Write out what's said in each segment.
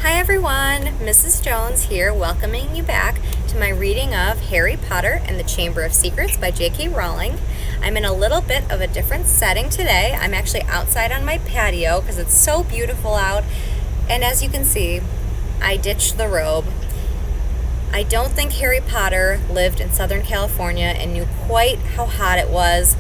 Hi everyone, Mrs. Jones here, welcoming you back to my reading of Harry Potter and the Chamber of Secrets by J.K. Rowling. I'm in a little bit of a different setting today. I'm actually outside on my patio because it's so beautiful out. And as you can see, I ditched the robe. I don't think Harry Potter lived in Southern California and knew quite how hot it was.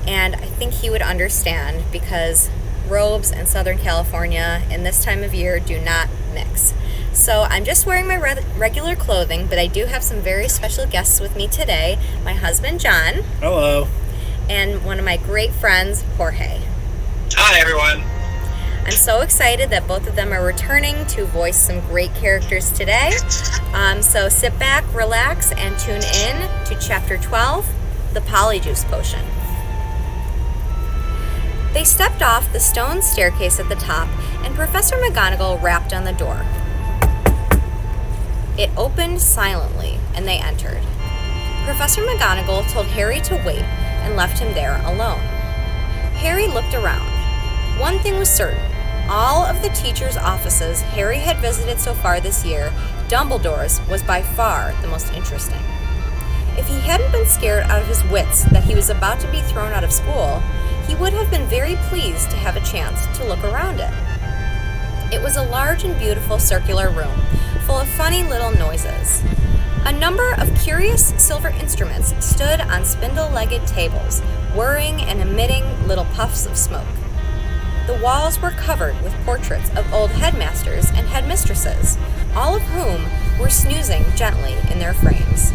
And I think he would understand because robes in Southern California in this time of year do not mix. So I'm just wearing my regular clothing, but I do have some very special guests with me today. My husband, John. Hello. And one of my great friends, Jorge. Hi, everyone. I'm so excited that both of them are returning to voice some great characters today. So sit back, relax, and tune in to Chapter 12, The Polyjuice Potion. They stepped off the stone staircase at the top, and Professor McGonagall rapped on the door. It opened silently, and they entered. Professor McGonagall told Harry to wait and left him there alone. Harry looked around. One thing was certain. All of the teachers' offices Harry had visited so far this year, Dumbledore's was by far the most interesting. If he hadn't been scared out of his wits that he was about to be thrown out of school, he would have been very pleased to have a chance to look around it. It was a large and beautiful circular room, full of funny little noises. A number of curious silver instruments stood on spindle-legged tables, whirring and emitting little puffs of smoke. The walls were covered with portraits of old headmasters and headmistresses, all of whom were snoozing gently in their frames.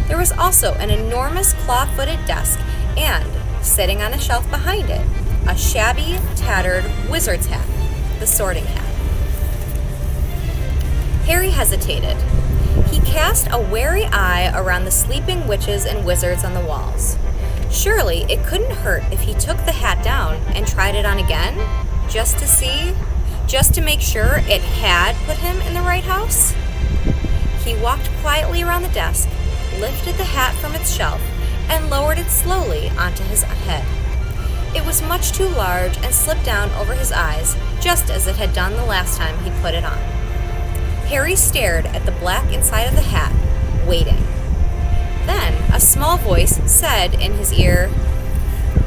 There was also an enormous claw-footed desk and, sitting on a shelf behind it, a shabby, tattered wizard's hat, the sorting hat. Harry hesitated. He cast a wary eye around the sleeping witches and wizards on the walls. Surely it couldn't hurt if he took the hat down and tried it on again, just to see, just to make sure it had put him in the right house. He walked quietly around the desk, lifted the hat from its shelf, and lowered it slowly onto his head. It was much too large and slipped down over his eyes, just as it had done the last time he put it on. Harry stared at the black inside of the hat, waiting. Then a small voice said in his ear,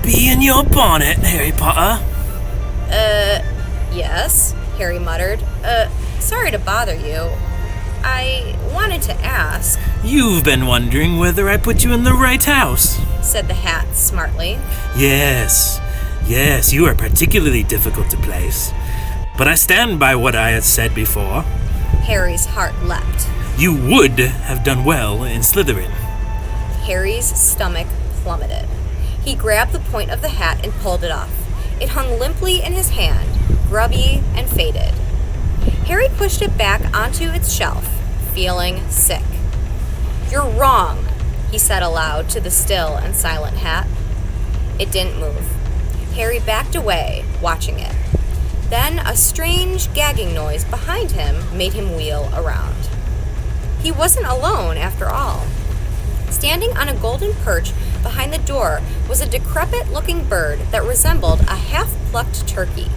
"Be in your bonnet, Harry Potter." Yes, Harry muttered. Sorry to bother you. I wanted to ask." "You've been wondering whether I put you in the right house," said the hat smartly. Yes, you are particularly difficult to place. But I stand by what I had said before. Harry's heart leapt. You would have done well in Slytherin. Harry's stomach plummeted. He grabbed the point of the hat and pulled it off. It hung limply in his hand, grubby and faded. Harry pushed it back onto its shelf, feeling sick. "You're wrong," he said aloud to the still and silent hat. It didn't move. Harry backed away, watching it. Then a strange gagging noise behind him made him wheel around. He wasn't alone, after all. Standing on a golden perch behind the door was a decrepit-looking bird that resembled a half-plucked turkey.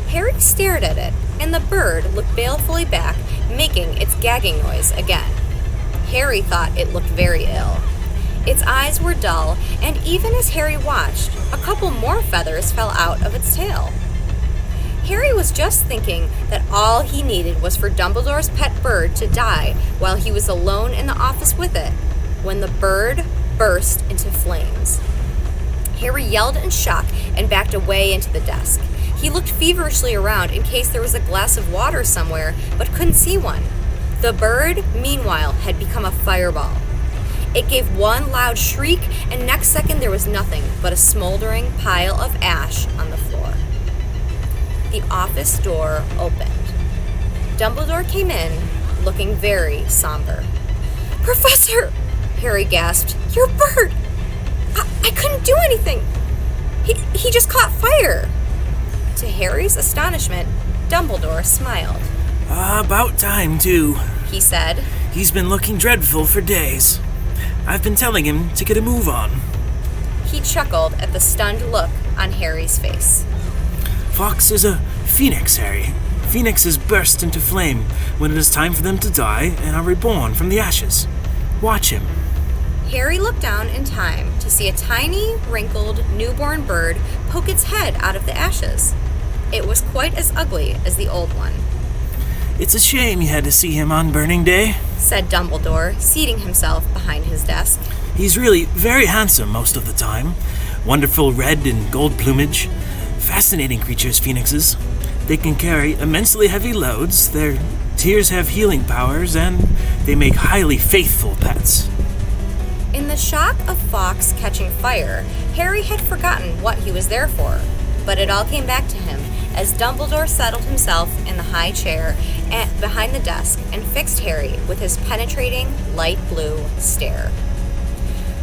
Harry stared at it, and the bird looked balefully back, making its gagging noise again. Harry thought it looked very ill. Its eyes were dull, and even as Harry watched, a couple more feathers fell out of its tail. Harry was just thinking that all he needed was for Dumbledore's pet bird to die while he was alone in the office with it, when the bird burst into flames. Harry yelled in shock and backed away into the desk. He looked feverishly around in case there was a glass of water somewhere, but couldn't see one. The bird, meanwhile, had become a fireball. It gave one loud shriek, and next second there was nothing but a smoldering pile of ash on the floor. The office door opened. Dumbledore came in, looking very somber. "Professor!" Harry gasped. "Your bird! I couldn't do anything! He just caught fire!" To Harry's astonishment, Dumbledore smiled. About time, too," he said. "He's been looking dreadful for days. I've been telling him to get a move on." He chuckled at the stunned look on Harry's face. "Fox is a phoenix, Harry. Phoenixes burst into flame when it is time for them to die and are reborn from the ashes. Watch him. Harry looked down in time to see a tiny, wrinkled, newborn bird poke its head out of the ashes. It was quite as ugly as the old one. It's a shame you had to see him on Burning Day, said Dumbledore, seating himself behind his desk. He's really very handsome most of the time. Wonderful red and gold plumage. Fascinating creatures, phoenixes. They can carry immensely heavy loads, their tears have healing powers, and they make highly faithful pets. In the shock of Fawkes catching fire, Harry had forgotten what he was there for, but it all came back to him as Dumbledore settled himself in the high chair behind the desk and fixed Harry with his penetrating, light blue stare.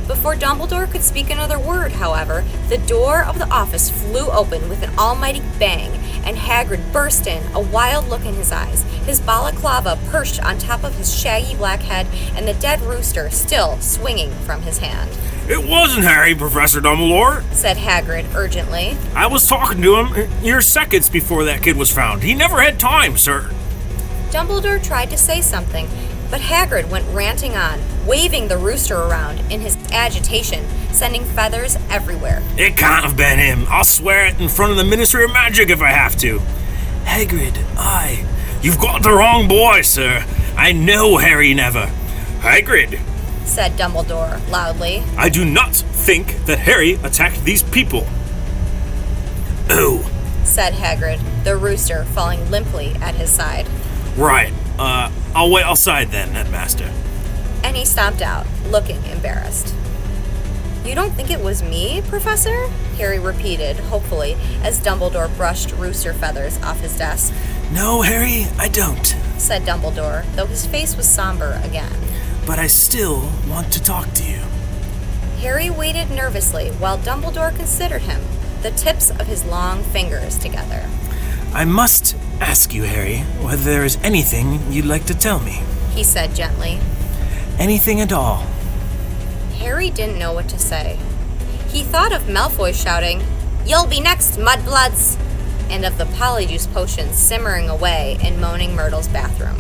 Before Dumbledore could speak another word, however, the door of the office flew open with an almighty bang, and Hagrid burst in, a wild look in his eyes, his balaclava perched on top of his shaggy black head, and the dead rooster still swinging from his hand. It wasn't Harry, Professor Dumbledore, said Hagrid urgently. I was talking to him years seconds before that kid was found. He never had time, sir. Dumbledore tried to say something, but Hagrid went ranting on, waving the rooster around in his agitation, sending feathers everywhere. It can't have been him. I'll swear it in front of the Ministry of Magic if I have to. Hagrid, You've got the wrong boy, sir. I know Harry never. Hagrid, said Dumbledore loudly. I do not think that Harry attacked these people. Oh, said Hagrid, the rooster falling limply at his side. Right. I'll wait outside then, Headmaster. And he stomped out, looking embarrassed. You don't think it was me, Professor? Harry repeated, hopefully, as Dumbledore brushed rooster feathers off his desk. No, Harry, I don't, said Dumbledore, though his face was somber again. But I still want to talk to you. Harry waited nervously while Dumbledore considered him, the tips of his long fingers together. I must ask you, Harry, whether there is anything you'd like to tell me, he said gently. Anything at all. Harry didn't know what to say. He thought of Malfoy shouting, "You'll be next, mudbloods!" and of the polyjuice potion simmering away in Moaning Myrtle's bathroom.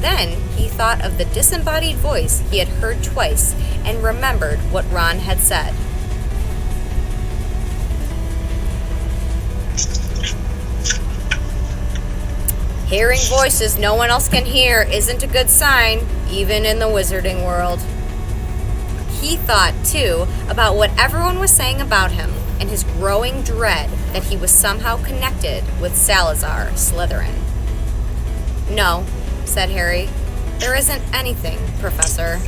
Then he thought of the disembodied voice he had heard twice and remembered what Ron had said. Hearing voices no one else can hear isn't a good sign, even in the wizarding world. He thought, too, about what everyone was saying about him and his growing dread that he was somehow connected with Salazar Slytherin. No, said Harry. There isn't anything, Professor.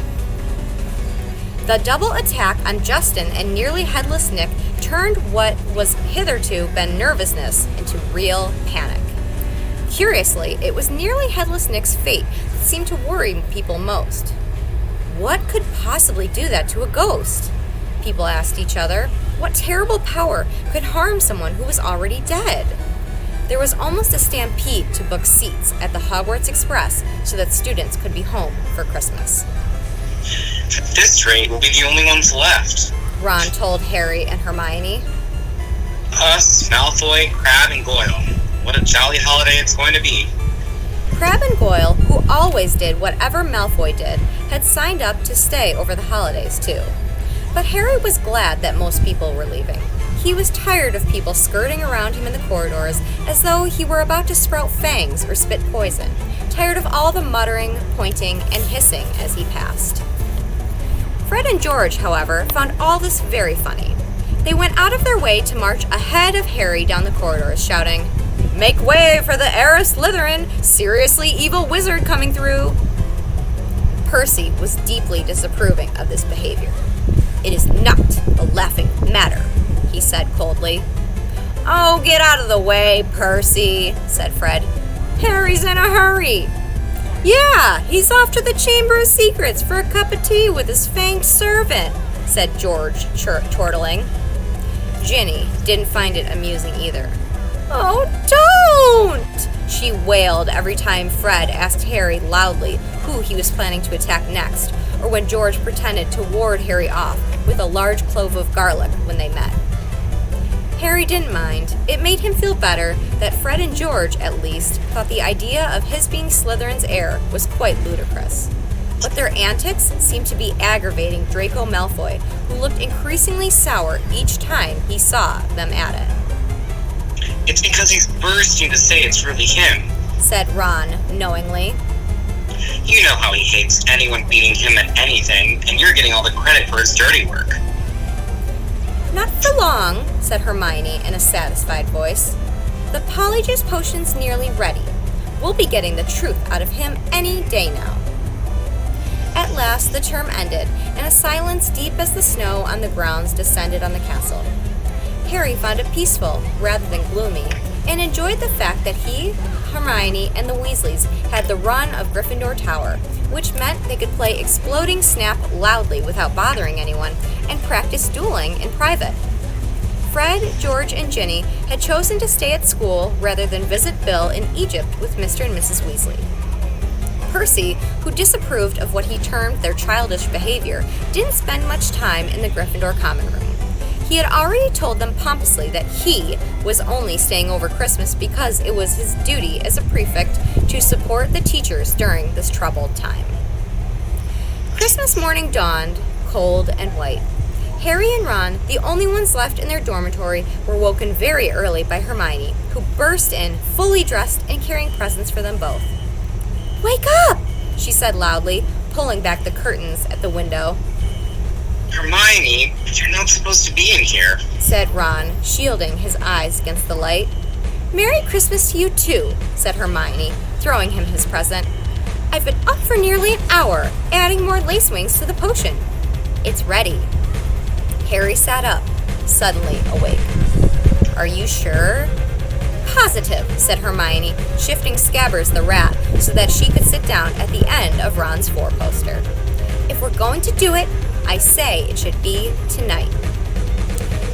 The double attack on Justin and nearly headless Nick turned what was hitherto been nervousness into real panic. Curiously, it was nearly headless Nick's fate that seemed to worry people most. What could possibly do that to a ghost? People asked each other. What terrible power could harm someone who was already dead? There was almost a stampede to book seats at the Hogwarts Express so that students could be home for Christmas. At this rate, we'll be the only ones left. Ron told Harry and Hermione. Us, Malfoy, Crabbe, and Goyle. What a jolly holiday it's going to be. Crabbe and Goyle, who always did whatever Malfoy did, had signed up to stay over the holidays, too. But Harry was glad that most people were leaving. He was tired of people skirting around him in the corridors as though he were about to sprout fangs or spit poison, tired of all the muttering, pointing, and hissing as he passed. Fred and George, however, found all this very funny. They went out of their way to march ahead of Harry down the corridors, shouting, "Make way for the heir of Slytherin! Seriously evil wizard coming through!" Percy was deeply disapproving of this behavior. "It is not a laughing matter," he said coldly. "Oh, get out of the way, Percy," said Fred. "Harry's in a hurry." "Yeah, he's off to the Chamber of Secrets for a cup of tea with his fanged servant," said George, chortling. Ginny didn't find it amusing either. "Oh, don't!" she wailed every time Fred asked Harry loudly who he was planning to attack next, or when George pretended to ward Harry off with a large clove of garlic when they met. Harry didn't mind. It made him feel better that Fred and George, at least, thought the idea of his being Slytherin's heir was quite ludicrous. But their antics seemed to be aggravating Draco Malfoy, who looked increasingly sour each time he saw them at it. It's because he's bursting to say it's really him, said Ron, knowingly. You know how he hates anyone beating him at anything, and you're getting all the credit for his dirty work. Not for long, said Hermione in a satisfied voice. The Polyjuice potion's nearly ready. We'll be getting the truth out of him any day now. At last the term ended, and a silence deep as the snow on the grounds descended on the castle. Harry found it peaceful, rather than gloomy, and enjoyed the fact that he, Hermione, and the Weasleys had the run of Gryffindor Tower, which meant they could play Exploding Snap loudly without bothering anyone, and practice dueling in private. Fred, George, and Ginny had chosen to stay at school rather than visit Bill in Egypt with Mr. and Mrs. Weasley. Percy, who disapproved of what he termed their childish behavior, didn't spend much time in the Gryffindor common room. He had already told them pompously that he was only staying over Christmas because it was his duty as a prefect to support the teachers during this troubled time. Christmas morning dawned, cold and white. Harry and Ron, the only ones left in their dormitory, were woken very early by Hermione, who burst in, fully dressed and carrying presents for them both. "Wake up!" she said loudly, pulling back the curtains at the window. Hermione, you're not supposed to be in here, said Ron, shielding his eyes against the light. "Merry Christmas to you too," said Hermione, throwing him his present. "I've been up for nearly an hour, adding more lace wings to the potion. It's ready." Harry sat up, suddenly awake. "Are you sure?" "Positive," said Hermione, shifting Scabbers the rat so that she could sit down at the end of Ron's four-poster. "If we're going to do it, I say it should be tonight."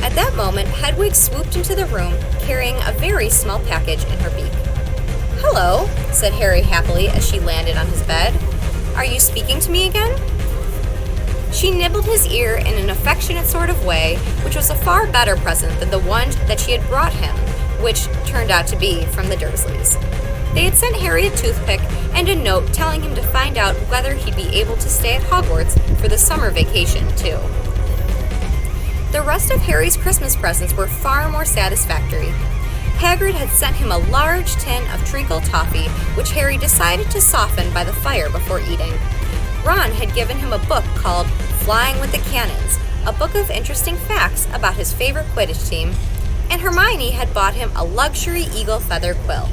At that moment, Hedwig swooped into the room, carrying a very small package in her beak. "Hello," said Harry happily as she landed on his bed. "Are you speaking to me again?" She nibbled his ear in an affectionate sort of way, which was a far better present than the one that she had brought him, which turned out to be from the Dursleys. They had sent Harry a toothpick and a note telling him to find out whether he'd be able to stay at Hogwarts for the summer vacation, too. The rest of Harry's Christmas presents were far more satisfactory. Hagrid had sent him a large tin of treacle toffee, which Harry decided to soften by the fire before eating. Ron had given him a book called Flying with the Cannons, a book of interesting facts about his favorite Quidditch team, and Hermione had bought him a luxury eagle feather quill.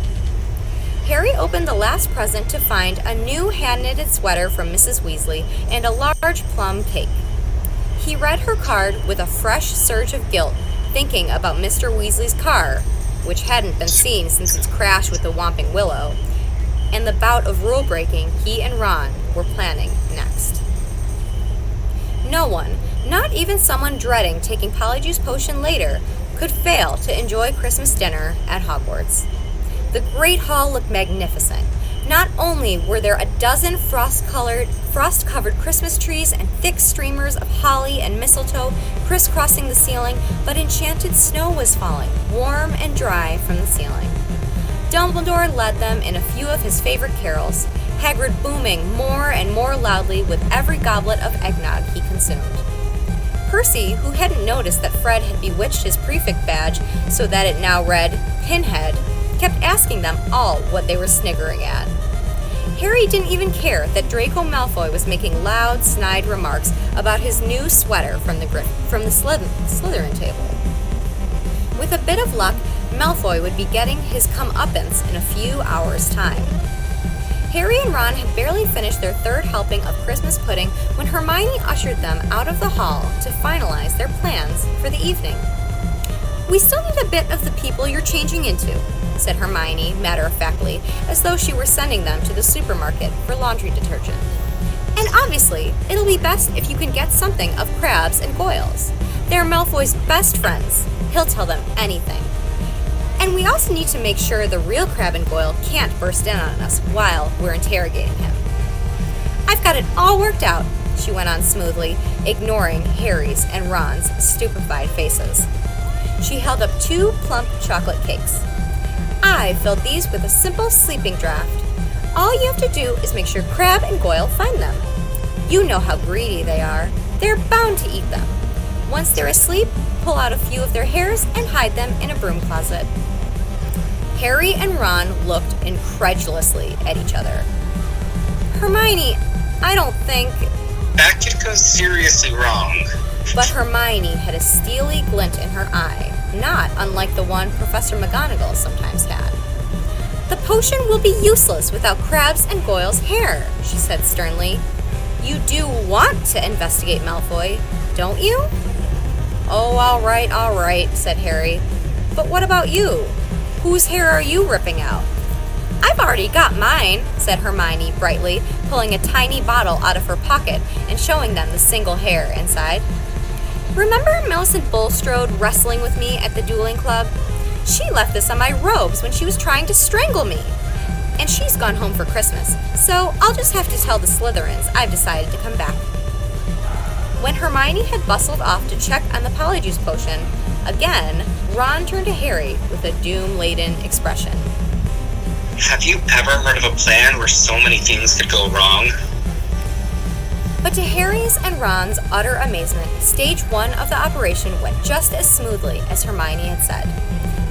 Harry opened the last present to find a new hand-knitted sweater from Mrs. Weasley and a large plum cake. He read her card with a fresh surge of guilt, thinking about Mr. Weasley's car, which hadn't been seen since its crash with the Whomping Willow, and the bout of rule-breaking he and Ron were planning next. No one, not even someone dreading taking Polyjuice Potion later, could fail to enjoy Christmas dinner at Hogwarts. The Great Hall looked magnificent. Not only were there a dozen frost-covered Christmas trees and thick streamers of holly and mistletoe crisscrossing the ceiling, but enchanted snow was falling, warm and dry from the ceiling. Dumbledore led them in a few of his favorite carols, Hagrid booming more and more loudly with every goblet of eggnog he consumed. Percy, who hadn't noticed that Fred had bewitched his prefect badge so that it now read Pinhead, kept asking them all what they were sniggering at. Harry didn't even care that Draco Malfoy was making loud, snide remarks about his new sweater from the Slytherin table. With a bit of luck, Malfoy would be getting his comeuppance in a few hours' time. Harry and Ron had barely finished their third helping of Christmas pudding when Hermione ushered them out of the hall to finalize their plans for the evening. "We still need a bit of the people you're changing into," said Hermione matter-of-factly, as though she were sending them to the supermarket for laundry detergent. "And obviously, it'll be best if you can get something of Crabbe's and Goyle's. They're Malfoy's best friends. He'll tell them anything. And we also need to make sure the real Crabbe and Goyle can't burst in on us while we're interrogating him." "I've got it all worked out," she went on smoothly, ignoring Harry's and Ron's stupefied faces. She held up 2 plump chocolate cakes. I filled these with a simple sleeping draft. All you have to do is make sure Crab and Goyle find them. You know how greedy they are. They're bound to eat them. Once they're asleep, pull out a few of their hairs and hide them in a broom closet. Harry and Ron looked incredulously at each other. Hermione, I don't think... That could go seriously wrong. But Hermione had a steely glint in her eye, not unlike the one Professor McGonagall sometimes had. The potion will be useless without Crab's and Goyle's hair, she said sternly. You do want to investigate Malfoy, don't you? Oh, all right, said Harry. But what about you? Whose hair are you ripping out? I've already got mine, said Hermione brightly, pulling a tiny bottle out of her pocket and showing them the single hair inside. Remember Millicent Bulstrode wrestling with me at the dueling club? She left this on my robes when she was trying to strangle me. And she's gone home for Christmas, so I'll just have to tell the Slytherins I've decided to come back. When Hermione had bustled off to check on the Polyjuice potion, again, Ron turned to Harry with a doom-laden expression. Have you ever heard of a plan where so many things could go wrong? But to Harry's and Ron's utter amazement, stage 1 of the operation went just as smoothly as Hermione had said.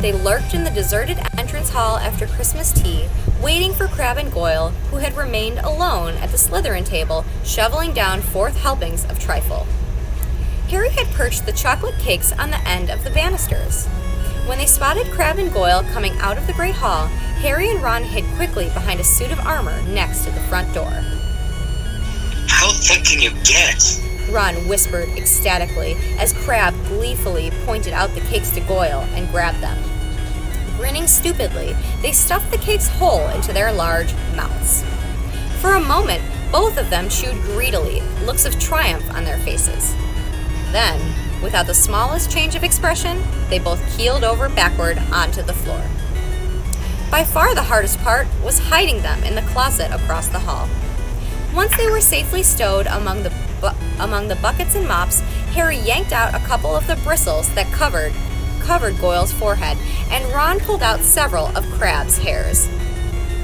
They lurked in the deserted entrance hall after Christmas tea, waiting for Crabbe and Goyle, who had remained alone at the Slytherin table, shoveling down 4th helpings of trifle. Harry had perched the chocolate cakes on the end of the banisters. When they spotted Crabbe and Goyle coming out of the Great Hall, Harry and Ron hid quickly behind a suit of armor next to the front door. How thick can you get? Ron whispered ecstatically as Crabbe gleefully pointed out the cakes to Goyle and grabbed them. Grinning stupidly, they stuffed the cakes whole into their large mouths. For a moment, both of them chewed greedily, looks of triumph on their faces. Then, without the smallest change of expression, they both keeled over backward onto the floor. By far the hardest part was hiding them in the closet across the hall. Once they were safely stowed among the buckets and mops, Harry yanked out a couple of the bristles that covered Goyle's forehead, and Ron pulled out several of Crabbe's hairs.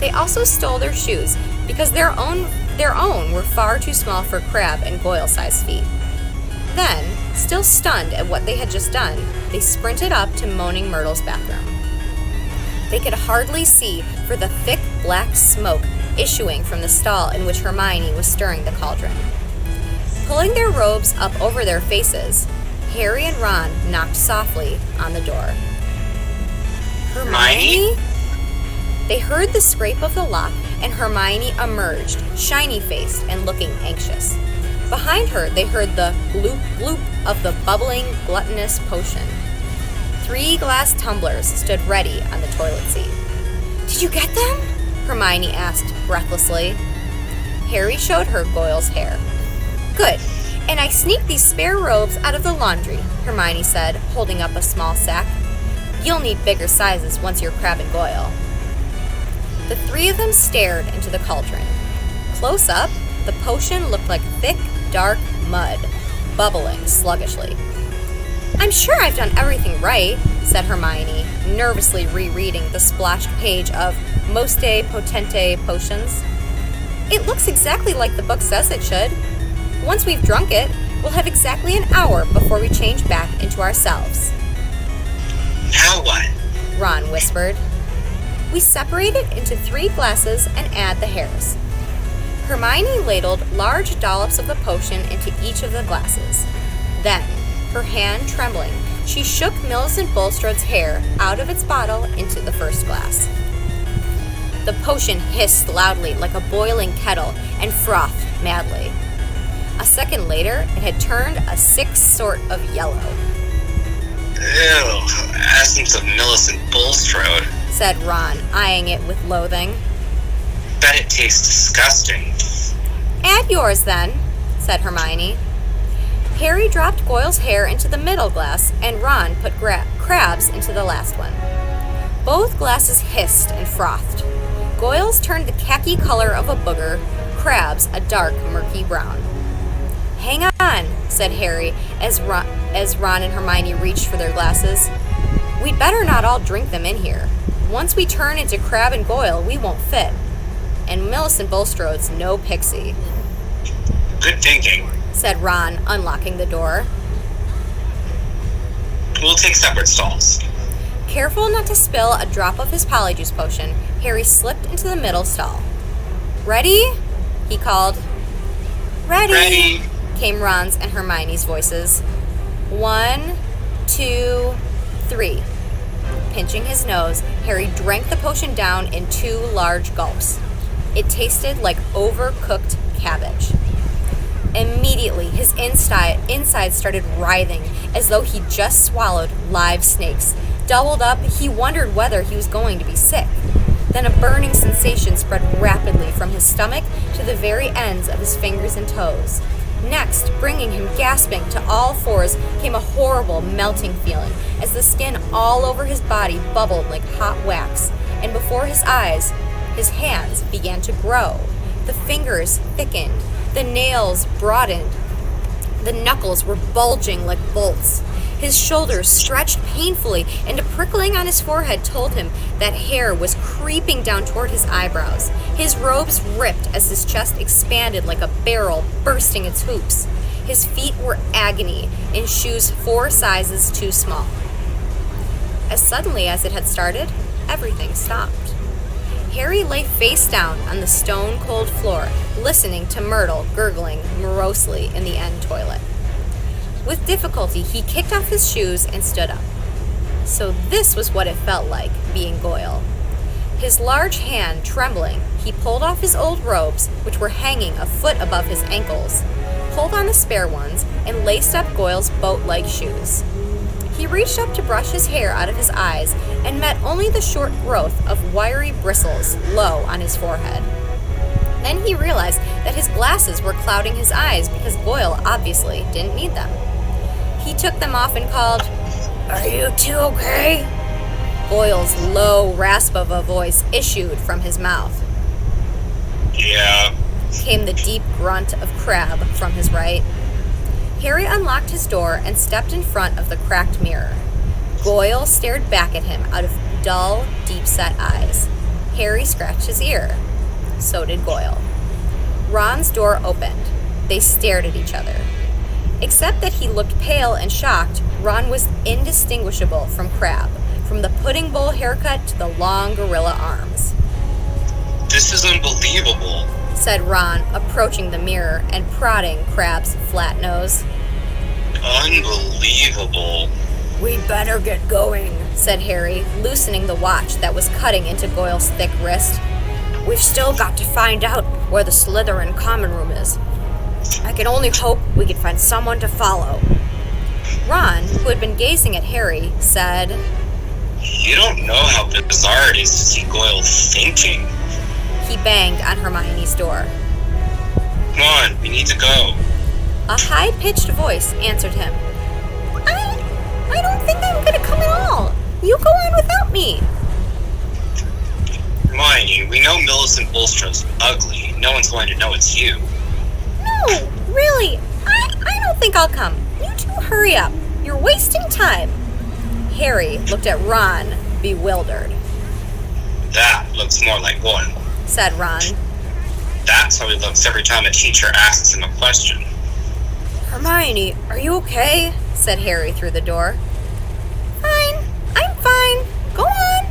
They also stole their shoes, because their own were far too small for Crabbe and Goyle-sized feet. Then, still stunned at what they had just done, they sprinted up to Moaning Myrtle's bathroom. They could hardly see for the thick black smoke issuing from the stall in which Hermione was stirring the cauldron. Pulling their robes up over their faces, Harry and Ron knocked softly on the door. Hermione? They heard the scrape of the lock, and Hermione emerged, shiny-faced and looking anxious. Behind her, they heard the gloop-gloop of the bubbling, gluttonous potion. 3 glass tumblers stood ready on the toilet seat. Did you get them? Hermione asked breathlessly. Harry showed her Goyle's hair. Good. And I sneaked these spare robes out of the laundry, Hermione said, holding up a small sack. You'll need bigger sizes once you're Crabbe and Goyle. The 3 of them stared into the cauldron. Close up, the potion looked like thick, dark mud, bubbling sluggishly. I'm sure I've done everything right, said Hermione, nervously rereading the splashed page of Moste Potente Potions. It looks exactly like the book says it should. Once we've drunk it, we'll have exactly an hour before we change back into ourselves. Now what? Ron whispered. We separate it into 3 glasses and add the hairs. Hermione ladled large dollops of the potion into each of the glasses. Then, her hand trembling, she shook Millicent Bulstrode's hair out of its bottle into the first glass. The potion hissed loudly like a boiling kettle and frothed madly. A second later, it had turned a sick sort of yellow. Ew, essence of Millicent Bulstrode, said Ron, eyeing it with loathing. Bet it tastes disgusting. Add yours then, said Hermione. Harry dropped Goyle's hair into the middle glass, and Ron put Crabbe's into the last one. Both glasses hissed and frothed. Goyle's turned the khaki color of a booger, Crabbe's a dark, murky brown. Hang on, said Harry as Ron and Hermione reached for their glasses. We'd better not all drink them in here. Once we turn into Crab and Goyle, we won't fit. And Millicent Bulstrode's no pixie, Good thinking. said Ron, unlocking the door. We'll take separate stalls. Careful not to spill a drop of his polyjuice potion, Harry slipped into the middle stall. Ready? He called. Ready? Came Ron's and Hermione's voices. 1, 2, 3. Pinching his nose, Harry drank the potion down in 2 large gulps. It tasted like overcooked cabbage. Immediately, his inside started writhing as though he just swallowed live snakes. Doubled up, he wondered whether he was going to be sick. Then a burning sensation spread rapidly from his stomach to the very ends of his fingers and toes. Next, bringing him gasping to all fours, came a horrible melting feeling as the skin all over his body bubbled like hot wax, and before his eyes, his hands began to grow. The fingers thickened, the nails broadened, the knuckles were bulging like bolts. His shoulders stretched painfully, and a prickling on his forehead told him that hair was creeping down toward his eyebrows. His robes ripped as his chest expanded like a barrel bursting its hoops. His feet were agony in shoes 4 sizes too small. As suddenly as it had started, everything stopped. Harry lay face down on the stone-cold floor, listening to Myrtle gurgling morosely in the end toilet. With difficulty, he kicked off his shoes and stood up. So this was what it felt like, being Goyle. His large hand trembling, he pulled off his old robes, which were hanging a foot above his ankles, pulled on the spare ones, and laced up Goyle's boat-like shoes. He reached up to brush his hair out of his eyes and met only the short growth of wiry bristles low on his forehead. Then he realized that his glasses were clouding his eyes because Goyle obviously didn't need them. He took them off and called, "Are you two okay?" Goyle's low rasp of a voice issued from his mouth. Yeah. Came the deep grunt of Crab from his right. Harry unlocked his door and stepped in front of the cracked mirror. Goyle stared back at him out of dull, deep-set eyes. Harry scratched his ear. So did Goyle. Ron's door opened. They stared at each other. Except that he looked pale and shocked, Ron was indistinguishable from Crab, from the pudding bowl haircut to the long gorilla arms. This is unbelievable, said Ron, approaching the mirror and prodding Crab's flat nose. Unbelievable. We'd better get going, said Harry, loosening the watch that was cutting into Goyle's thick wrist. We've still got to find out where the Slytherin common room is. I can only hope we can find someone to follow. Ron, who had been gazing at Harry, said, You don't know how bizarre it is to see Goyle thinking. He banged on Hermione's door. Come on, we need to go. A high-pitched voice answered him. I don't think I'm going to come at all. You go on without me. Hermione, we know Millicent Bulstrode's ugly. No one's going to know it's you. No, really. I don't think I'll come. You two hurry up. You're wasting time. Harry looked at Ron, bewildered. That looks more like Goyle, said Ron. That's how he looks every time a teacher asks him a question. Hermione, are you okay? Said Harry through the door. Fine. I'm fine. Go on.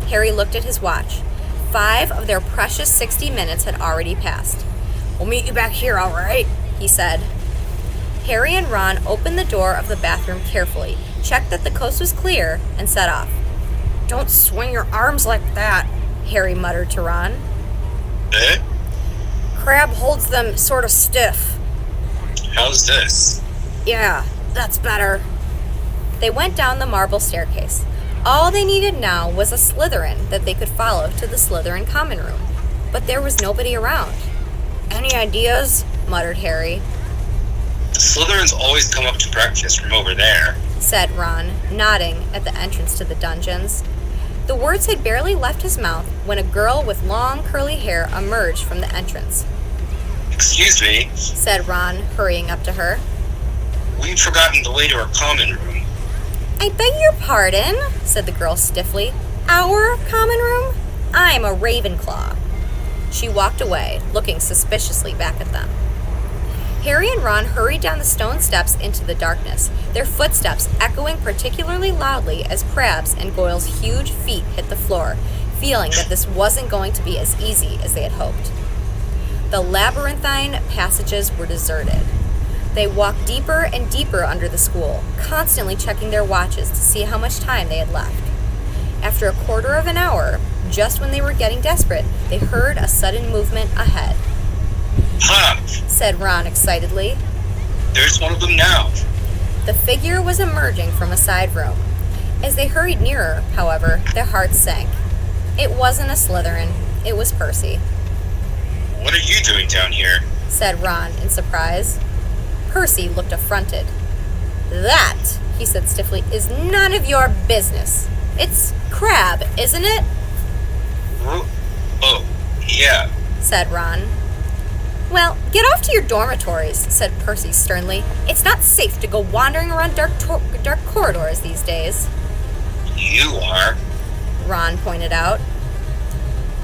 Harry looked at his watch. 5 of their precious 60 minutes had already passed. We'll meet you back here, all right? He said. Harry and Ron opened the door of the bathroom carefully, checked that the coast was clear, and set off. Don't swing your arms like that, Harry muttered to Ron. Eh? Crab holds them sort of stiff. How's this? Yeah, that's better. They went down the marble staircase. All they needed now was a Slytherin that they could follow to the Slytherin common room. But there was nobody around. Any ideas? Muttered Harry. The Slytherins always come up to breakfast from over there, said Ron, nodding at the entrance to the dungeons. The words had barely left his mouth when a girl with long curly hair emerged from the entrance. Excuse me, said Ron, hurrying up to her. We've forgotten the way to our common room. I beg your pardon, said the girl stiffly. Our common room? I'm a Ravenclaw. She walked away, looking suspiciously back at them. Harry and Ron hurried down the stone steps into the darkness, their footsteps echoing particularly loudly as Crabbe's and Goyle's huge feet hit the floor, feeling that this wasn't going to be as easy as they had hoped. The labyrinthine passages were deserted. They walked deeper and deeper under the school, constantly checking their watches to see how much time they had left. After a quarter of an hour, just when they were getting desperate, they heard a sudden movement ahead. Ha! Said Ron excitedly. There's one of them now. The figure was emerging from a side room. As they hurried nearer, however, their hearts sank. It wasn't a Slytherin. It was Percy. What are you doing down here? Said Ron in surprise. Percy looked affronted. That, he said stiffly, is none of your business. It's Crabbe, isn't it? Oh, yeah, said Ron. Well, get off to your dormitories, said Percy sternly. It's not safe to go wandering around dark corridors these days. You are, Ron pointed out.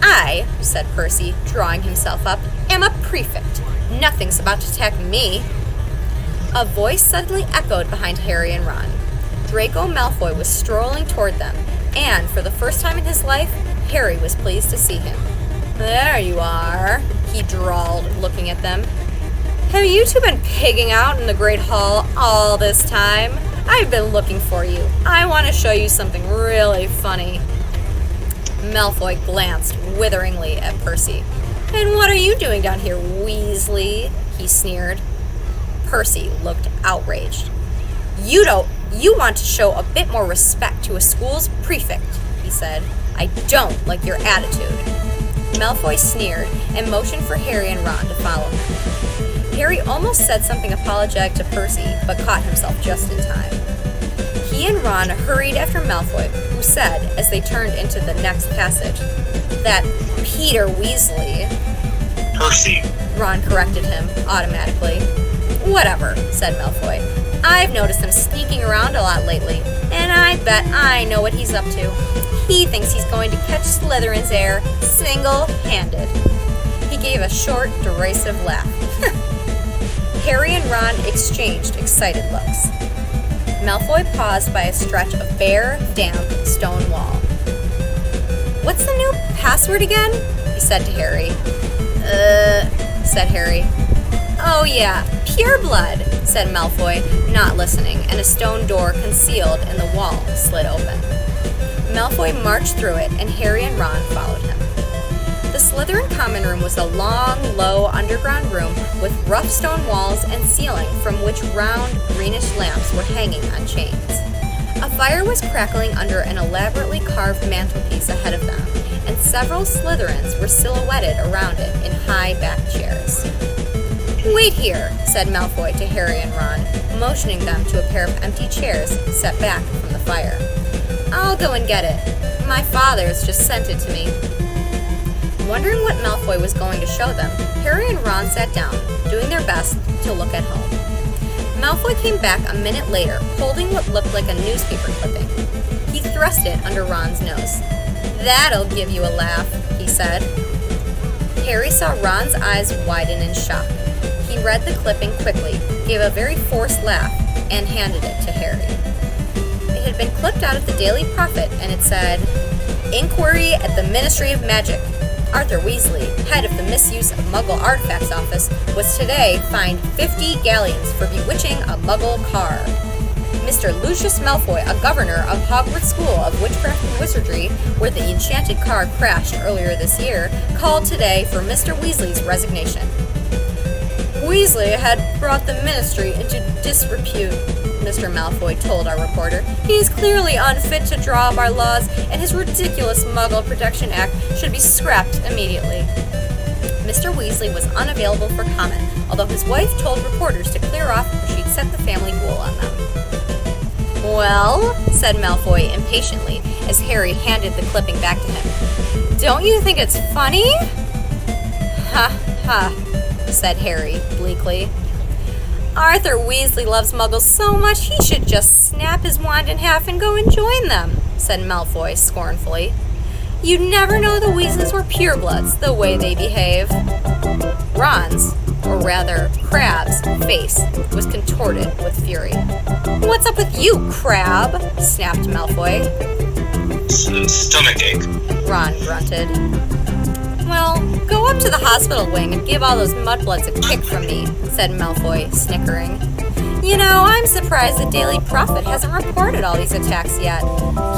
I, said Percy, drawing himself up, am a prefect. Nothing's about to attack me. A voice suddenly echoed behind Harry and Ron. Draco Malfoy was strolling toward them, and for the first time in his life, Harry was pleased to see him. There you are, he drawled, looking at them. Have you two been pigging out in the Great Hall all this time? I've been looking for you. I want to show you something really funny. Malfoy glanced witheringly at Percy. And what are you doing down here, Weasley? He sneered. Percy looked outraged. You want to show a bit more respect to a school's prefect, he said. I don't like your attitude. Malfoy sneered and motioned for Harry and Ron to follow him. Harry almost said something apologetic to Percy, but caught himself just in time. He and Ron hurried after Malfoy, who said, as they turned into the next passage, that Peter Weasley... Percy, Ron corrected him automatically. Whatever, said Malfoy. I've noticed him sneaking around a lot lately, and I bet I know what he's up to. He thinks he's going to catch Slytherin's heir single-handed. He gave a short, derisive laugh. Harry and Ron exchanged excited looks. Malfoy paused by a stretch of bare, damp stone wall. What's the new password again? He said to Harry. Said Harry. Oh yeah, pure blood, said Malfoy, not listening, and a stone door concealed in the wall slid open. Malfoy marched through it, and Harry and Ron followed him. The Slytherin common room was a long, low underground room with rough stone walls and ceiling from which round, greenish lamps were hanging on chains. A fire was crackling under an elaborately carved mantelpiece ahead of them, and several Slytherins were silhouetted around it in high-backed chairs. Wait here, said Malfoy to Harry and Ron, motioning them to a pair of empty chairs set back from the fire. I'll go and get it. My father's just sent it to me. Wondering what Malfoy was going to show them, Harry and Ron sat down, doing their best to look at home. Malfoy came back a minute later, holding what looked like a newspaper clipping. He thrust it under Ron's nose. That'll give you a laugh, he said. Harry saw Ron's eyes widen in shock. He read the clipping quickly, gave a very forced laugh, and handed it to Harry. It had been clipped out of the Daily Prophet, and it said, Inquiry at the Ministry of Magic. Arthur Weasley, head of the Misuse of Muggle Artifacts Office, was today fined 50 galleons for bewitching a Muggle car. Mr. Lucius Malfoy, a governor of Hogwarts School of Witchcraft and Wizardry, where the enchanted car crashed earlier this year, called today for Mr. Weasley's resignation. Weasley had brought the ministry into disrepute, Mr. Malfoy told our reporter. He is clearly unfit to draw up our laws, and his ridiculous Muggle Protection Act should be scrapped immediately. Mr. Weasley was unavailable for comment, although his wife told reporters to clear off or she'd set the family ghoul on them. Well, said Malfoy impatiently as Harry handed the clipping back to him. Don't you think it's funny? Ha ha, said Harry bleakly. Arthur Weasley loves Muggles so much he should just snap his wand in half and go and join them, said Malfoy scornfully. You'd never know the Weasleys were purebloods the way they behave. Ron's, or rather Crabbe's, face was contorted with fury. What's up with you, Crabbe? Snapped Malfoy. Stomachache. Ron grunted. Well, go up to the hospital wing and give all those mudbloods a kick from me, said Malfoy, snickering. You know, I'm surprised the Daily Prophet hasn't reported all these attacks yet,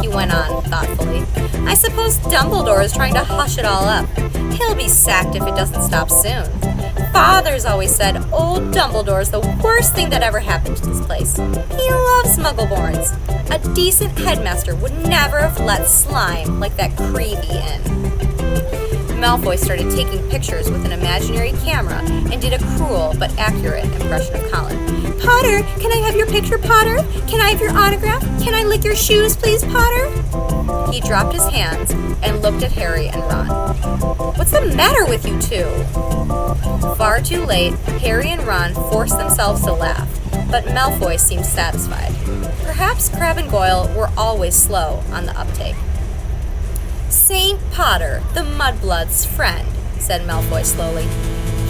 he went on thoughtfully. I suppose Dumbledore is trying to hush it all up. He'll be sacked if it doesn't stop soon. Father's always said old Dumbledore's the worst thing that ever happened to this place. He loves Muggleborns. A decent headmaster would never have let slime like that Creevy in. Malfoy started taking pictures with an imaginary camera and did a cruel but accurate impression of Colin. Potter, can I have your picture, Potter? Can I have your autograph? Can I lick your shoes, please, Potter? He dropped his hands and looked at Harry and Ron. What's the matter with you two? Far too late, Harry and Ron forced themselves to laugh, but Malfoy seemed satisfied. Perhaps Crabbe and Goyle were always slow on the uptake. Saint Potter, the Mudblood's friend, said Malfoy slowly.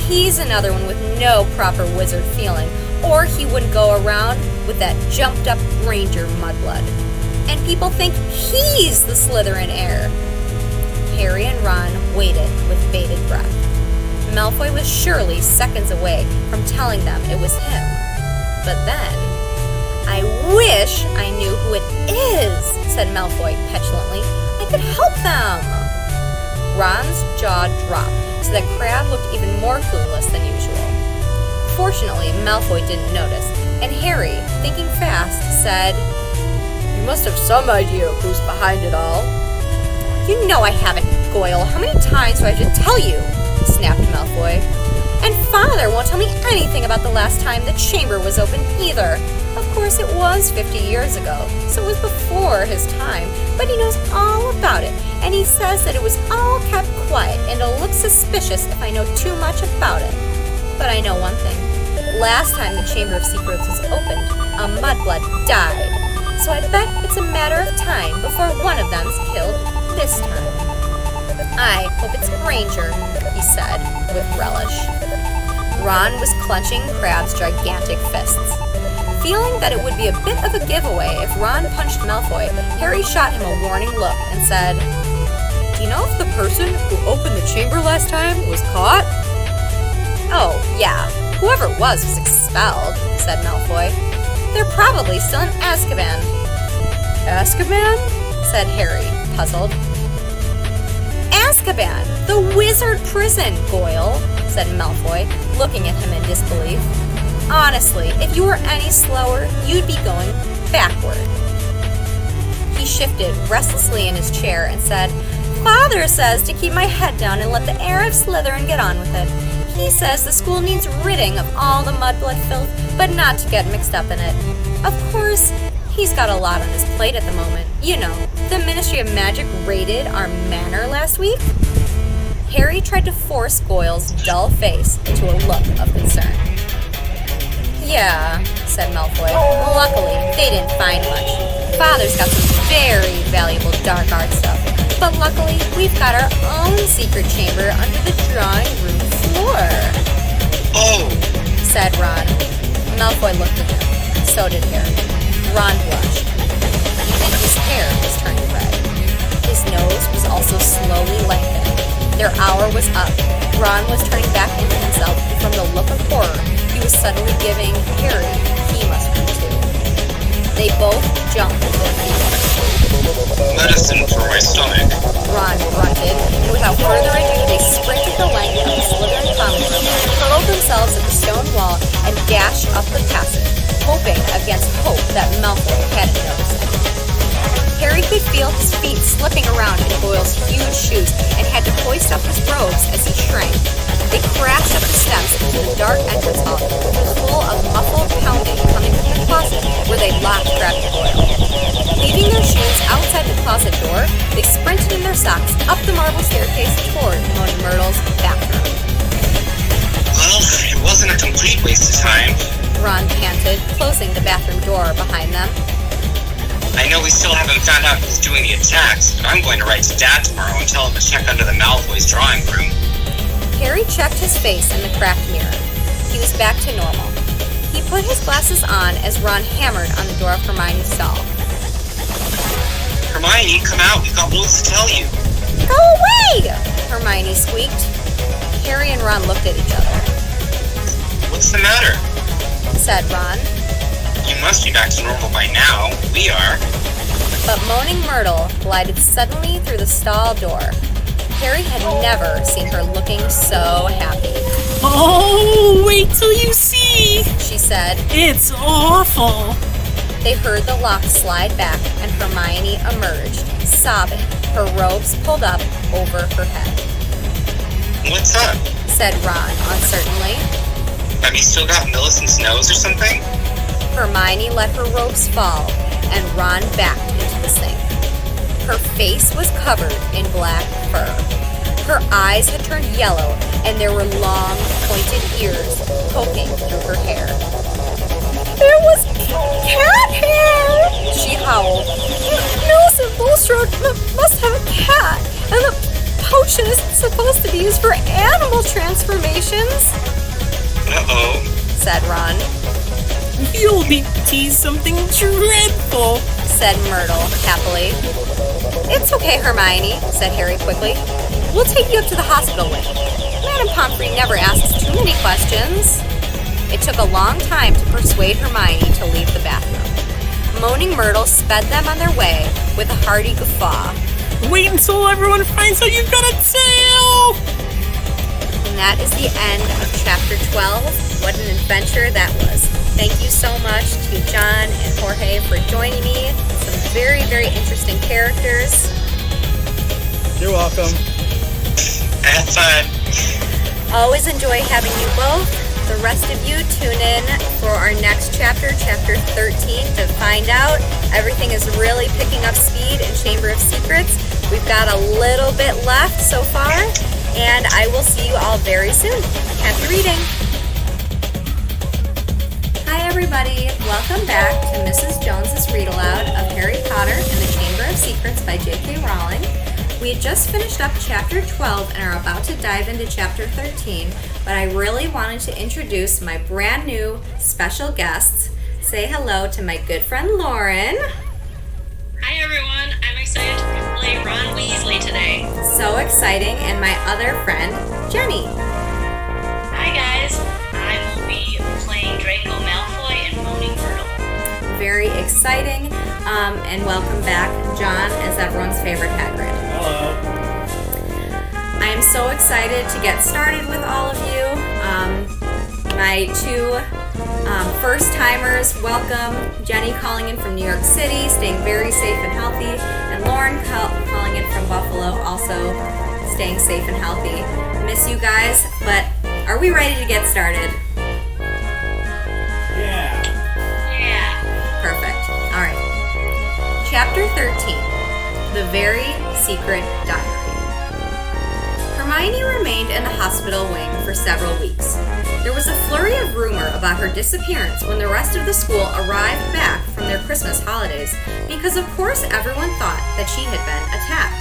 He's another one with no proper wizard feeling, or he wouldn't go around with that jumped-up ranger mudblood. And people think he's the Slytherin heir. Harry and Ron waited with bated breath. Malfoy was surely seconds away from telling them it was him. But then, I wish I knew who it is, said Malfoy petulantly. I could help them. Ron's jaw dropped so that Crabbe looked even more clueless than usual. Fortunately, Malfoy didn't notice, and Harry, thinking fast, said, You must have some idea of who's behind it all. You know I haven't, Goyle. How many times do I have to tell you? Snapped Malfoy. And Father won't tell me anything about the last time the chamber was open either. Of course, it was 50 years ago, so it was before his time, but he knows all about it, and he says that it was all kept quiet, and it'll look suspicious if I know too much about it. But I know one thing. Last time the Chamber of Secrets was opened, a mudblood died, so I bet it's a matter of time before one of them's killed this time. I hope it's Granger, he said, with relish. Ron was clenching Crabbe's gigantic fists. Feeling that it would be a bit of a giveaway if Ron punched Malfoy, Harry shot him a warning look and said, Do you know if the person who opened the chamber last time was caught? Oh, yeah. Whoever it was expelled, said Malfoy. They're probably still in Azkaban. Azkaban? Said Harry, puzzled. Azkaban, the wizard prison, Goyle, said Malfoy, looking at him in disbelief. Honestly, if you were any slower, you'd be going backward. He shifted restlessly in his chair and said, Father says to keep my head down and let the heir of Slytherin get on with it. He says the school needs ridding of all the mudblood filth, but not to get mixed up in it. Of course, he's got a lot on his plate at the moment. You know, the Ministry of Magic raided our manor last week. Harry tried to force Goyle's dull face into a look of concern. Yeah, said Malfoy. Luckily, they didn't find much. Father's got some very valuable dark art stuff. But luckily, we've got our own secret chamber under the drawing room floor. Oh, said Ron. Malfoy looked at him. So did Harry. Ron blushed. Even his hair was turning red. His nose was also slowly lengthening. Their hour was up. Ron was turning back into himself, and from the look of horror he was suddenly giving Harry, he must be too. They both jumped to their feet. medicine for my stomach. Ron grunted, and without further ado, they sprinted the length of the Slytherin common room, hurled themselves at the stone wall, and dashed up the passage, hoping against hope that Malfoy hadn't noticed it. Harry could feel his feet slipping around in Goyle's huge shoes and had to hoist up his robes as he shrank. They crashed up the steps into the dark entrance hall, full of muffled pounding coming from the closet where they locked Crabbe and Goyle. Leaving their shoes outside the closet door, they sprinted in their socks up the marble staircase toward Moaning Myrtle's bathroom. Well, it wasn't a complete waste of time, Ron panted, closing the bathroom door behind them. I know we still haven't found out who's doing the attacks, but I'm going to write to Dad tomorrow and tell him to check under the Malfoy's drawing room. Harry checked his face in the cracked mirror. He was back to normal. He put his glasses on as Ron hammered on the door of Hermione's stall. Hermione, come out. We've got loads to tell you. Go away! Hermione squeaked. Harry and Ron looked at each other. What's the matter? Said Ron. You must be back to normal by now. We are. But Moaning Myrtle glided suddenly through the stall door. Harry had never seen her looking so happy. Oh, wait till you see, she said. It's awful. They heard the lock slide back and Hermione emerged, sobbing, her robes pulled up over her head. What's up? Said Ron uncertainly. Have you still got Millicent's nose or something? Hermione let her robes fall and Ron backed into the sink. Her face was covered in black fur. Her eyes had turned yellow and there were long, pointed ears poking through her hair. There was cat hair! She howled. Millicent Bulstrode must have a cat, and the potion isn't supposed to be used for animal transformations. Uh-oh, said Ron. You'll be teased something dreadful, said Myrtle happily. It's okay, Hermione, said Harry quickly. We'll take you up to the hospital wing. Madame Pomfrey never asks too many questions. It took a long time to persuade Hermione to leave the bathroom. Moaning Myrtle sped them on their way with a hearty guffaw. Wait until everyone finds out you've got a tail! And that is the end of Chapter 12. What an adventure that was. Thank you so much to John and Jorge for joining me. Some very, very interesting characters. You're welcome. Have fun. Always enjoy having you both. The rest of you tune in for our next chapter, Chapter 13, to find out. Everything is really picking up speed in Chamber of Secrets. We've got a little bit left so far, and I will see you all very soon. Happy reading! Hi everybody, welcome back to Mrs. Jones's Read Aloud of Harry Potter and the Chamber of Secrets by J.K. Rowling. We had just finished up Chapter 12 and are about to dive into Chapter 13, but I really wanted to introduce my brand new special guests. Say hello to my good friend Lauren. Hi everyone, I'm excited to play Ron Weasley today. So exciting, and my other friend, Jenny. Hi guys, I will be playing Draco Malfoy and Moaning Myrtle. Very exciting, and welcome back, John, as everyone's favorite Hagrid. Hello. I am so excited to get started with all of you. My two first-timers, welcome. Jenny calling in from New York City, staying very safe and healthy, and Lauren calling in from Buffalo, also staying safe and healthy. Miss you guys, but are we ready to get started? Yeah. Perfect. All right. Chapter 13, The Very Secret Diary. Hermione remained in the hospital wing for several weeks. There was a flurry of rumor about her disappearance when the rest of the school arrived back from their Christmas holidays, because of course everyone thought that she had been attacked.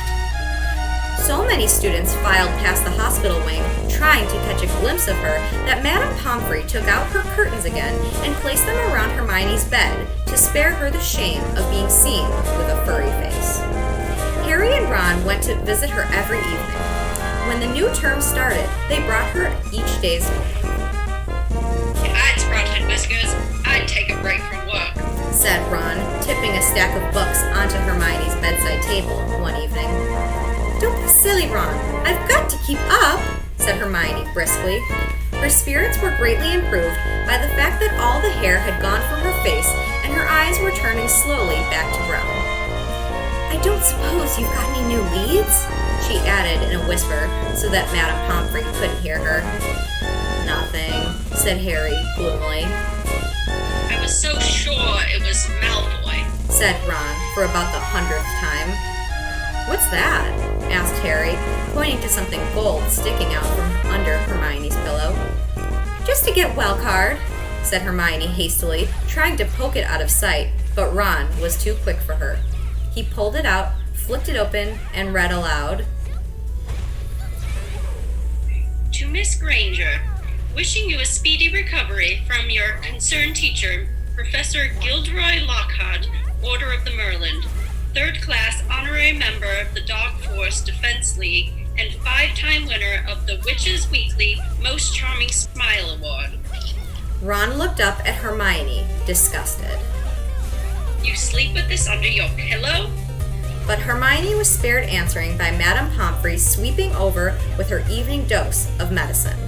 So many students filed past the hospital wing, trying to catch a glimpse of her, that Madame Pomfrey took out her curtains again and placed them around Hermione's bed to spare her the shame of being seen with a furry face. Harry and Ron went to visit her every evening. When the new term started, they brought her each day's book. If I'd sprouted whiskers, I'd take a break from work, said Ron, tipping a stack of books onto Hermione's bedside table one evening. Don't be silly, Ron. I've got to keep up, said Hermione briskly. Her spirits were greatly improved by the fact that all the hair had gone from her face and her eyes were turning slowly back to brown. I don't suppose you've got any new leads? She added in a whisper so that Madame Pomfrey couldn't hear her. Nothing, said Harry gloomily. I was so sure it was Malfoy, said Ron for about the 100th time. What's that? Asked Harry, pointing to something gold sticking out from under Hermione's pillow. Just a get well card, said Hermione hastily, trying to poke it out of sight, but Ron was too quick for her. He pulled it out, flipped it open, and read aloud. To Miss Granger, wishing you a speedy recovery from your concerned teacher, Professor Gilderoy Lockhart, Order of the Merlin, 3rd class honorary member of the Dark Force Defense League, and 5-time winner of the Witches Weekly Most Charming Smile Award. Ron looked up at Hermione, disgusted. You sleep with this under your pillow? But Hermione was spared answering by Madame Pomfrey sweeping over with her evening dose of medicine.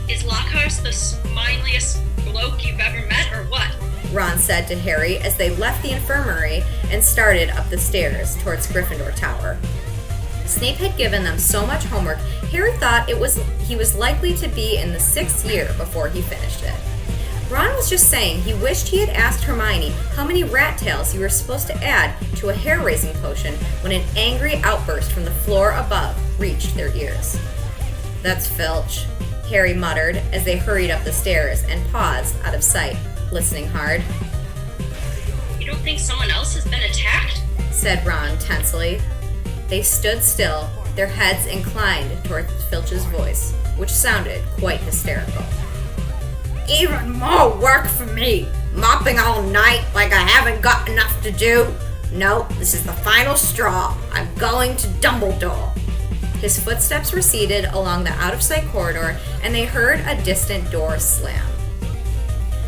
Is Lockhart the smiliest bloke you've ever met, or what? Ron said to Harry as they left the infirmary and started up the stairs towards Gryffindor Tower. Snape had given them so much homework, Harry thought he was likely to be in the 6th year before he finished it. Ron was just saying he wished he had asked Hermione how many rat tails you were supposed to add to a hair-raising potion when an angry outburst from the floor above reached their ears. That's Filch, Harry muttered as they hurried up the stairs and paused out of sight, listening hard. You don't think someone else has been attacked? Said Ron tensely. They stood still, their heads inclined toward Filch's voice, which sounded quite hysterical. Even more work for me, mopping all night like I haven't got enough to do. No, this is the final straw. I'm going to Dumbledore. His footsteps receded along the out-of-sight corridor, and they heard a distant door slam.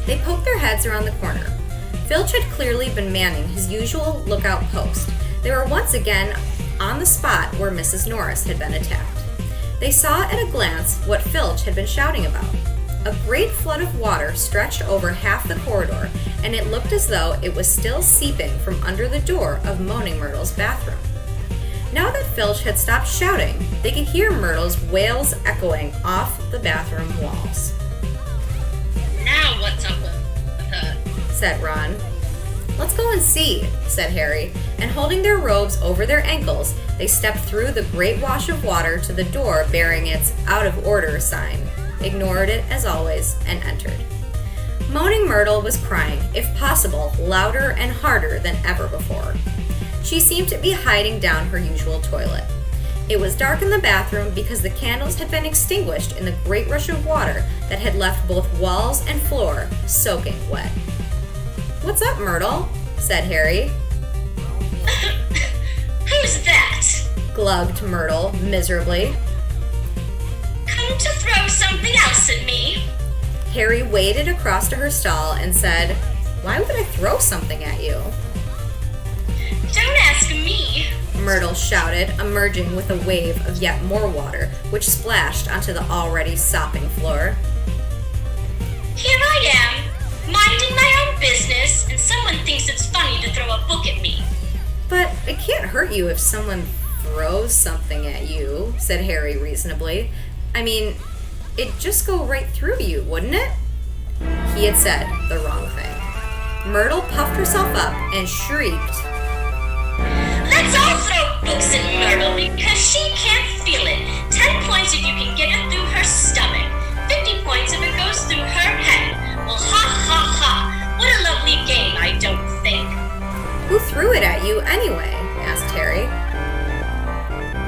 They poked their heads around the corner. Filch had clearly been manning his usual lookout post. They were once again on the spot where Mrs. Norris had been attacked. They saw at a glance what Filch had been shouting about. A great flood of water stretched over half the corridor, and it looked as though it was still seeping from under the door of Moaning Myrtle's bathroom. Now that Filch had stopped shouting, they could hear Myrtle's wails echoing off the bathroom walls. Now what's up with her? Said Ron. Let's go and see, said Harry, and holding their robes over their ankles, they stepped through the great wash of water to the door bearing its out of order sign, ignored it as always, and entered. Moaning Myrtle was crying, if possible, louder and harder than ever before. She seemed to be hiding down her usual toilet. It was dark in the bathroom because the candles had been extinguished in the great rush of water that had left both walls and floor soaking wet. What's up, Myrtle? Said Harry. Who's that? Glugged Myrtle miserably. Come to throw something else at me. Harry waded across to her stall and said, Why would I throw something at you? Don't ask me, Myrtle shouted, emerging with a wave of yet more water, which splashed onto the already sopping floor. Here I am, minding my own business, and someone thinks it's funny to throw a book at me. But it can't hurt you if someone throws something at you, said Harry reasonably. I mean, it'd just go right through you, wouldn't it? He had said the wrong thing. Myrtle puffed herself up and shrieked, Let's all throw books at Myrtle because she can't feel it. 10 points if you can get it through her stomach. 50 points if it goes through her head. Well, ha ha ha. What a lovely game, I don't think. Who threw it at you anyway? Asked Harry.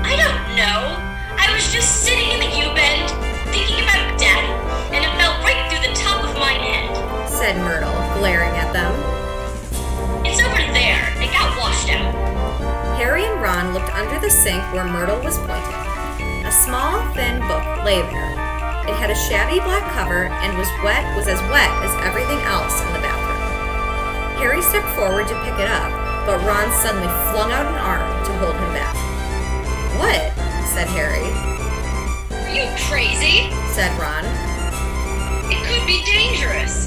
I don't know. I was just sitting in the U-bend, thinking about death, and it fell right through the top of my head, Said Myrtle, glaring at them. It's over there. It got washed out. Harry and Ron looked under the sink where Myrtle was pointing. A small, thin book lay there. It had a shabby black cover and was as wet as everything else in the bathroom. Harry stepped forward to pick it up, but Ron suddenly flung out an arm to hold him back. What? Said Harry. Are you crazy? Said Ron. It could be dangerous.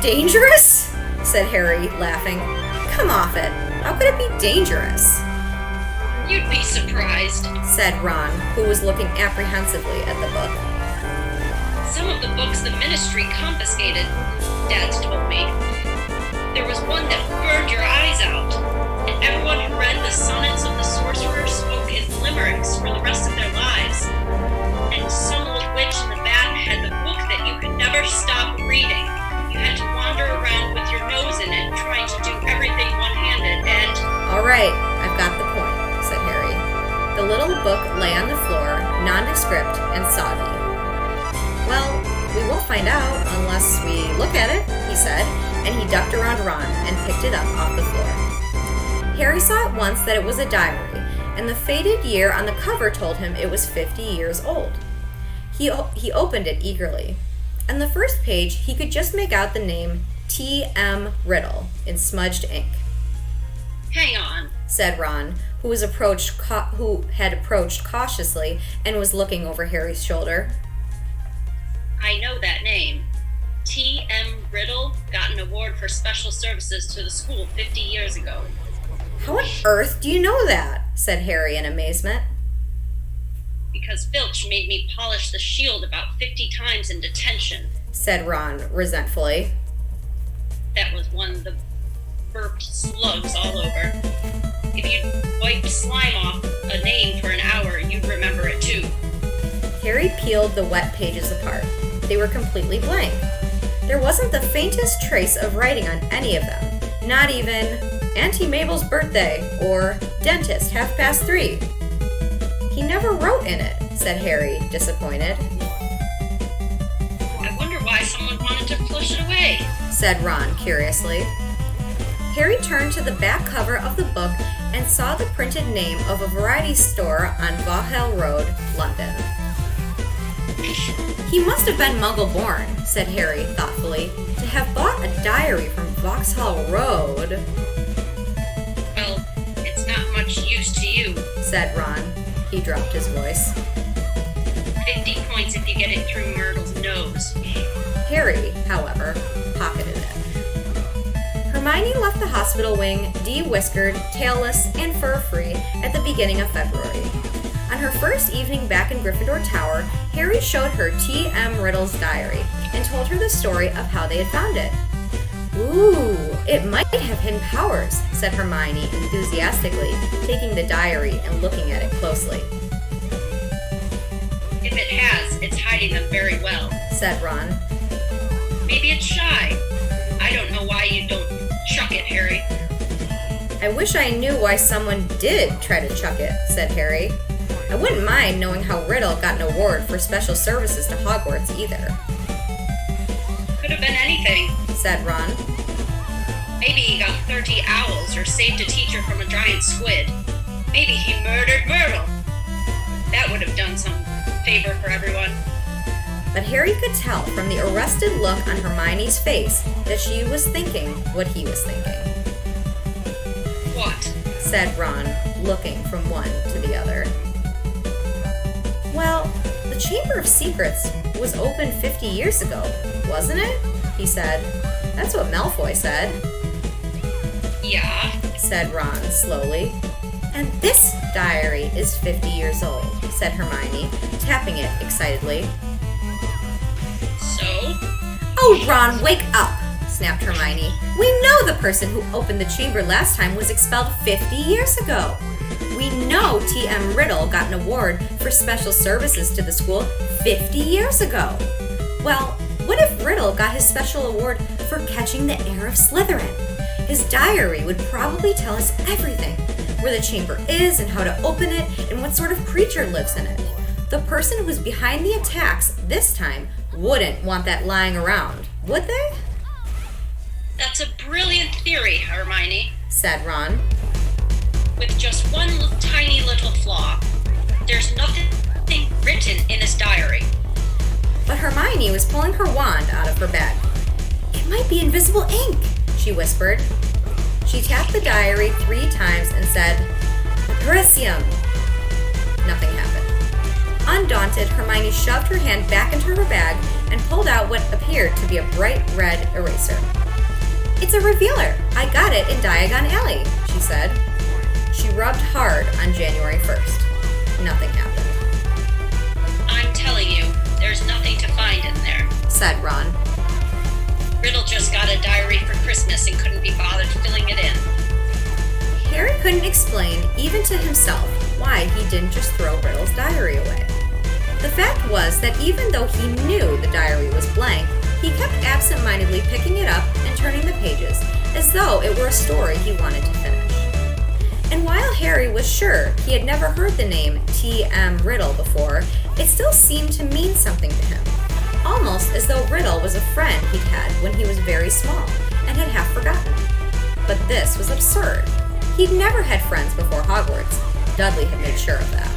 Dangerous? Said Harry, laughing. Come off it. How could it be dangerous? You'd be surprised. Said Ron, who was looking apprehensively at the book. Some of the books the ministry confiscated, Dad's told me. There was one that burned your eyes out, and everyone who read the sonnets of the sorcerer spoke in limericks for the rest of their lives. And some old witch in the back had the book that you could never right, I've got the point, said Harry. The little book lay on the floor, nondescript and soggy. Well, we won't find out unless we look at it, he said, and he ducked around Ron and picked it up off the floor. Harry saw at once that it was a diary, and the faded year on the cover told him it was 50 years old. He opened it eagerly. On the first page, he could just make out the name T.M. Riddle in smudged ink. Hang on, said Ron, who had approached cautiously and was looking over Harry's shoulder. I know that name. T.M. Riddle got an award for special services to the school 50 years ago. How on earth do you know that? Said Harry in amazement. Because Filch made me polish the shield about 50 times in detention, said Ron resentfully. That was one of the burped slugs all over. If you wiped slime off a name for an hour, you'd remember it too. Harry peeled the wet pages apart. They were completely blank. There wasn't the faintest trace of writing on any of them. Not even Auntie Mabel's birthday or dentist 3:30. He never wrote in it, said Harry, disappointed. I wonder why someone wanted to flush it away, said Ron curiously. Harry turned to the back cover of the book and saw the printed name of a variety store on Vauxhall Road, London. He must have been Muggle-born, said Harry thoughtfully, to have bought a diary from Vauxhall Road. Well, it's not much use to you, said Ron. He dropped his voice. 50 points if you get it through Myrtle's nose. Harry, however, pocketed it. Hermione left the hospital wing de-whiskered, tailless, and fur-free at the beginning of February. On her first evening back in Gryffindor Tower, Harry showed her T.M. Riddle's diary and told her the story of how they had found it. Ooh, it might have hidden powers, said Hermione enthusiastically, taking the diary and looking at it closely. If it has, it's hiding them very well, said Ron. Maybe it's shy. I don't know why you don't chuck it, Harry. I wish I knew why someone did try to chuck it, said Harry. I wouldn't mind knowing how Riddle got an award for special services to Hogwarts either. Could have been anything, said Ron. Maybe he got 30 owls or saved a teacher from a giant squid. Maybe he murdered Myrtle. That would have done some favor for everyone. But Harry could tell from the arrested look on Hermione's face that she was thinking what he was thinking. What? Said Ron, looking from one to the other. Well, the Chamber of Secrets was opened 50 years ago, wasn't it? He said. That's what Malfoy said. Yeah, said Ron slowly. And this diary is 50 years old, said Hermione, tapping it excitedly. So? Oh, Ron, wake up, snapped Hermione. We know the person who opened the chamber last time was expelled 50 years ago. We know T.M. Riddle got an award for special services to the school 50 years ago. Well, what if Riddle got his special award for catching the heir of Slytherin? His diary would probably tell us everything, where the chamber is and how to open it and what sort of creature lives in it. The person who's behind the attacks this time wouldn't want that lying around, would they? That's a brilliant theory, Hermione, said Ron. With just one tiny little flaw. There's nothing written in his diary. But Hermione was pulling her wand out of her bag. It might be invisible ink, she whispered. She tapped the diary 3 times and said, Parisium. Nothing happened. Undaunted, Hermione shoved her hand back into her bag and pulled out what appeared to be a bright red eraser. It's a revealer. I got it in Diagon Alley, she said. She rubbed hard on January 1st. Nothing happened. I'm telling you, there's nothing to find in there, said Ron. Riddle just got a diary for Christmas and couldn't be bothered filling it in. Harry couldn't explain, even to himself, why he didn't just throw Riddle's diary away. The fact was that even though he knew the diary was blank, he kept absent-mindedly picking it up and turning the pages, as though it were a story he wanted to finish. And while Harry was sure he had never heard the name T.M. Riddle before, it still seemed to mean something to him. Almost as though Riddle was a friend he'd had when he was very small and had half forgotten. But this was absurd. He'd never had friends before Hogwarts. Dudley had made sure of that.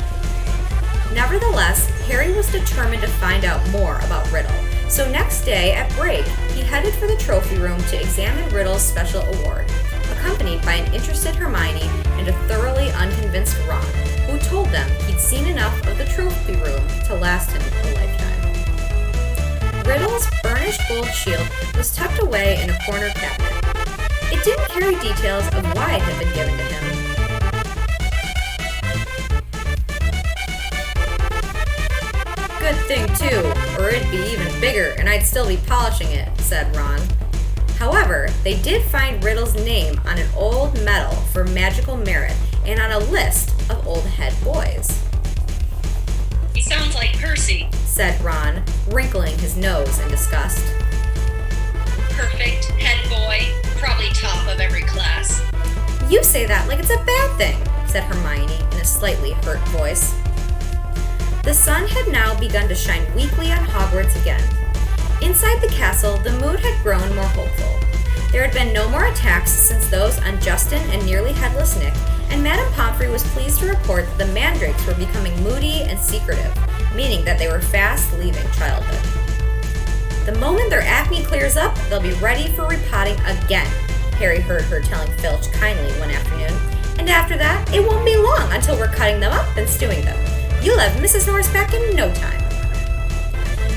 Nevertheless, Harry was determined to find out more about Riddle, so next day at break, he headed for the trophy room to examine Riddle's special award, accompanied by an interested Hermione and a thoroughly unconvinced Ron, who told them he'd seen enough of the trophy room to last him a lifetime. Riddle's burnished gold shield was tucked away in a corner cabinet. It didn't carry details of why it had been given to him. Good thing, too, or it'd be even bigger and I'd still be polishing it, said Ron. However, they did find Riddle's name on an old medal for magical merit and on a list of old head boys. He sounds like Percy, said Ron, wrinkling his nose in disgust. Perfect, head boy, probably top of every class. You say that like it's a bad thing, said Hermione in a slightly hurt voice. The sun had now begun to shine weakly on Hogwarts again. Inside the castle, the mood had grown more hopeful. There had been no more attacks since those on Justin and nearly headless Nick, and Madame Pomfrey was pleased to report that the mandrakes were becoming moody and secretive, meaning that they were fast leaving childhood. The moment their acne clears up, they'll be ready for repotting again, Harry heard her telling Filch kindly one afternoon, and after that, it won't be long until we're cutting them up and stewing them. You'll have Mrs. Norris back in no time.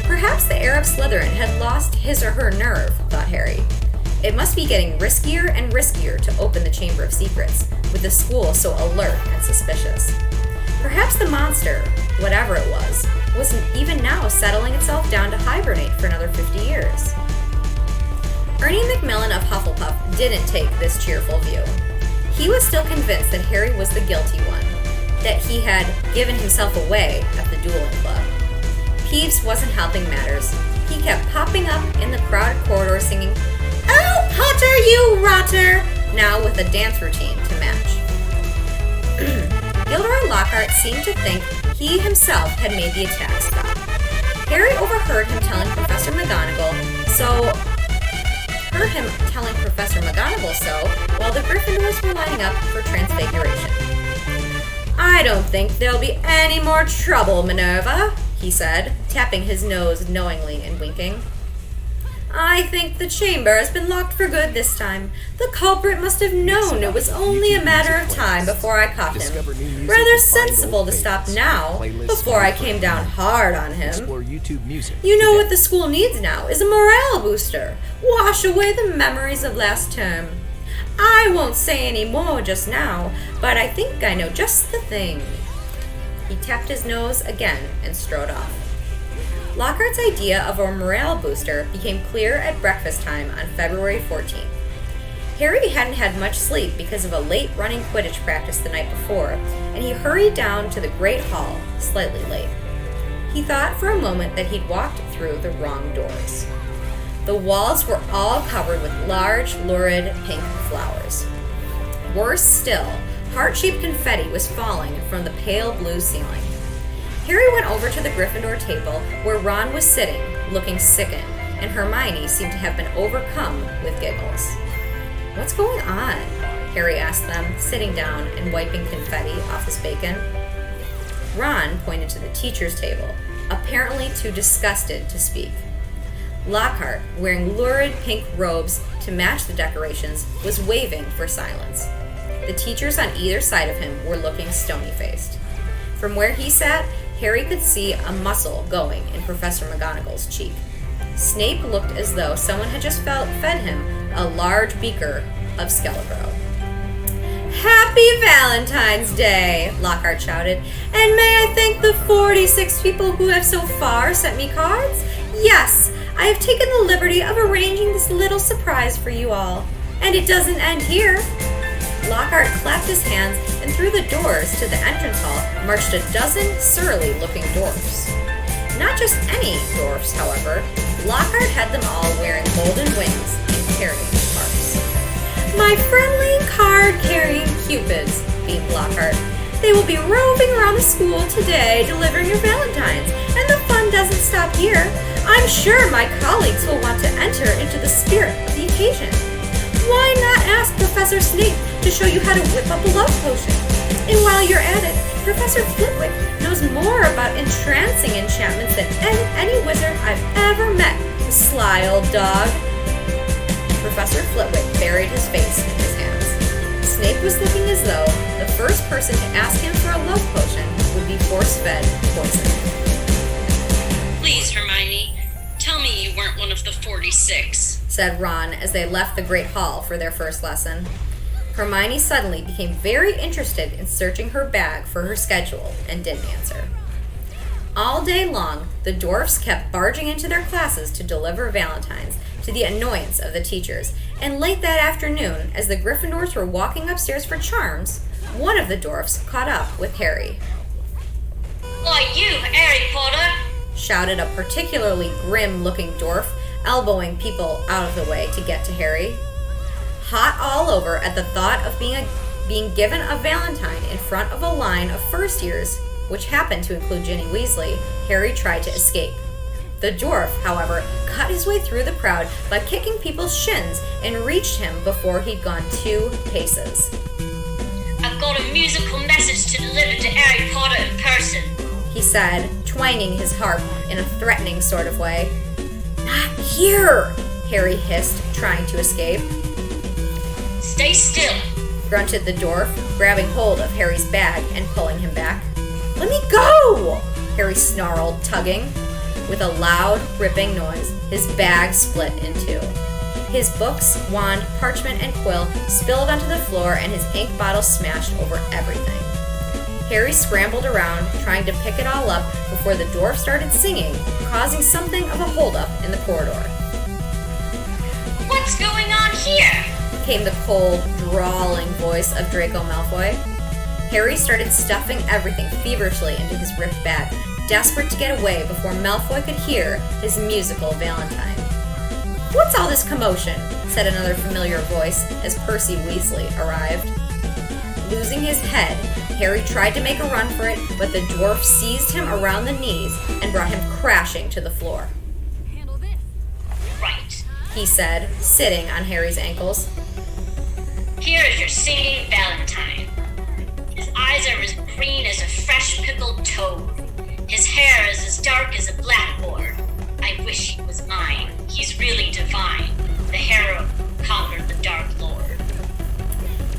Perhaps the heir of Slytherin had lost his or her nerve, thought Harry. It must be getting riskier and riskier to open the Chamber of Secrets, with the school so alert and suspicious. Perhaps the monster, whatever it was even now settling itself down to hibernate for another 50 years. Ernie Macmillan of Hufflepuff didn't take this cheerful view. He was still convinced that Harry was the guilty one, that he had given himself away at the dueling club. Peeves wasn't helping matters. He kept popping up in the crowded corridor singing, "Oh, Potter, you rotter!" now with a dance routine to match. Gilderoy Lockhart seemed to think he himself had made the attack stop. Harry overheard him telling Professor McGonagall so while the Gryffindors were lining up for Transfiguration. "I don't think there'll be any more trouble, Minerva," he said, tapping his nose knowingly and winking. "I think the chamber has been locked for good this time. The culprit must have known it was only a matter of time before I caught him. Rather sensible to stop now, before I came down hard on him. You know what the school needs now is a morale booster. Wash away the memories of last term. I won't say any more just now, but I think I know just the thing." He tapped his nose again and strode off. Lockhart's idea of a morale booster became clear at breakfast time on February 14th. Harry hadn't had much sleep because of a late-running Quidditch practice the night before, and he hurried down to the Great Hall, slightly late. He thought for a moment that he'd walked through the wrong doors. The walls were all covered with large, lurid pink flowers. Worse still, heart-shaped confetti was falling from the pale blue ceiling. Harry went over to the Gryffindor table where Ron was sitting, looking sickened, and Hermione seemed to have been overcome with giggles. "What's going on?" Harry asked them, sitting down and wiping confetti off his bacon. Ron pointed to the teacher's table, apparently too disgusted to speak. Lockhart, wearing lurid pink robes to match the decorations, was waving for silence. The teachers on either side of him were looking stony-faced. From where he sat, Harry could see a muscle going in Professor McGonagall's cheek. Snape looked as though someone had just fed him a large beaker of Skelegro. "Happy Valentine's Day!" Lockhart shouted. "And may I thank the 46 people who have so far sent me cards? Yes, I have taken the liberty of arranging this little surprise for you all. And it doesn't end here." Lockhart clapped his hands, and through the doors to the entrance hall marched a dozen surly-looking dwarfs. Not just any dwarfs, however. Lockhart had them all wearing golden wings and carrying harps. "My friendly card-carrying cupids," beamed Lockhart. "They will be roving around the school today delivering your valentines, and the fun doesn't stop here. I'm sure my colleagues will want to enter into the spirit of the occasion. Why not ask Professor Snape to show you how to whip up a love potion? And while you're at it, Professor Flitwick knows more about entrancing enchantments than any wizard I've ever met, the sly old dog." Professor Flitwick buried his face in his hands. Snape was looking as though the first person to ask him for a love potion would be force-fed poison. Please, Hermione, tell me you weren't one of the 46, said Ron as they left the Great Hall for their first lesson. Hermione suddenly became very interested in searching her bag for her schedule and didn't answer. All day long, the dwarfs kept barging into their classes to deliver valentines, to the annoyance of the teachers, and late that afternoon, as the Gryffindors were walking upstairs for charms, one of the dwarfs caught up with Harry. "Oi, you, Harry Potter!" shouted a particularly grim-looking dwarf, elbowing people out of the way to get to Harry. Hot all over at the thought of being given a valentine in front of a line of first years, which happened to include Ginny Weasley, Harry tried to escape. The dwarf, however, cut his way through the crowd by kicking people's shins and reached him before he'd gone 2 paces. "I've got a musical message to deliver to Harry Potter in person," he said, twanging his harp in a threatening sort of way. "Not here!" Harry hissed, trying to escape. "Stay still," grunted the dwarf, grabbing hold of Harry's bag and pulling him back. "Let me go!" Harry snarled, tugging. With a loud, ripping noise, his bag split in 2. His books, wand, parchment, and quill spilled onto the floor and his ink bottle smashed over everything. Harry scrambled around, trying to pick it all up before the dwarf started singing, causing something of a holdup in the corridor. "What's going on here?" came the cold, drawling voice of Draco Malfoy. Harry started stuffing everything feverishly into his ripped bag, desperate to get away before Malfoy could hear his musical valentine. "What's all this commotion?" said another familiar voice as Percy Weasley arrived. Losing his head, Harry tried to make a run for it, but the dwarf seized him around the knees and brought him crashing to the floor. "Right. He said, sitting on Harry's ankles. Here is your singing valentine. His eyes are as green as a fresh pickled toad. His hair is as dark as a blackboard. I wish he was mine. He's really divine. The hero conquered the Dark Lord."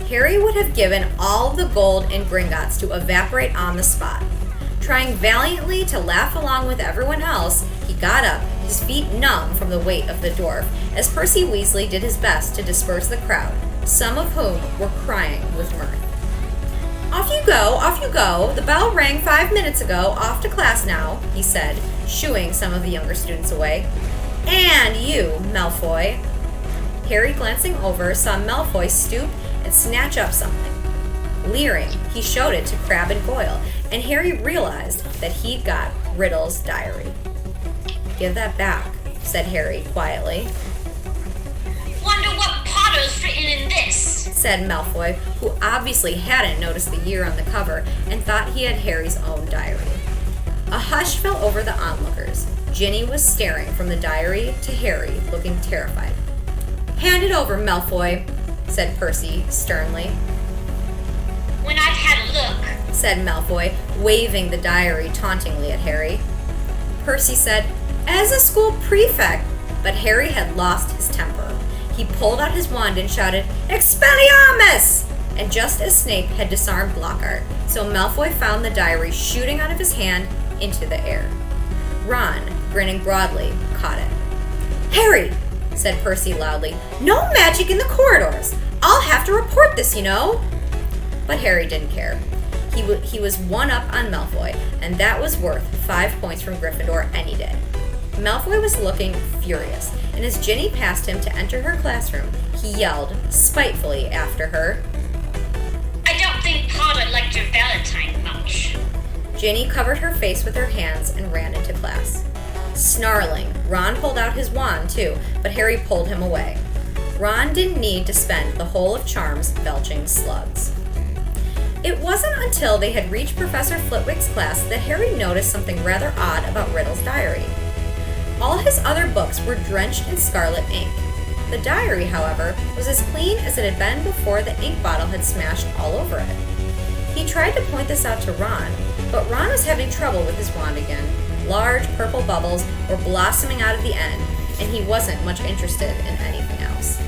Harry would have given all the gold in Gringotts to evaporate on the spot. Trying valiantly to laugh along with everyone else, he got up, his feet numb from the weight of the dwarf, as Percy Weasley did his best to disperse the crowd, some of whom were crying with mirth. Off you go. The bell rang 5 minutes ago. Off to class now," he said, shooing some of the younger students away. "And you, Malfoy." Harry, glancing over, saw Malfoy stoop and snatch up something. Leering, he showed it to Crabbe and Goyle, and Harry realized that he'd got Riddle's diary. "Give that back," said Harry quietly. "Wonder what Potter's written in this," said Malfoy, who obviously hadn't noticed the year on the cover and thought he had Harry's own diary. A hush fell over the onlookers. Ginny was staring from the diary to Harry, looking terrified. "Hand it over, Malfoy," said Percy sternly. "When I've had a look," said Malfoy, waving the diary tauntingly at Harry. Percy said, "As a school prefect," but Harry had lost his temper. He pulled out his wand and shouted, "Expelliarmus!" And just as Snape had disarmed Lockhart, so Malfoy found the diary shooting out of his hand into the air. Ron, grinning broadly, caught it. "Harry," said Percy loudly, "no magic in the corridors! I'll have to report this, you know!" But Harry didn't care. He was one up on Malfoy, and that was worth 5 points from Gryffindor any day. Malfoy was looking furious, and as Ginny passed him to enter her classroom, he yelled spitefully after her, "I don't think Potter liked your valentine much." Ginny covered her face with her hands and ran into class. Snarling, Ron pulled out his wand too, but Harry pulled him away. Ron didn't need to spend the whole of charms belching slugs. It wasn't until they had reached Professor Flitwick's class that Harry noticed something rather odd about Riddle's diary. All his other books were drenched in scarlet ink. The diary, however, was as clean as it had been before the ink bottle had smashed all over it. He tried to point this out to Ron, but Ron was having trouble with his wand again. Large purple bubbles were blossoming out of the end, and he wasn't much interested in anything else.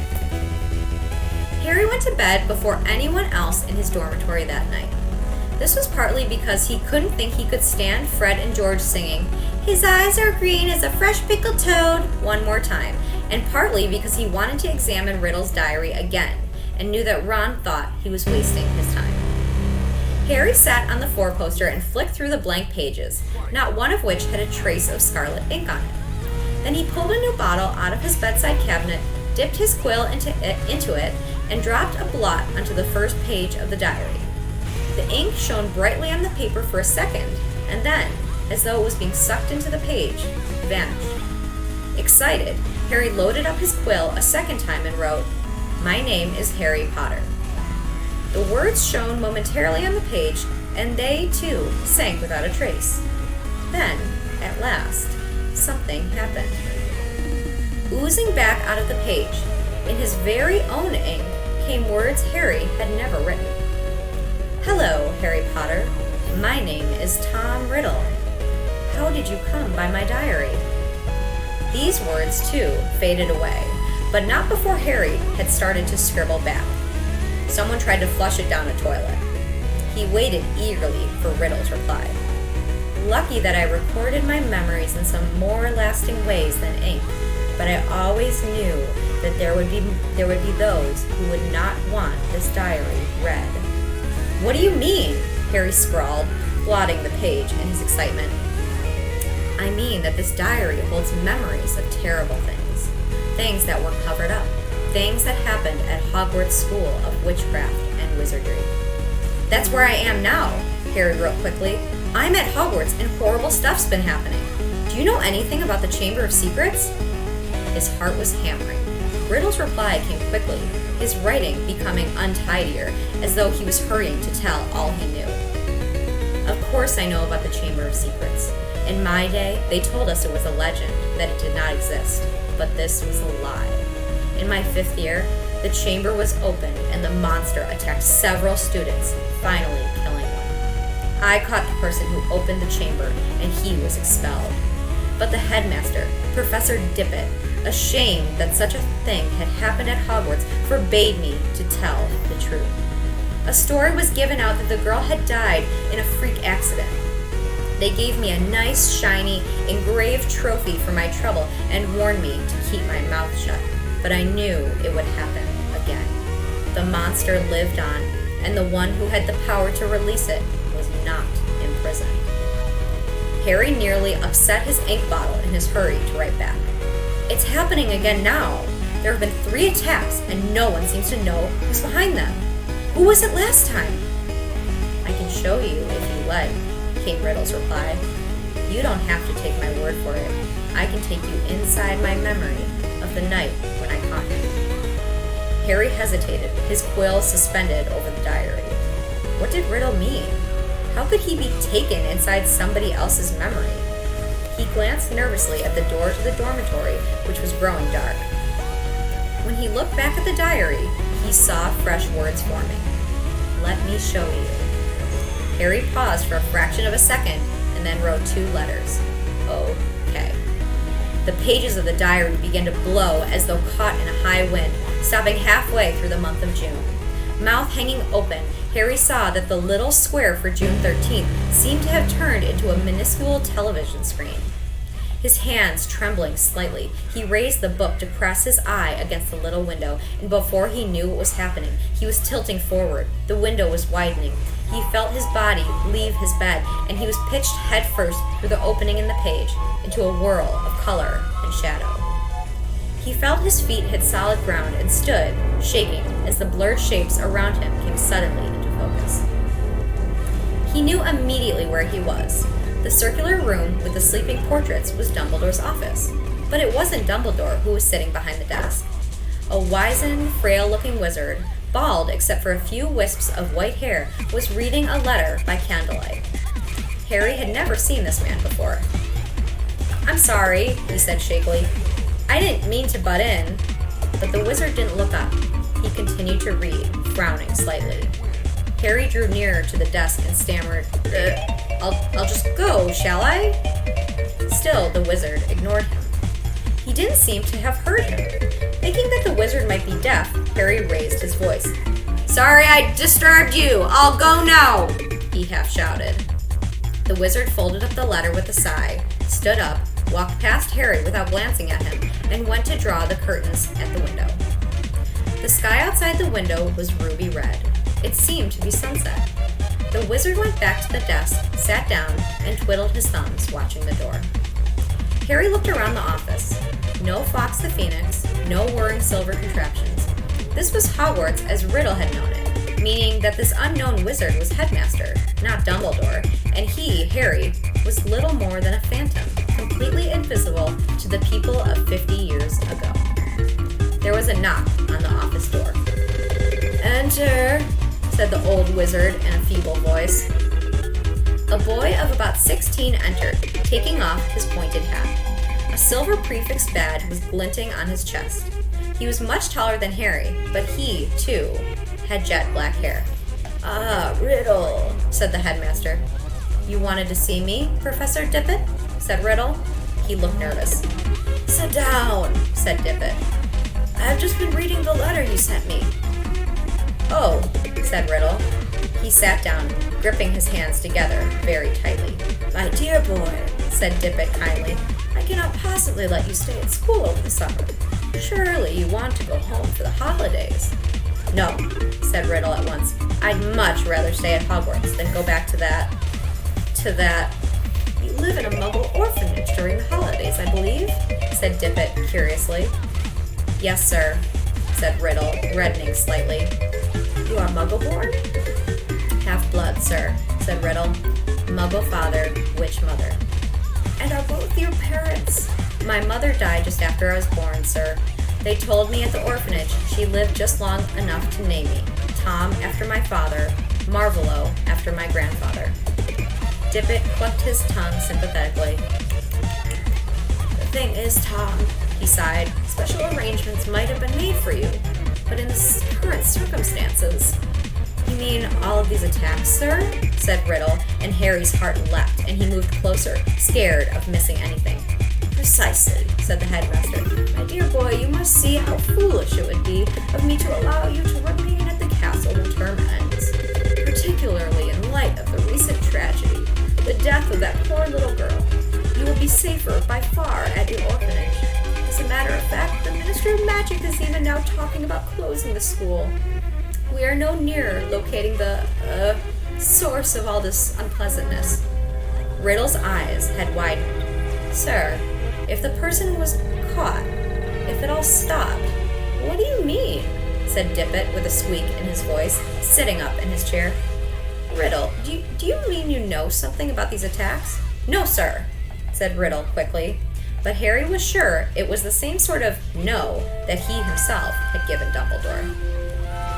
Harry went to bed before anyone else in his dormitory that night. This was partly because he couldn't think he could stand Fred and George singing, "His eyes are green as a fresh pickled toad," one more time, and partly because he wanted to examine Riddle's diary again, and knew that Ron thought he was wasting his time. Harry sat on the four-poster and flicked through the blank pages, not one of which had a trace of scarlet ink on it. Then he pulled a new bottle out of his bedside cabinet, dipped his quill into it, and dropped a blot onto the first page of the diary. The ink shone brightly on the paper for a second, and then, as though it was being sucked into the page, vanished. Excited, Harry loaded up his quill a second time and wrote, "My name is Harry Potter." The words shone momentarily on the page, and they, too, sank without a trace. Then, at last, something happened. Oozing back out of the page, in his very own ink, came words Harry had never written. "Hello, Harry Potter. My name is Tom Riddle. How did you come by my diary?" These words, too, faded away, but not before Harry had started to scribble back. Someone tried to flush it down a toilet. He waited eagerly for Riddle's reply. "Lucky that I recorded my memories in some more lasting ways than ink, but I always knew that there would be those who would not want this diary read." "What do you mean?" Harry scrawled, blotting the page in his excitement. "I mean that this diary holds memories of terrible things, things that were covered up, things that happened at Hogwarts School of Witchcraft and Wizardry." "That's where I am now," Harry wrote quickly. "I'm at Hogwarts and horrible stuff's been happening. Do you know anything about the Chamber of Secrets?" His heart was hammering. Riddle's reply came quickly, his writing becoming untidier, as though he was hurrying to tell all he knew. "Of course I know about the Chamber of Secrets. In my day, they told us it was a legend, that it did not exist, but this was a lie. In my 5th year, the chamber was opened and the monster attacked several students, finally killing one. I caught the person who opened the chamber and he was expelled. But the headmaster, Professor Dippet, ashamed that such a thing had happened at Hogwarts, forbade me to tell the truth. A story was given out that the girl had died in a freak accident. They gave me a nice, shiny, engraved trophy for my trouble and warned me to keep my mouth shut. But I knew it would happen again. The monster lived on, and the one who had the power to release it was not in prison." Harry nearly upset his ink bottle in his hurry to write back. "It's happening again now. There have been 3 attacks, and no one seems to know who's behind them. Who was it last time?" "I can show you if you like," came Riddle's reply. "You don't have to take my word for it. I can take you inside my memory of the night when I caught him." Harry hesitated, his quill suspended over the diary. What did Riddle mean? How could he be taken inside somebody else's memory? He glanced nervously at the door to the dormitory, which was growing dark. When he looked back at the diary, he saw fresh words forming. "Let me show you." Harry paused for a fraction of a second and then wrote 2 letters. "O.K." The pages of the diary began to blow as though caught in a high wind, stopping halfway through the month of June. Mouth hanging open, Harry saw that the little square for June 13th seemed to have turned into a minuscule television screen. His hands trembling slightly, he raised the book to press his eye against the little window, and before he knew what was happening, he was tilting forward. The window was widening. He felt his body leave his bed, and he was pitched headfirst through the opening in the page into a whirl of color and shadow. He felt his feet hit solid ground and stood, shaking, as the blurred shapes around him came suddenly into focus. He knew immediately where he was. The circular room with the sleeping portraits was Dumbledore's office, but it wasn't Dumbledore who was sitting behind the desk. A wizened, frail-looking wizard, bald except for a few wisps of white hair, was reading a letter by candlelight. Harry had never seen this man before. "I'm sorry," he said shakily. "I didn't mean to butt in." But the wizard didn't look up. He continued to read, frowning slightly. Harry drew nearer to the desk and stammered, I'll just go, shall I?" Still, the wizard ignored him. He didn't seem to have heard him. Thinking that the wizard might be deaf, Harry raised his voice. "Sorry I disturbed you. I'll go now," he half shouted. The wizard folded up the letter with a sigh, stood up, walked past Harry without glancing at him, and went to draw the curtains at the window. The sky outside the window was ruby red. It seemed to be sunset. The wizard went back to the desk, sat down, and twiddled his thumbs, watching the door. Harry looked around the office. No Fox the Phoenix, no whirring silver contraptions. This was Hogwarts as Riddle had known it, meaning that this unknown wizard was headmaster, not Dumbledore, and he, Harry, was little more than a phantom, completely invisible to the people of 50 years ago. There was a knock on the office door. "Enter," said the old wizard in a feeble voice. A boy of about 16 entered, taking off his pointed hat. A silver prefix badge was glinting on his chest. He was much taller than Harry, but he, too, had jet black hair. "Ah, Riddle," said the headmaster. "You wanted to see me, Professor Dippet?" said Riddle. He looked nervous. "Sit down," said Dippet. "I've just been reading the letter you sent me." "Oh," said Riddle. He sat down, gripping his hands together very tightly. "My dear boy," said Dippet kindly, "I cannot possibly let you stay at school over the summer. Surely you want to go home for the holidays." "No," said Riddle at once. "I'd much rather stay at Hogwarts than go back to that... You live in a Muggle orphanage during the holidays, I believe?" said Dippet curiously. "Yes, sir," said Riddle, reddening slightly. "You are Muggle-born?" "Half-blood, sir," said Riddle. "Muggle father, witch mother." "And are both your parents?" "My mother died just after I was born, sir. They told me at the orphanage she lived just long enough to name me. Tom after my father, Marvolo after my grandfather." Dippet clucked his tongue sympathetically. "The thing is, Tom," he sighed, "special arrangements might have been made for you, but in the current circumstances..." "You mean all of these attacks, sir?" said Riddle, and Harry's heart leapt, and he moved closer, scared of missing anything. "Precisely," said the headmaster. "My dear boy, you must see how foolish it would be of me to allow you to remain at the castle when term ends, particularly in light of the recent tragedy, the death of that poor little girl. You will be safer by far at your orphanage. As a matter of fact, the Ministry of Magic is even now talking about closing the school. We are no nearer locating the, source of all this unpleasantness." Riddle's eyes had widened. "Sir, if the person was caught, if it all stopped, what do you mean?" said Dippet with a squeak in his voice, sitting up in his chair. "Riddle, do you mean you know something about these attacks?" "No, sir," said Riddle quickly, but Harry was sure it was the same sort of "no" that he himself had given Dumbledore.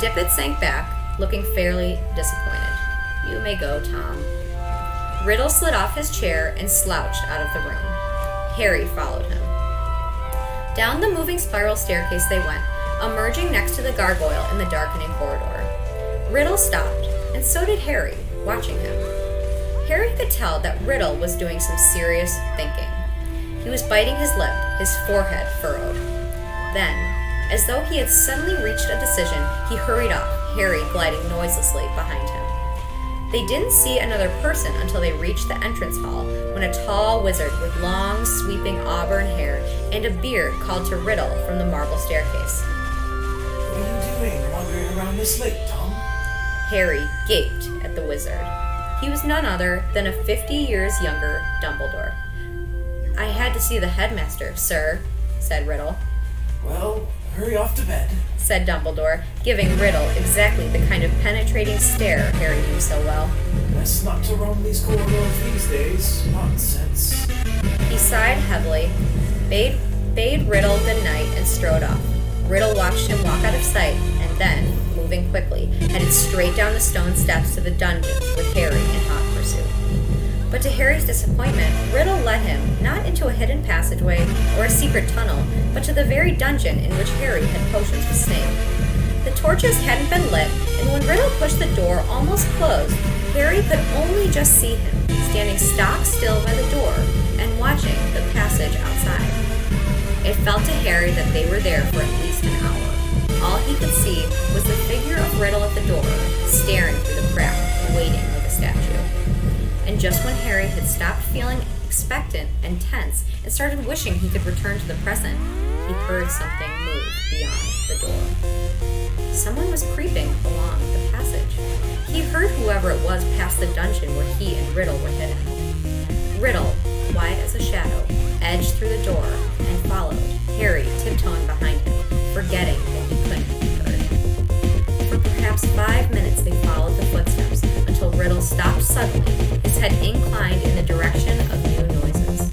Dippet sank back, looking fairly disappointed. "You may go, Tom." Riddle slid off his chair and slouched out of the room. Harry followed him. Down the moving spiral staircase they went, emerging next to the gargoyle in the darkening corridor. Riddle stopped, and so did Harry, watching him. Harry could tell that Riddle was doing some serious thinking. He was biting his lip, his forehead furrowed. Then, as though he had suddenly reached a decision, he hurried off, Harry gliding noiselessly behind him. They didn't see another person until they reached the entrance hall, when a tall wizard with long, sweeping auburn hair and a beard called to Riddle from the marble staircase. "What are you doing wandering around this late, Tom?" Harry gaped at the wizard. He was none other than a 50 years younger Dumbledore. "I had to see the headmaster, sir," said Riddle. "Well, hurry off to bed," said Dumbledore, giving Riddle exactly the kind of penetrating stare Harry knew so well. "Best not to roam these corridors these days. Nonsense." He sighed heavily, bade Riddle good night, and strode off. Riddle watched him walk out of sight, and then, moving straight down the stone steps to the dungeons with Harry in hot pursuit. But to Harry's disappointment, Riddle led him not into a hidden passageway or a secret tunnel, but to the very dungeon in which Harry had potions with Snape. The torches hadn't been lit, and when Riddle pushed the door almost closed, Harry could only just see him, standing stock still by the door and watching the passage outside. It felt to Harry that they were there for at least an hour. All he could see was the figure of Riddle at the door, staring through the crack, waiting like a statue. And just when Harry had stopped feeling expectant and tense and started wishing he could return to the present, he heard something move beyond the door. Someone was creeping along the passage. He heard whoever it was pass the dungeon where he and Riddle were hidden. Riddle, quiet as a shadow, edged through the door and followed, Harry tiptoeing behind him, forgetting that he couldn't be heard. For perhaps 5 minutes they followed the footsteps until Riddle stopped suddenly, his head inclined in the direction of new noises.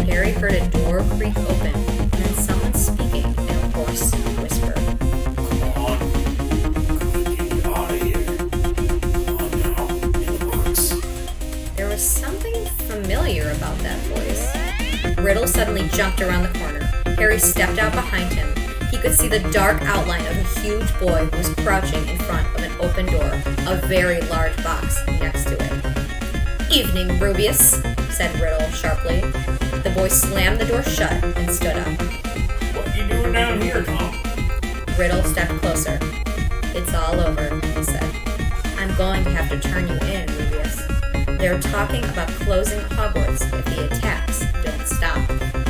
Harry heard a door creak open and then someone speaking in a hoarse whisper. Come on. Get out of here. Oh no, it works. There was something familiar about that voice. Riddle suddenly jumped around the corner. Harry stepped out behind him. He could see the dark outline of a huge boy who was crouching in front of an open door, a very large box next to it. "Evening, Rubius," said Riddle sharply. The boy slammed the door shut and stood up. What you doing down here, Tom? Riddle stepped closer. "It's all over," he said. "I'm going to have to turn you in, Rubius. They're talking about closing Hogwarts if the attacks don't stop."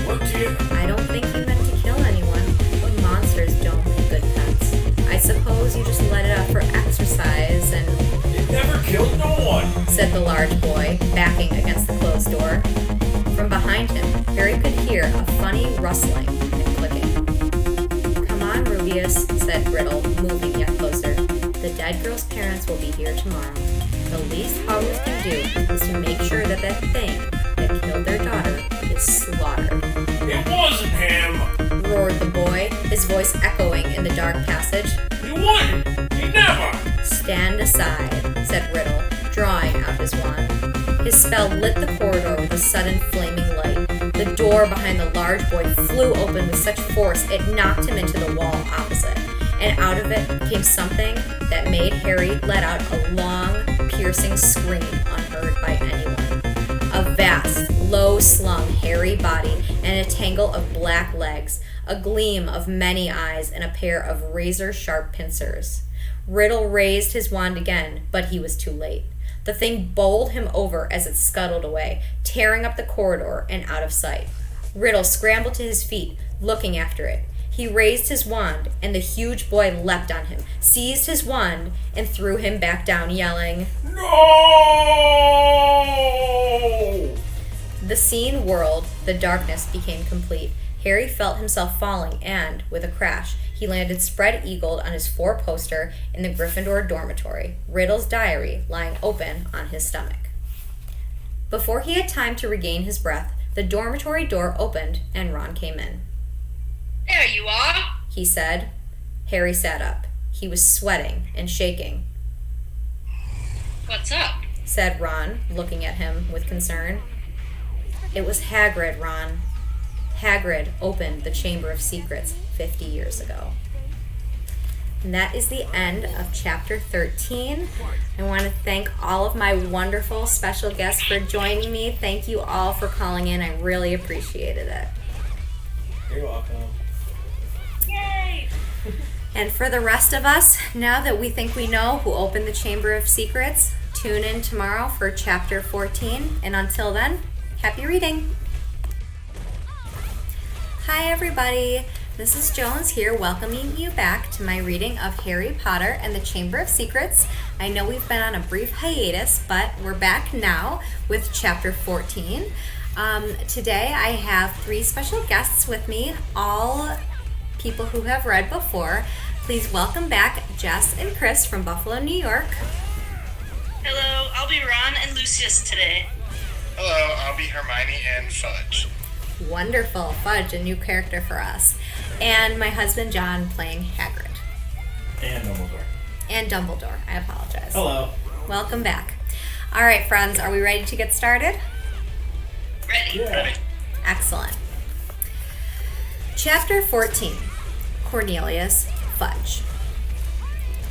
What do you... "I don't think you meant to kill anyone, but monsters don't make good pets. I suppose you just let it out for exercise and..." It never killed no one. said the large boy, backing against the closed door. From behind him, Harry could hear a funny rustling and clicking. "Come on, Rubius," said Riddle, moving yet closer. "The dead girl's parents will be here tomorrow. The least Hogwarts can do is to make sure that that thing that killed their daughter is slaughtered." It wasn't him. Roared the boy, his voice echoing in the dark passage. You wouldn't. You never. "Stand aside," said Riddle, drawing out his wand. His spell lit the corridor with a sudden flaming light. The door behind the large boy flew open with such force it knocked him into the wall opposite, and out of it came something that made Harry let out a long, piercing scream unheard by anyone. A vast, low-slung, hairy body and a tangle of black legs, a gleam of many eyes, and a pair of razor-sharp pincers. Riddle raised his wand again, but he was too late. The thing bowled him over as it scuttled away, tearing up the corridor and out of sight. Riddle scrambled to his feet, looking after it. He raised his wand, and the huge boy leapt on him, seized his wand, and threw him back down, yelling, No! The scene whirled, the darkness became complete. Harry felt himself falling, and, with a crash, he landed spread-eagled on his four-poster in the Gryffindor dormitory, Riddle's diary lying open on his stomach. Before he had time to regain his breath, the dormitory door opened, and Ron came in. There you are, He said. Harry sat up. He was sweating and shaking. What's up? Said Ron, looking at him with concern. It was Hagrid, Ron. Hagrid opened the Chamber of Secrets 50 years ago. And that is the end of Chapter 13. I want to thank all of my wonderful special guests for joining me. Thank you all for calling in. I really appreciated it. You're welcome. Yay! And for the rest of us, now that we think we know who opened the Chamber of Secrets, tune in tomorrow for Chapter 14. And until then, happy reading! Hi everybody, this is Jones here welcoming you back to my reading of Harry Potter and the Chamber of Secrets. I know we've been on a brief hiatus, but we're back now with Chapter 14. Today I have 3 special guests with me, all people who have read before. Please welcome back Jess and Chris from Buffalo, New York. Hello, I'll be Ron and Lucius today. Hello, I'll be Hermione and Fudge. Wonderful. Fudge, a new character for us. And my husband John playing Hagrid. And Dumbledore. And Dumbledore, I apologize. Hello. Welcome back. All right, friends, are we ready to get started? Ready. Yeah. Excellent. Chapter 14, Cornelius Fudge.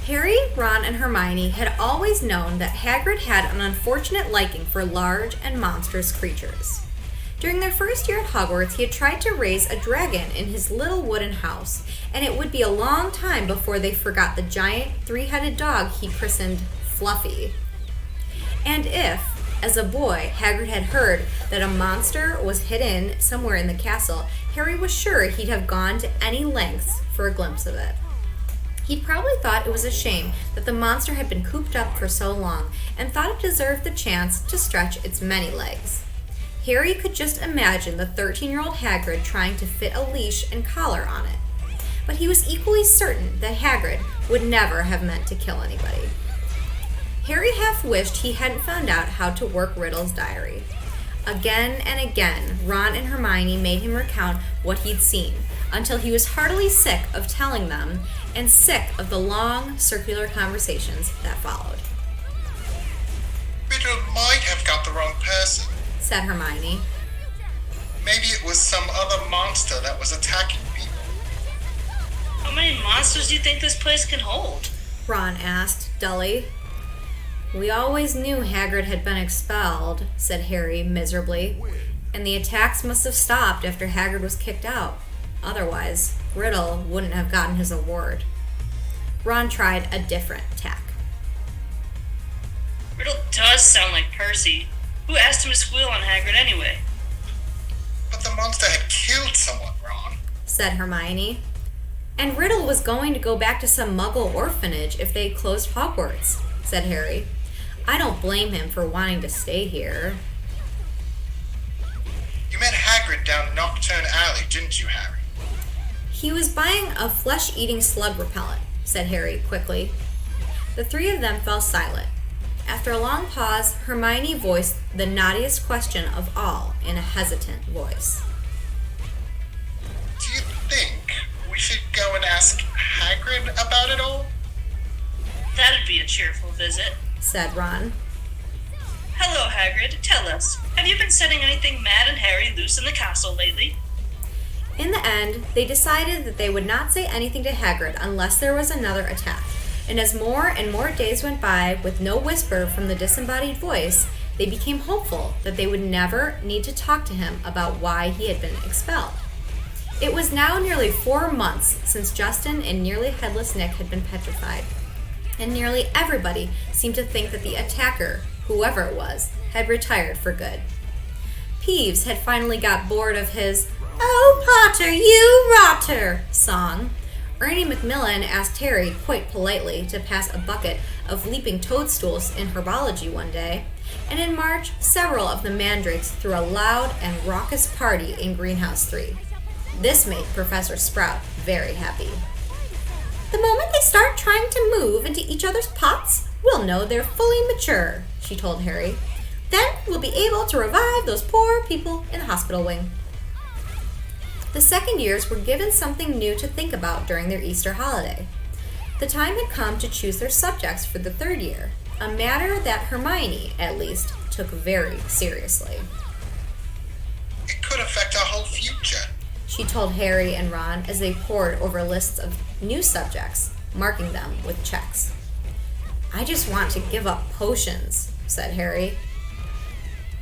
Harry, Ron, and Hermione had always known that Hagrid had an unfortunate liking for large and monstrous creatures. During their first year at Hogwarts, he had tried to raise a dragon in his little wooden house, and it would be a long time before they forgot the giant three-headed dog he christened Fluffy. And if, as a boy, Hagrid had heard that a monster was hidden somewhere in the castle, Harry was sure he'd have gone to any lengths for a glimpse of it. He'd probably thought it was a shame that the monster had been cooped up for so long, and thought it deserved the chance to stretch its many legs. Harry could just imagine the 13-year-old Hagrid trying to fit a leash and collar on it. But he was equally certain that Hagrid would never have meant to kill anybody. Harry half wished he hadn't found out how to work Riddle's diary. Again and again, Ron and Hermione made him recount what he'd seen, until he was heartily sick of telling them, and sick of the long, circular conversations that followed. Riddle might have got the wrong person. Said Hermione. Maybe it was some other monster that was attacking people. How many monsters do you think this place can hold? Ron asked, dully. We always knew Hagrid had been expelled, said Harry miserably, and the attacks must have stopped after Hagrid was kicked out. Otherwise, Riddle wouldn't have gotten his award. Ron tried a different tack. Riddle does sound like Percy. Who asked him to squeal on Hagrid anyway? But the monster had killed someone, Ron. Said Hermione. And Riddle was going to go back to some Muggle orphanage if they closed Hogwarts, said Harry. I don't blame him for wanting to stay here. You met Hagrid down Nocturne Alley, didn't you, Harry? He was buying a flesh-eating slug repellent, said Harry quickly. The three of them fell silent. After a long pause, Hermione voiced the naughtiest question of all in a hesitant voice. Do you think we should go and ask Hagrid about it all? That'd be a cheerful visit. Said Ron. Hello, Hagrid. Tell us, have you been setting anything Mad and Harry loose in the castle lately? In the end, they decided that they would not say anything to Hagrid unless there was another attack. And as more and more days went by with no whisper from the disembodied voice, they became hopeful that they would never need to talk to him about why he had been expelled. It was now nearly 4 months since Justin and nearly headless Nick had been petrified, and nearly everybody seemed to think that the attacker, whoever it was, had retired for good. Peeves had finally got bored of his "Oh, Potter, you rotter" song. Ernie Macmillan asked Harry, quite politely, to pass a bucket of leaping toadstools in herbology one day, and in March, several of the mandrakes threw a loud and raucous party in Greenhouse 3. This made Professor Sprout very happy. The moment they start trying to move into each other's pots, we'll know they're fully mature, she told Harry. Then we'll be able to revive those poor people in the hospital wing. The second years were given something new to think about during their Easter holiday. The time had come to choose their subjects for the third year, a matter that Hermione, at least, took very seriously. It could affect our whole future. She told Harry and Ron as they pored over lists of new subjects, marking them with checks. I just want to give up potions, said Harry.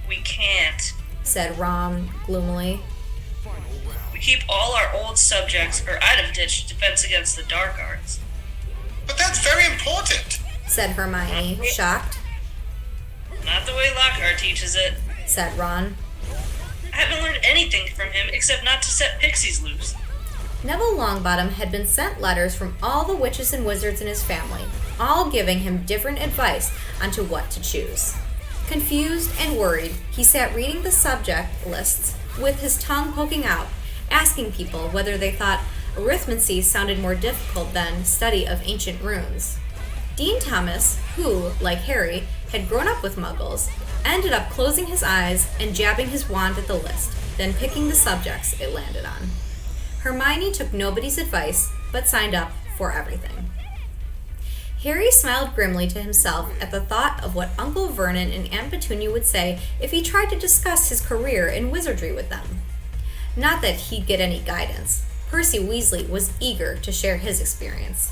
We can't. Said Ron gloomily. We keep all our old subjects or out-of-ditch defense against the dark arts. But that's very important. Said Hermione, shocked. Not the way Lockhart teaches it. Said Ron. I haven't learned anything from him except not to set pixies loose. Neville Longbottom had been sent letters from all the witches and wizards in his family, all giving him different advice on to what to choose. Confused and worried, he sat reading the subject lists with his tongue poking out, asking people whether they thought arithmancy sounded more difficult than study of ancient runes. Dean Thomas, who, like Harry, had grown up with Muggles, ended up closing his eyes and jabbing his wand at the list, then picking the subjects it landed on. Hermione took nobody's advice, but signed up for everything. Harry smiled grimly to himself at the thought of what Uncle Vernon and Aunt Petunia would say if he tried to discuss his career in wizardry with them. Not that he'd get any guidance. Percy Weasley was eager to share his experience.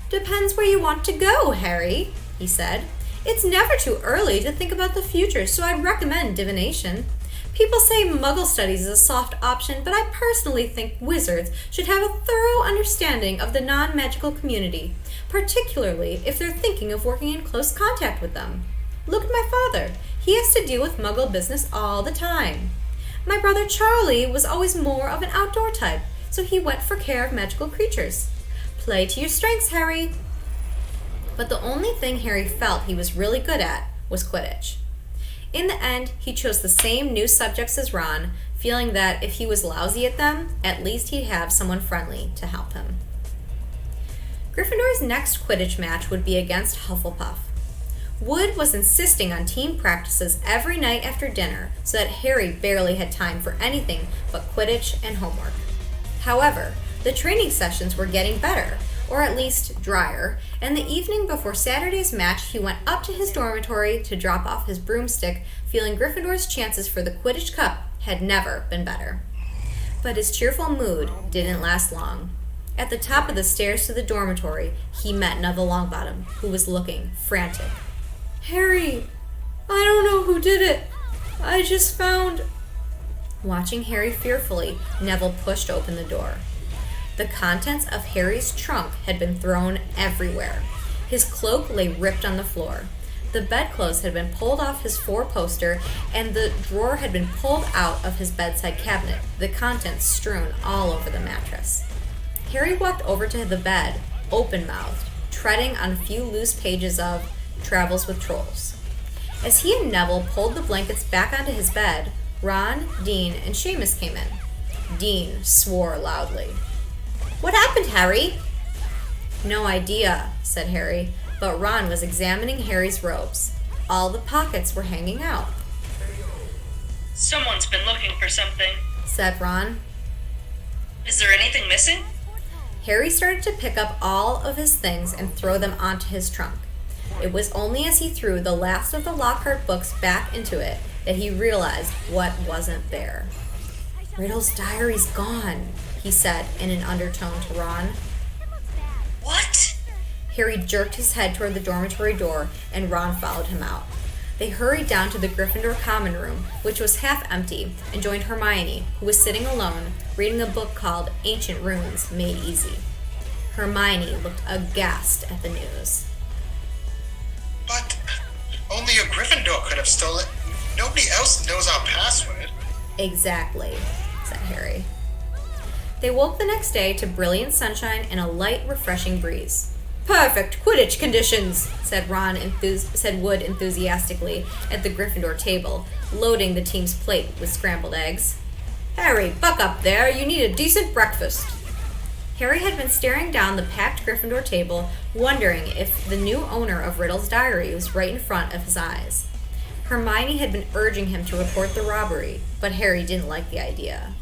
"Depends where you want to go, Harry," he said. "It's never too early to think about the future, so I'd recommend divination. People say Muggle studies is a soft option, but I personally think wizards should have a thorough understanding of the non-magical community, particularly if they're thinking of working in close contact with them. Look at my father. He has to deal with Muggle business all the time. My brother Charlie was always more of an outdoor type, so he went for care of magical creatures. Play to your strengths, Harry." But the only thing Harry felt he was really good at was Quidditch. In the end, he chose the same new subjects as Ron, feeling that if he was lousy at them, at least he'd have someone friendly to help him. Gryffindor's next Quidditch match would be against Hufflepuff. Wood was insisting on team practices every night after dinner so that Harry barely had time for anything but Quidditch and homework. However, the training sessions were getting better, or at least drier, and the evening before Saturday's match he went up to his dormitory to drop off his broomstick, feeling Gryffindor's chances for the Quidditch Cup had never been better. But his cheerful mood didn't last long. At the top of the stairs to the dormitory, he met Neville Longbottom, who was looking frantic. "Harry, I don't know who did it. I just found..." Watching Harry fearfully, Neville pushed open the door. The contents of Harry's trunk had been thrown everywhere. His cloak lay ripped on the floor. The bedclothes had been pulled off his four-poster, and the drawer had been pulled out of his bedside cabinet, the contents strewn all over the mattress. Harry walked over to the bed, open-mouthed, treading on a few loose pages of Travels with Trolls. As he and Neville pulled the blankets back onto his bed, Ron, Dean, and Seamus came in. Dean swore loudly. "What happened, Harry?" "No idea," said Harry, but Ron was examining Harry's robes. All the pockets were hanging out. Someone's been looking for something, said Ron. "Is there anything missing?" Harry started to pick up all of his things and throw them onto his trunk. It was only as he threw the last of the Lockhart books back into it that he realized what wasn't there. "Riddle's diary's gone," he said in an undertone to Ron. "What?" Harry jerked his head toward the dormitory door, and Ron followed him out. They hurried down to the Gryffindor common room, which was half empty, and joined Hermione, who was sitting alone, reading a book called Ancient Runes Made Easy. Hermione looked aghast at the news. "But only a Gryffindor could have stolen it. Nobody else knows our password." "Exactly," said Harry. They woke the next day to brilliant sunshine and a light, refreshing breeze. "Perfect Quidditch conditions," said Wood enthusiastically at the Gryffindor table, loading the team's plate with scrambled eggs. "Harry, buck up there. You need a decent breakfast." Harry had been staring down the packed Gryffindor table, wondering if the new owner of Riddle's diary was right in front of his eyes. Hermione had been urging him to report the robbery, but Harry didn't like the idea.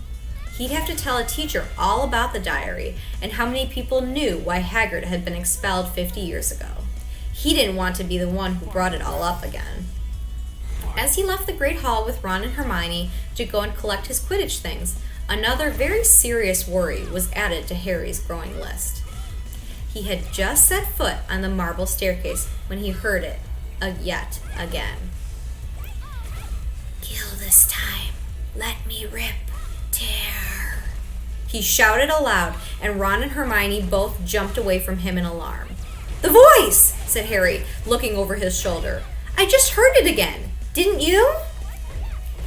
He'd have to tell a teacher all about the diary and how many people knew why Hagrid had been expelled 50 years ago. He didn't want to be the one who brought it all up again. As he left the Great Hall with Ron and Hermione to go and collect his Quidditch things, another very serious worry was added to Harry's growing list. He had just set foot on the marble staircase when he heard it yet again. "Kill this time. Let me rip. Tear," he shouted aloud, and Ron and Hermione both jumped away from him in alarm. "The voice!" said Harry, looking over his shoulder. "I just heard it again. Didn't you?"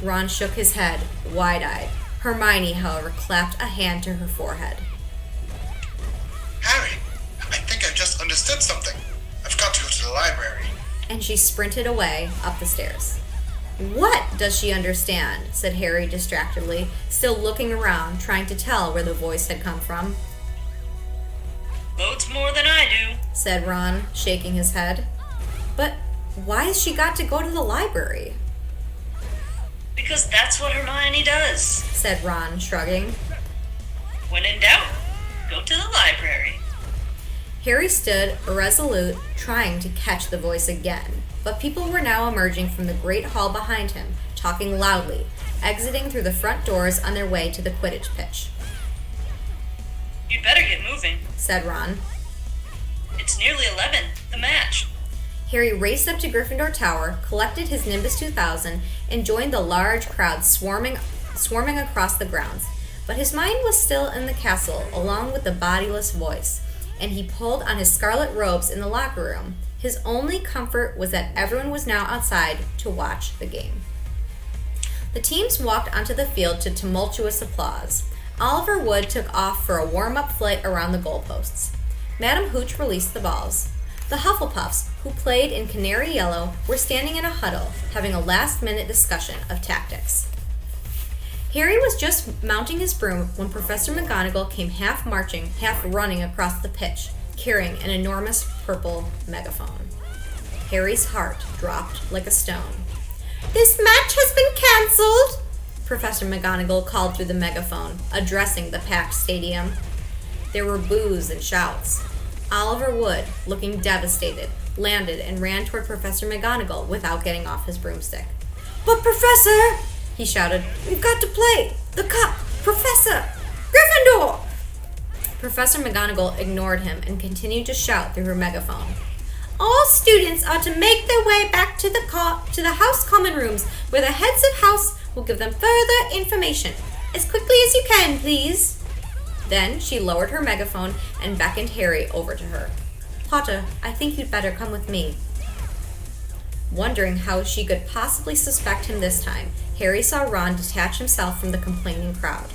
Ron shook his head, wide-eyed. Hermione, however, clapped a hand to her forehead. "Harry, I think I just understood something. I've got to go to the library." And she sprinted away up the stairs. "What does she understand?" said Harry distractedly, still looking around, trying to tell where the voice had come from. "Loads more than I do," said Ron, shaking his head. "But why has she got to go to the library?" "Because that's what Hermione does," said Ron, shrugging. "When in doubt, go to the library." Harry stood irresolute, trying to catch the voice again, but people were now emerging from the great hall behind him, talking loudly, exiting through the front doors on their way to the Quidditch pitch. You'd better get moving, said Ron. It's nearly 11, the match. Harry raced up to Gryffindor Tower, collected his Nimbus 2000, and joined the large crowd swarming across the grounds. But his mind was still in the castle, along with the bodiless voice, and he pulled on his scarlet robes in the locker room. His only comfort was that everyone was now outside to watch the game. The teams walked onto the field to tumultuous applause. Oliver Wood took off for a warm-up flight around the goalposts. Madam Hooch released the balls. The Hufflepuffs, who played in canary yellow, were standing in a huddle, having a last-minute discussion of tactics. Harry was just mounting his broom when Professor McGonagall came half marching, half running across the pitch, carrying an enormous purple megaphone. Harry's heart dropped like a stone. "This match has been cancelled," Professor McGonagall called through the megaphone, addressing the packed stadium. There were boos and shouts. Oliver Wood, looking devastated, landed and ran toward Professor McGonagall without getting off his broomstick. "But Professor," he shouted, "we've got to play! The cup! Professor! Gryffindor!" Professor McGonagall ignored him and continued to shout through her megaphone. "All students are to make their way back to the house common rooms, where the heads of house will give them further information. As quickly as you can, please." Then she lowered her megaphone and beckoned Harry over to her. "Potter, I think you'd better come with me." Wondering how she could possibly suspect him this time, Harry saw Ron detach himself from the complaining crowd.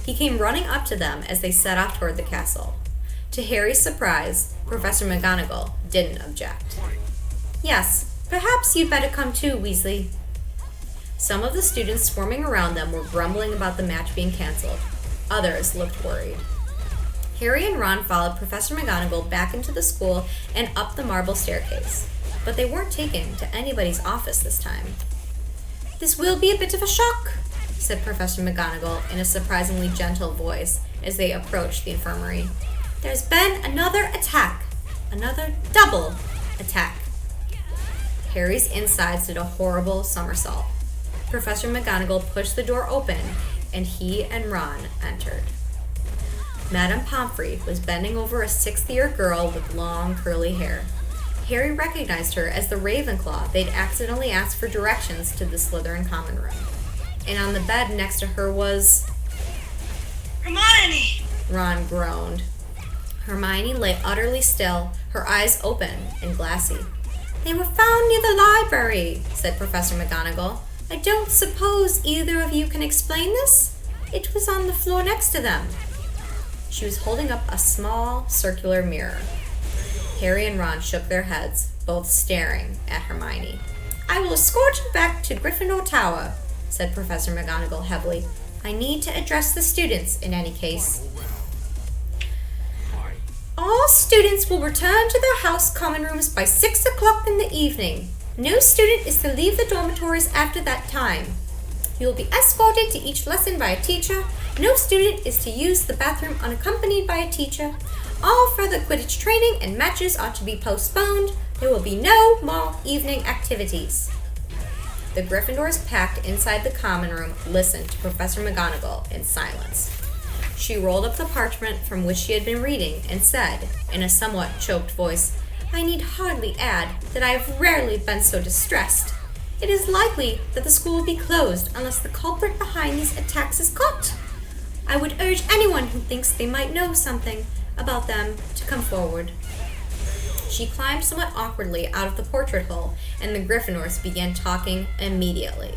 He came running up to them as they set off toward the castle. To Harry's surprise, Professor McGonagall didn't object. "Yes, perhaps you'd better come too, Weasley." Some of the students swarming around them were grumbling about the match being canceled. Others looked worried. Harry and Ron followed Professor McGonagall back into the school and up the marble staircase. But they weren't taken to anybody's office this time. "This will be a bit of a shock," said Professor McGonagall in a surprisingly gentle voice as they approached the infirmary. "There's been another attack. Another double attack." Harry's insides did a horrible somersault. Professor McGonagall pushed the door open, and he and Ron entered. Madame Pomfrey was bending over a sixth-year girl with long, curly hair. Harry recognized her as the Ravenclaw they'd accidentally asked for directions to the Slytherin common room. And on the bed next to her was... "Hermione!" Ron groaned. Hermione lay utterly still, her eyes open and glassy. "They were found near the library," said Professor McGonagall. "I don't suppose either of you can explain this? It was on the floor next to them." She was holding up a small, circular mirror. Harry and Ron shook their heads, both staring at Hermione. "I will escort you back to Gryffindor Tower," said Professor McGonagall heavily. "I need to address the students in any case." "All students will return to their house common rooms by 6 o'clock in the evening. No student is to leave the dormitories after that time. You will be escorted to each lesson by a teacher. No student is to use the bathroom unaccompanied by a teacher. All further Quidditch training and matches are to be postponed. There will be no more evening activities." The Gryffindors packed inside the common room listened to Professor McGonagall in silence. She rolled up the parchment from which she had been reading and said, in a somewhat choked voice, "I need hardly add that I have rarely been so distressed. It is likely that the school will be closed unless the culprit behind these attacks is caught. I would urge anyone who thinks they might know something about them to come forward." She climbed somewhat awkwardly out of the portrait hole, and the Gryffindors began talking immediately.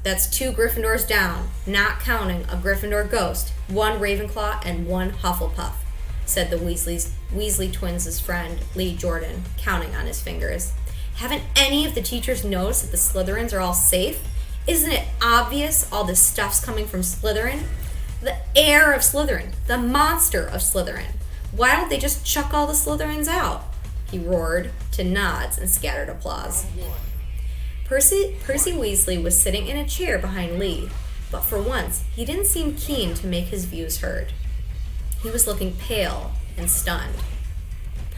"That's 2 Gryffindors down, not counting a Gryffindor ghost, 1 Ravenclaw, and 1 Hufflepuff," said the Weasley twins' friend, Lee Jordan, counting on his fingers. "Haven't any of the teachers noticed that the Slytherins are all safe? Isn't it obvious all this stuff's coming from Slytherin? The heir of Slytherin, the monster of Slytherin. Why don't they just chuck all the Slytherins out?" he roared, to nods and scattered applause. Percy Weasley was sitting in a chair behind Lee, but for once he didn't seem keen to make his views heard. He was looking pale and stunned.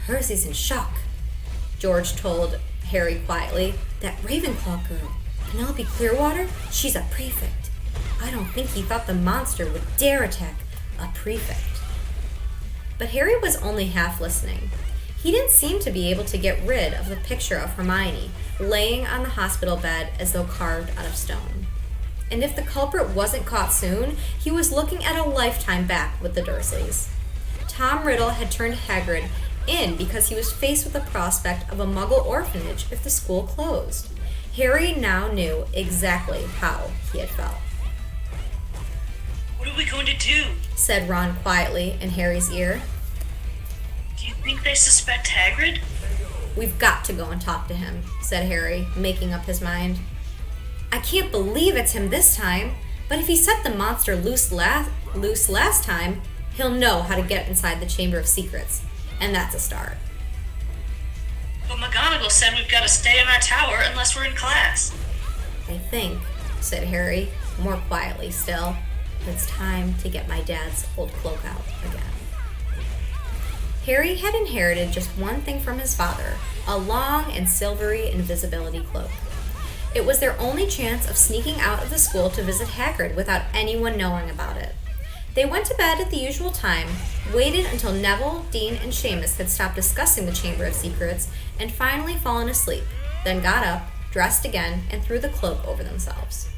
Percy's in shock, George told Harry quietly. That Ravenclaw girl, Penelope Clearwater, she's a prefect. I don't think he thought the monster would dare attack a prefect. But Harry was only half listening. He didn't seem to be able to get rid of the picture of Hermione laying on the hospital bed as though carved out of stone. And if the culprit wasn't caught soon, he was looking at a lifetime back with the Dursleys. Tom Riddle had turned Hagrid in because he was faced with the prospect of a Muggle orphanage if the school closed. Harry now knew exactly how he had felt. What are we going to do? Said Ron quietly in Harry's ear. Do you think they suspect Hagrid? We've got to go and talk to him, said Harry, making up his mind. I can't believe it's him this time, but if he set the monster loose last time, he'll know how to get inside the Chamber of Secrets. And that's a start. But McGonagall said we've got to stay in our tower unless we're in class. I think, said Harry, more quietly still, it's time to get my dad's old cloak out again. Harry had inherited just one thing from his father, a long and silvery invisibility cloak. It was their only chance of sneaking out of the school to visit Hagrid without anyone knowing about it. They went to bed at the usual time, waited until Neville, Dean, and Seamus had stopped discussing the Chamber of Secrets, and finally fallen asleep, then got up, dressed again, and threw the cloak over themselves.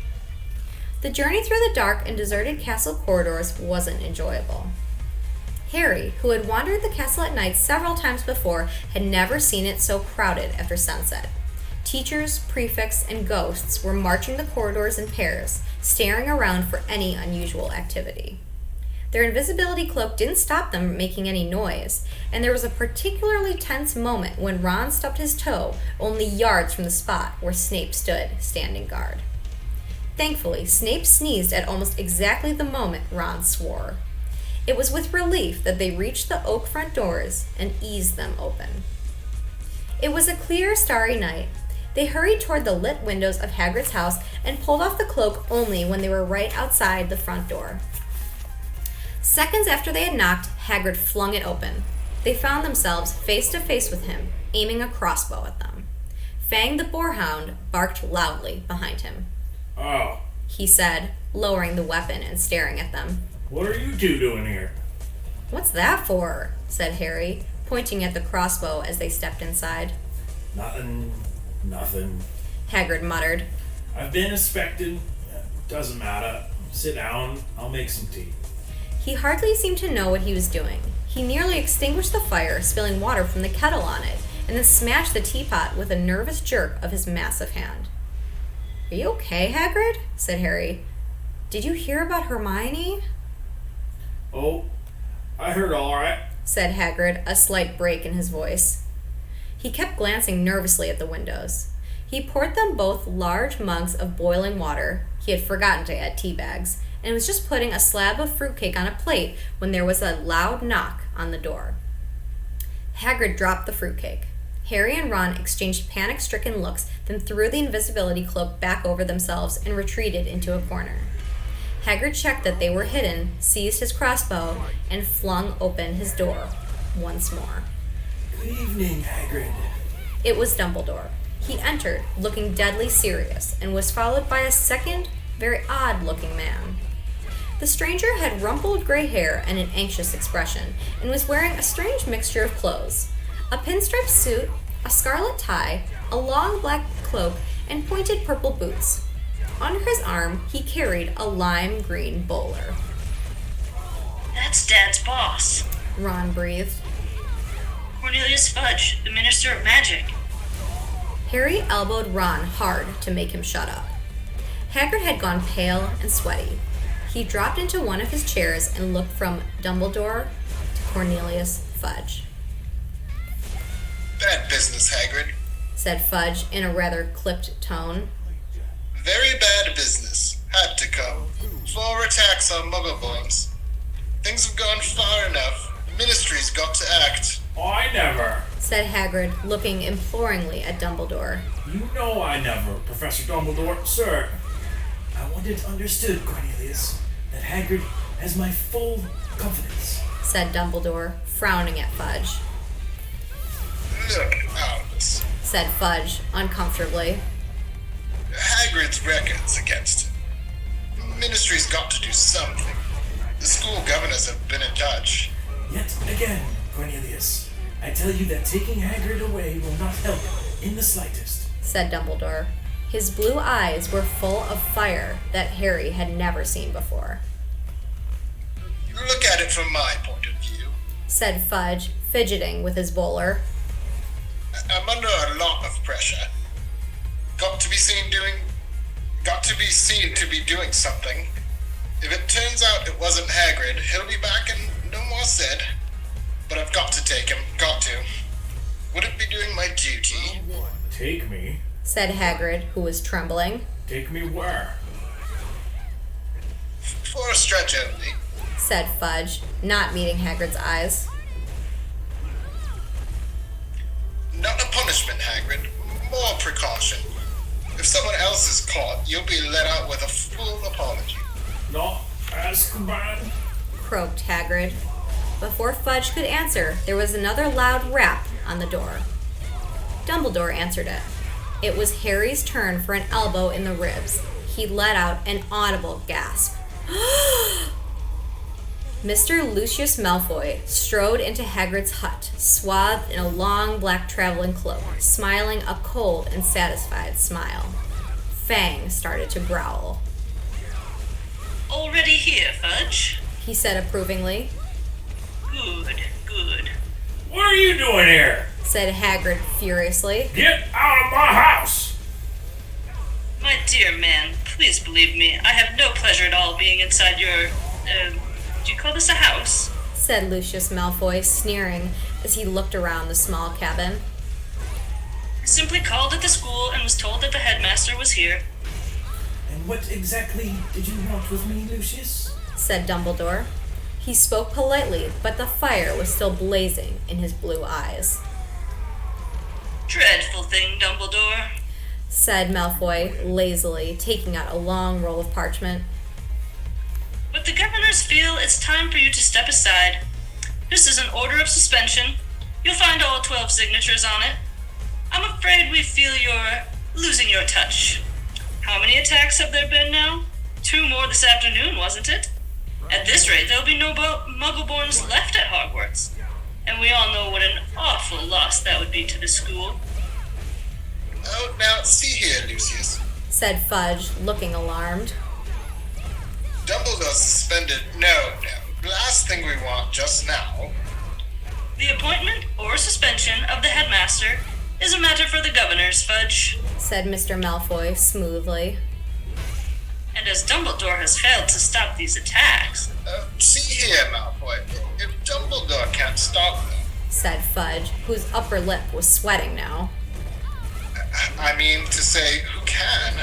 The journey through the dark and deserted castle corridors wasn't enjoyable. Harry, who had wandered the castle at night several times before, had never seen it so crowded after sunset. Teachers, prefects, and ghosts were marching the corridors in pairs, staring around for any unusual activity. Their invisibility cloak didn't stop them from making any noise, and there was a particularly tense moment when Ron stubbed his toe only yards from the spot where Snape stood standing guard. Thankfully, Snape sneezed at almost exactly the moment Ron swore. It was with relief that they reached the oak front doors and eased them open. It was a clear, starry night. They hurried toward the lit windows of Hagrid's house and pulled off the cloak only when they were right outside the front door. Seconds after they had knocked, Hagrid flung it open. They found themselves face to face with him, aiming a crossbow at them. Fang the boarhound barked loudly behind him. Oh, He said, lowering the weapon and staring at them. what are you two doing here? What's that for? Said Harry, pointing at the crossbow as they stepped inside. Nothing. Hagrid muttered. I've been inspected. Doesn't matter. Sit down. I'll make some tea. He hardly seemed to know what he was doing. He nearly extinguished the fire, spilling water from the kettle on it, and then smashed the teapot with a nervous jerk of his massive hand. Are you okay, Hagrid? Said Harry. Did you hear about Hermione? Oh, I heard all right. Said Hagrid, a slight break in his voice. He kept glancing nervously at the windows. He poured them both large mugs of boiling water. He had forgotten to add tea bags, and was just putting a slab of fruitcake on a plate when there was a loud knock on the door. Hagrid dropped the fruitcake. Harry and Ron exchanged panic-stricken looks, then threw the invisibility cloak back over themselves and retreated into a corner. Hagrid checked that they were hidden, seized his crossbow, and flung open his door once more. Good evening, Hagrid. It was Dumbledore. He entered, looking deadly serious, and was followed by a second, very odd-looking man. The stranger had rumpled gray hair and an anxious expression, and was wearing a strange mixture of clothes. A pinstripe suit, a scarlet tie, a long black cloak, and pointed purple boots. Under his arm, he carried a lime green bowler. That's Dad's boss, Ron breathed. Cornelius Fudge, the Minister of Magic. Harry elbowed Ron hard to make him shut up. Hagrid had gone pale and sweaty. He dropped into one of his chairs and looked from Dumbledore to Cornelius Fudge. Bad business, Hagrid. Said Fudge in a rather clipped tone. Very bad business. Had to come. 4 attacks on Muggleborns. Things have gone far enough. Ministry's got to act. I never. Said Hagrid, looking imploringly at Dumbledore. You know I never, Professor Dumbledore. Sir, I want it understood, Cornelius, that Hagrid has my full confidence. Said Dumbledore, frowning at Fudge. Look, Albus, said Fudge uncomfortably. Hagrid's record's against him. Ministry's got to do something. The school governors have been in touch. Yet again, Cornelius, I tell you that taking Hagrid away will not help in the slightest, said Dumbledore. His blue eyes were full of fire that Harry had never seen before. Look at it from my point of view. Said Fudge, fidgeting with his bowler. I'm under a lot of pressure. Got to be seen to be doing something. If it turns out it wasn't Hagrid, he'll be back and no more said. But I've got to take him. Got to. Wouldn't be doing my duty. Take me? Said Hagrid, who was trembling. Take me where? For a stretch only. Said Fudge, not meeting Hagrid's eyes. Not a punishment, Hagrid. More precaution. If someone else is caught, you'll be let out with a full apology. Not Azkaban? Croaked Hagrid. Before Fudge could answer, there was another loud rap on the door. Dumbledore answered it. It was Harry's turn for an elbow in the ribs. He let out an audible gasp. Mr. Lucius Malfoy strode into Hagrid's hut, swathed in a long black traveling cloak, smiling a cold and satisfied smile. Fang started to growl. Already here, Fudge? He said approvingly. Good. What are you doing here? Said Hagrid furiously. Get out of my house! My dear man, please believe me, I have no pleasure at all being inside your, do you call this a house? Said Lucius Malfoy, sneering as he looked around the small cabin. I simply called at the school and was told that the headmaster was here. And what exactly did you want with me, Lucius? Said Dumbledore. He spoke politely, but the fire was still blazing in his blue eyes. Dreadful thing, Dumbledore, said Malfoy, lazily, taking out a long roll of parchment. But the governors feel it's time for you to step aside. This is an order of suspension. You'll find all 12 signatures on it. I'm afraid we feel you're losing your touch. How many attacks have there been now? 2 more this afternoon, wasn't it? At this rate, there'll be no Muggleborns left at Hogwarts. And we all know what an awful loss that would be to the school. Oh, now, see here, Lucius. Said Fudge, looking alarmed. Dumbledore suspended. No. The last thing we want just now. The appointment or suspension of the headmaster is a matter for the governors, Fudge. Said Mr. Malfoy, smoothly. And as Dumbledore has failed to stop these attacks... See here, Malfoy. If Dumbledore can't stop them... Said Fudge, whose upper lip was sweating now. I mean to say, who can?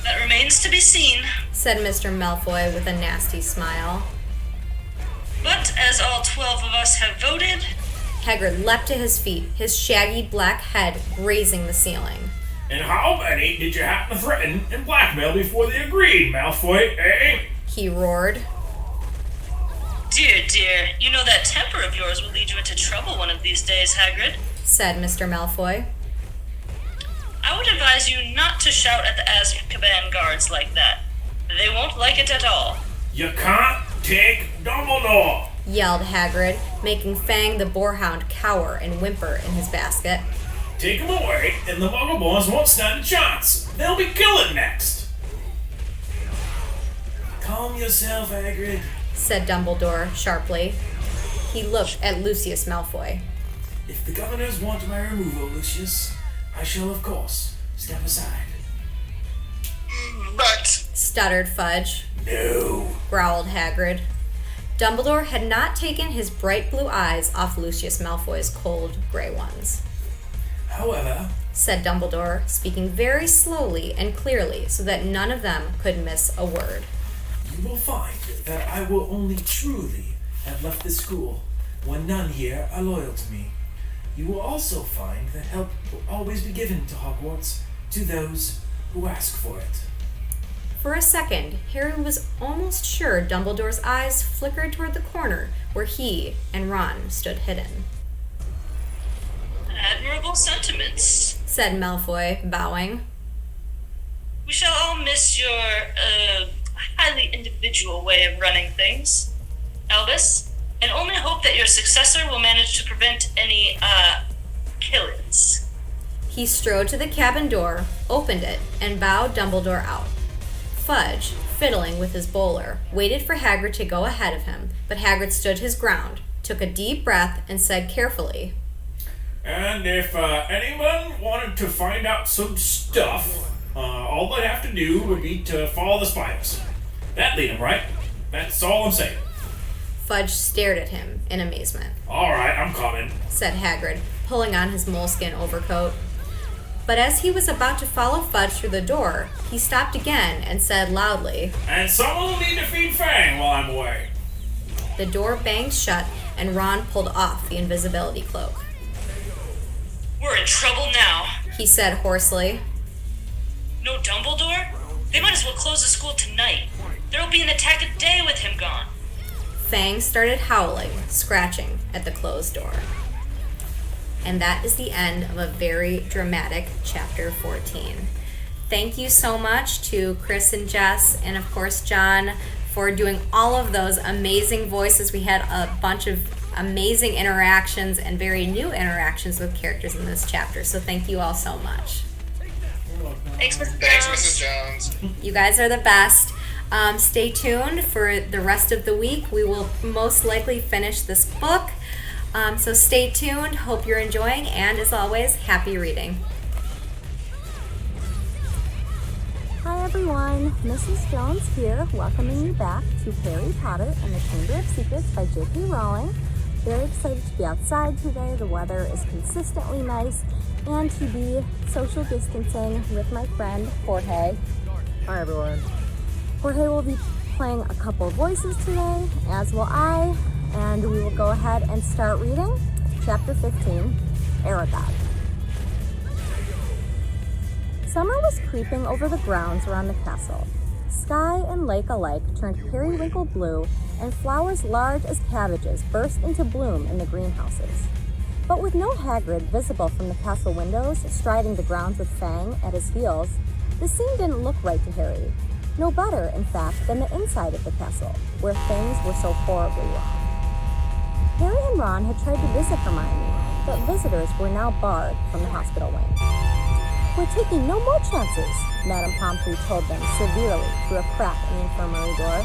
That remains to be seen, said Mr. Malfoy with a nasty smile. But as all 12 of us have voted... Hagrid leapt to his feet, his shaggy black head grazing the ceiling. And how many did you happen to threaten and blackmail before they agreed, Malfoy, eh? He roared. Dear, you know that temper of yours will lead you into trouble one of these days, Hagrid, said Mr. Malfoy. I would advise you not to shout at the Azkaban guards like that. They won't like it at all. You can't take Dumbledore! Yelled Hagrid, making Fang the boarhound cower and whimper in his basket. Take him away, and the Muggleborns won't stand a chance. They'll be killing next. Calm yourself, Hagrid, said Dumbledore sharply. He looked at Lucius Malfoy. If the governors want my removal, Lucius, I shall, of course, step aside. But... stuttered Fudge. No, growled Hagrid. Dumbledore had not taken his bright blue eyes off Lucius Malfoy's cold gray ones. However, said Dumbledore, speaking very slowly and clearly so that none of them could miss a word. You will find that I will only truly have left this school when none here are loyal to me. You will also find that help will always be given to Hogwarts to those who ask for it. For a second, Harry was almost sure Dumbledore's eyes flickered toward the corner where he and Ron stood hidden. thoughtful sentiments, said Malfoy, bowing. We shall all miss your, highly individual way of running things, Albus, and only hope that your successor will manage to prevent any, killings. He strode to the cabin door, opened it, and bowed Dumbledore out. Fudge, fiddling with his bowler, waited for Hagrid to go ahead of him, but Hagrid stood his ground, took a deep breath, and said carefully, And if anyone wanted to find out some stuff, all they'd have to do would be to follow the spiders. That'd lead them, right? That's all I'm saying. Fudge stared at him in amazement. All right, I'm coming, said Hagrid, pulling on his moleskin overcoat. But as he was about to follow Fudge through the door, he stopped again and said loudly, And someone will need to feed Fang while I'm away. The door banged shut, and Ron pulled off the invisibility cloak. We're in trouble now, He said hoarsely. No Dumbledore? They might as well close the school tonight. There'll be an attack a day with him gone. Fang started howling, scratching at the closed door. And that is the end of a very dramatic chapter 14. Thank you so much to Chris and Jess, and of course John, for doing all of those amazing voices. We had a bunch of amazing interactions and very new interactions with characters in this chapter, so thank you all so much. Thanks, Mrs. Thanks, Jones. Mrs. Jones. You guys are the best. Stay tuned for the rest of the week. We will most likely finish this book. So stay tuned. Hope you're enjoying. And as always, happy reading. Hi everyone, Mrs. Jones here, welcoming you back to Harry Potter and the Chamber of Secrets by J.K. Rowling. Very excited to be outside today. The weather is consistently nice, and to be social distancing with my friend Jorge. Hi everyone. Jorge will be playing a couple voices today, as will I, and we will go ahead and start reading Chapter 15, Aragog. Summer was creeping over the grounds around the castle. Sky and lake alike turned periwinkle blue, and flowers large as cabbages burst into bloom in the greenhouses. But with no Hagrid visible from the castle windows, striding the grounds with Fang at his heels, the scene didn't look right to Harry. No better, in fact, than the inside of the castle, where things were so horribly wrong. Harry and Ron had tried to visit Hermione, but visitors were now barred from the hospital wing. We're taking no more chances, Madame Pomfrey told them severely through a crack in the infirmary door.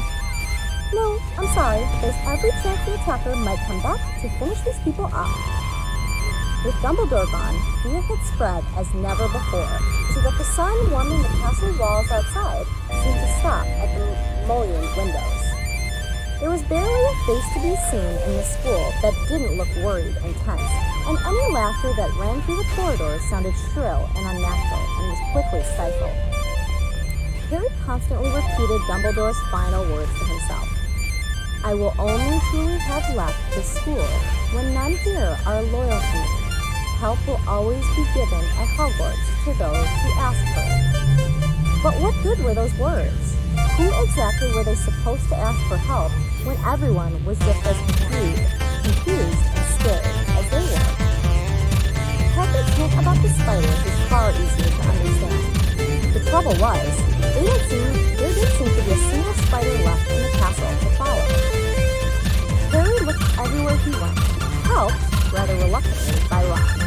No, I'm sorry, there's every chance the attacker might come back to finish these people off. With Dumbledore gone, fear had spread as never before, so that the sun warming the castle walls outside seemed to stop at the mullioned windows. There was barely a face to be seen in the school that didn't look worried and tense, and any laughter that ran through the corridors sounded shrill and unnatural and was quickly stifled. Harry constantly repeated Dumbledore's final words to himself. I will only truly have left this school when none here are loyal to me. Help will always be given at Hogwarts to those who ask for it. But what good were those words? Who exactly were they supposed to ask for help when everyone was just as confused and scared as they were? Hagrid's hint about the spiders was far easier to understand. The trouble was, there did seem to be a single spider left in the castle to follow. Harry looked everywhere he went, helped, rather reluctantly, by Ron.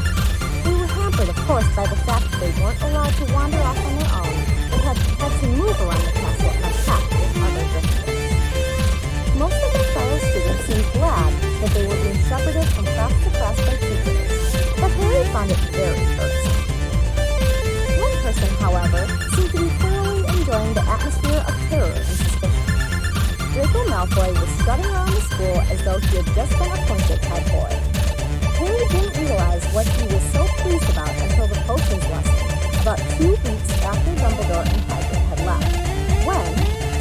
They were hampered, of course, by the fact that they weren't allowed to wander off on their own, but had to move around the castle and attack with other Gryffindors. Most of their fellow students seemed glad that they were being shepherded from class to class by teachers, but Harry found it very irksome. One person, however, seemed to be thoroughly enjoying the atmosphere of terror and suspicion. Draco Malfoy was strutting around the school as though he had just been appointed head boy. Harry didn't realize what he was so pleased about until the potions lesson, about 2 weeks after Dumbledore and Hagrid had left, when,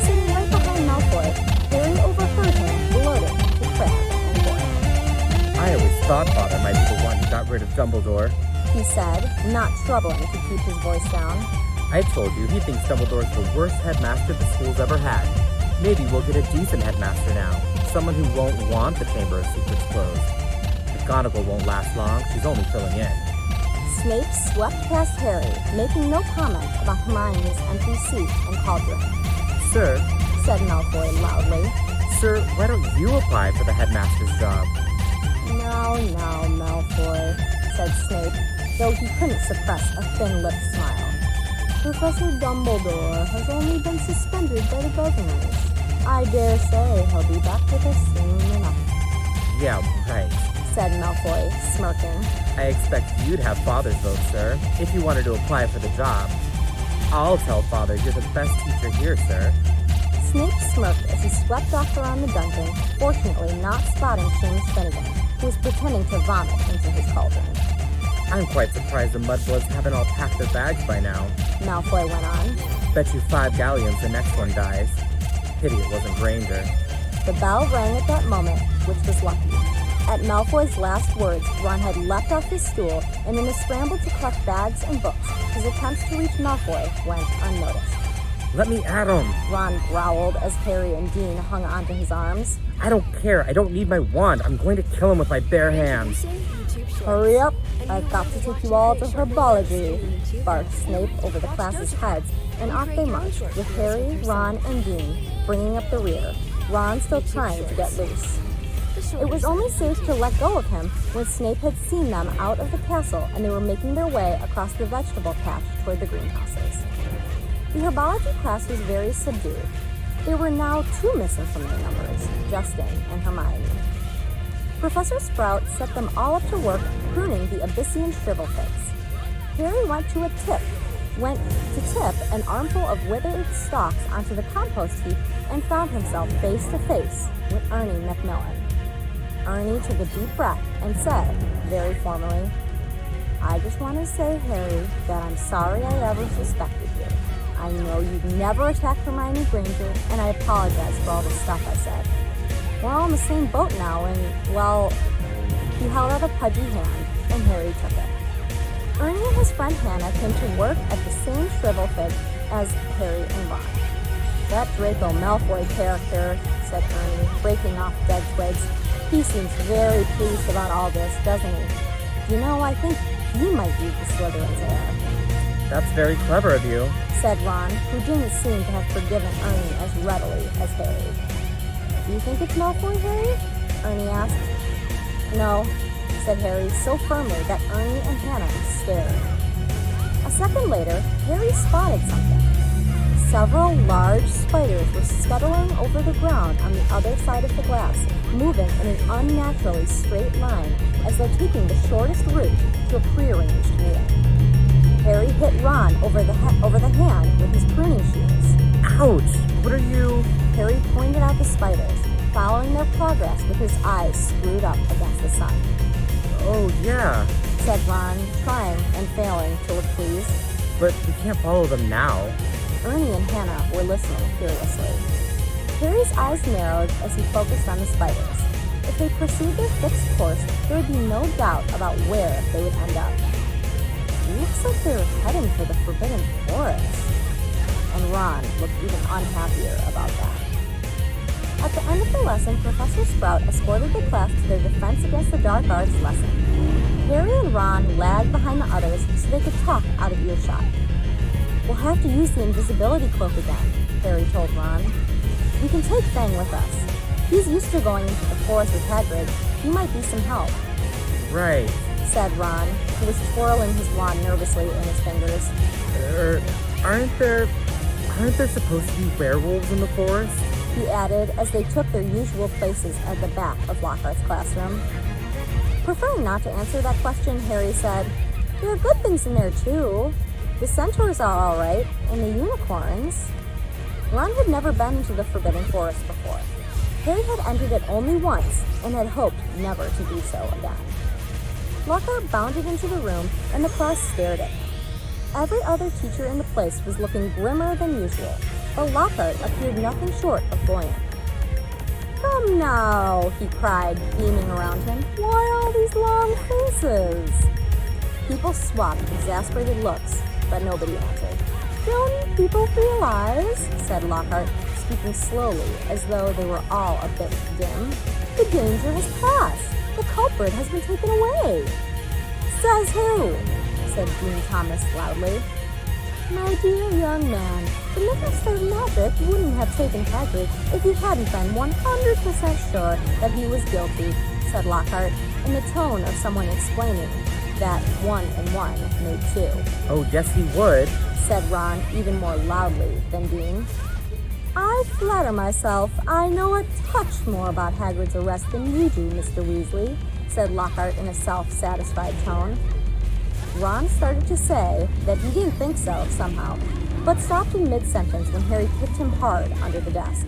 sitting right behind Malfoy, Harry overheard him gloating to Crabbe and Goyle. I always thought Father might be the one who got rid of Dumbledore, he said, not troubling to keep his voice down. I told you he thinks Dumbledore's the worst headmaster the school's ever had. Maybe we'll get a decent headmaster now, someone who won't want the Chamber of Secrets closed. McGonagall won't last long, she's only filling in. Snape swept past Harry, making no comment about Hermione's empty seat and cauldron. Sir, Said Malfoy loudly. Sir, why don't you apply for the headmaster's job? Now, Malfoy, said Snape, though he couldn't suppress a thin-lipped smile. Professor Dumbledore has only been suspended by the governors. I dare say he'll be back with us soon enough. Yeah, right. Said Malfoy, smirking. I expect you'd have Father's vote, sir, if you wanted to apply for the job. I'll tell Father you're the best teacher here, sir. Snape smirked as he swept off around the dungeon, fortunately not spotting Seamus Finnegan, who was pretending to vomit into his cauldron. I'm quite surprised the Mudbloods haven't all packed their bags by now. Malfoy went on. Bet you 5 galleons the next one dies. Pity it wasn't Granger. The bell rang at that moment, which was lucky. At Malfoy's last words, Ron had leapt off his stool, and in a scramble to collect bags and books, his attempts to reach Malfoy went unnoticed. Let me at him! Ron growled as Harry and Dean hung onto his arms. I don't care. I don't need my wand. I'm going to kill him with my bare hands. Hurry up! I've got to take you all to herbology, barked Snape over the class's heads, and off they marched, with Harry, Ron, and Dean bringing up the rear, Ron still trying to get loose. It was only safe to let go of him when Snape had seen them out of the castle and they were making their way across the vegetable patch toward the greenhouses. The herbology class was very subdued. There were now 2 missing from their numbers, Justin and Hermione. Professor Sprout set them all up to work pruning the Abyssian shrivelfigs. Harry went to tip an armful of withered stalks onto the compost heap and found himself face to face with Ernie Macmillan. Ernie took a deep breath and said, very formally, I just want to say, Harry, that I'm sorry I ever suspected you. I know you'd never attack Hermione Granger, and I apologize for all the stuff I said. We're all in the same boat now, and, well, he held out a pudgy hand, and Harry took it. Ernie and his friend Hannah came to work at the same shrivel fig as Harry and Ron. That Draco Malfoy character, said Ernie, breaking off dead twigs. He seems very pleased about all this, doesn't he? You know, I think he might be the Slytherin's heir. That's very clever of you, said Ron, who didn't seem to have forgiven Ernie as readily as Harry. Do you think it's Malfoy, Harry? Ernie asked. No, said Harry so firmly that Ernie and Hannah stared. A second later, Harry spotted something. Several large spiders were scuttling over the ground on the other side of the glass, moving in an unnaturally straight line as though taking the shortest route to a prearranged meeting. Harry hit Ron over the hand with his pruning shears. Ouch! What are you... Harry pointed out the spiders, following their progress with his eyes screwed up against the sun. Oh, yeah, said Ron, trying and failing to look pleased. but we can't follow them now. Ernie and Hannah were listening curiously. Harry's eyes narrowed as he focused on the spiders. If they pursued their fixed course, there would be no doubt about where they would end up. It looks like they were heading for the Forbidden Forest. And Ron looked even unhappier about that. At the end of the lesson, Professor Sprout escorted the class to their Defense Against the Dark Arts lesson. Harry and Ron lagged behind the others so they could talk out of earshot. We'll have to use the invisibility cloak again, Harry told Ron. We can take Fang with us. He's used to going into the forest with Hagrid. He might be some help. Right, said Ron, who was twirling his wand nervously in his fingers. Aren't there supposed to be werewolves in the forest? He added as they took their usual places at the back of Lockhart's classroom. Preferring not to answer that question, Harry said, there are good things in there too. The centaurs are all right, and the unicorns. Ron had never been into the Forbidden Forest before. Harry had entered it only once and had hoped never to do so again. Lockhart bounded into the room, and the class stared at him. Every other teacher in the place was looking grimmer than usual, but Lockhart appeared nothing short of buoyant. Come now, he cried, beaming around him. Why all these long faces? People swapped exasperated looks, but nobody answered. Don't people realize, said Lockhart, speaking slowly as though they were all a bit dim, the danger has passed. The culprit has been taken away. Says who? said Dean Thomas loudly. My dear young man, the Minister of Magic wouldn't have taken Hagrid if he hadn't been 100% sure that he was guilty, said Lockhart, in the tone of someone explaining that 1 and 1 made 2. Oh, yes he would, said Ron even more loudly than Dean. I flatter myself I know a touch more about Hagrid's arrest than you do, Mr. Weasley, said Lockhart in a self-satisfied tone. Ron started to say that he didn't think so, somehow, but stopped in mid-sentence when Harry kicked him hard under the desk.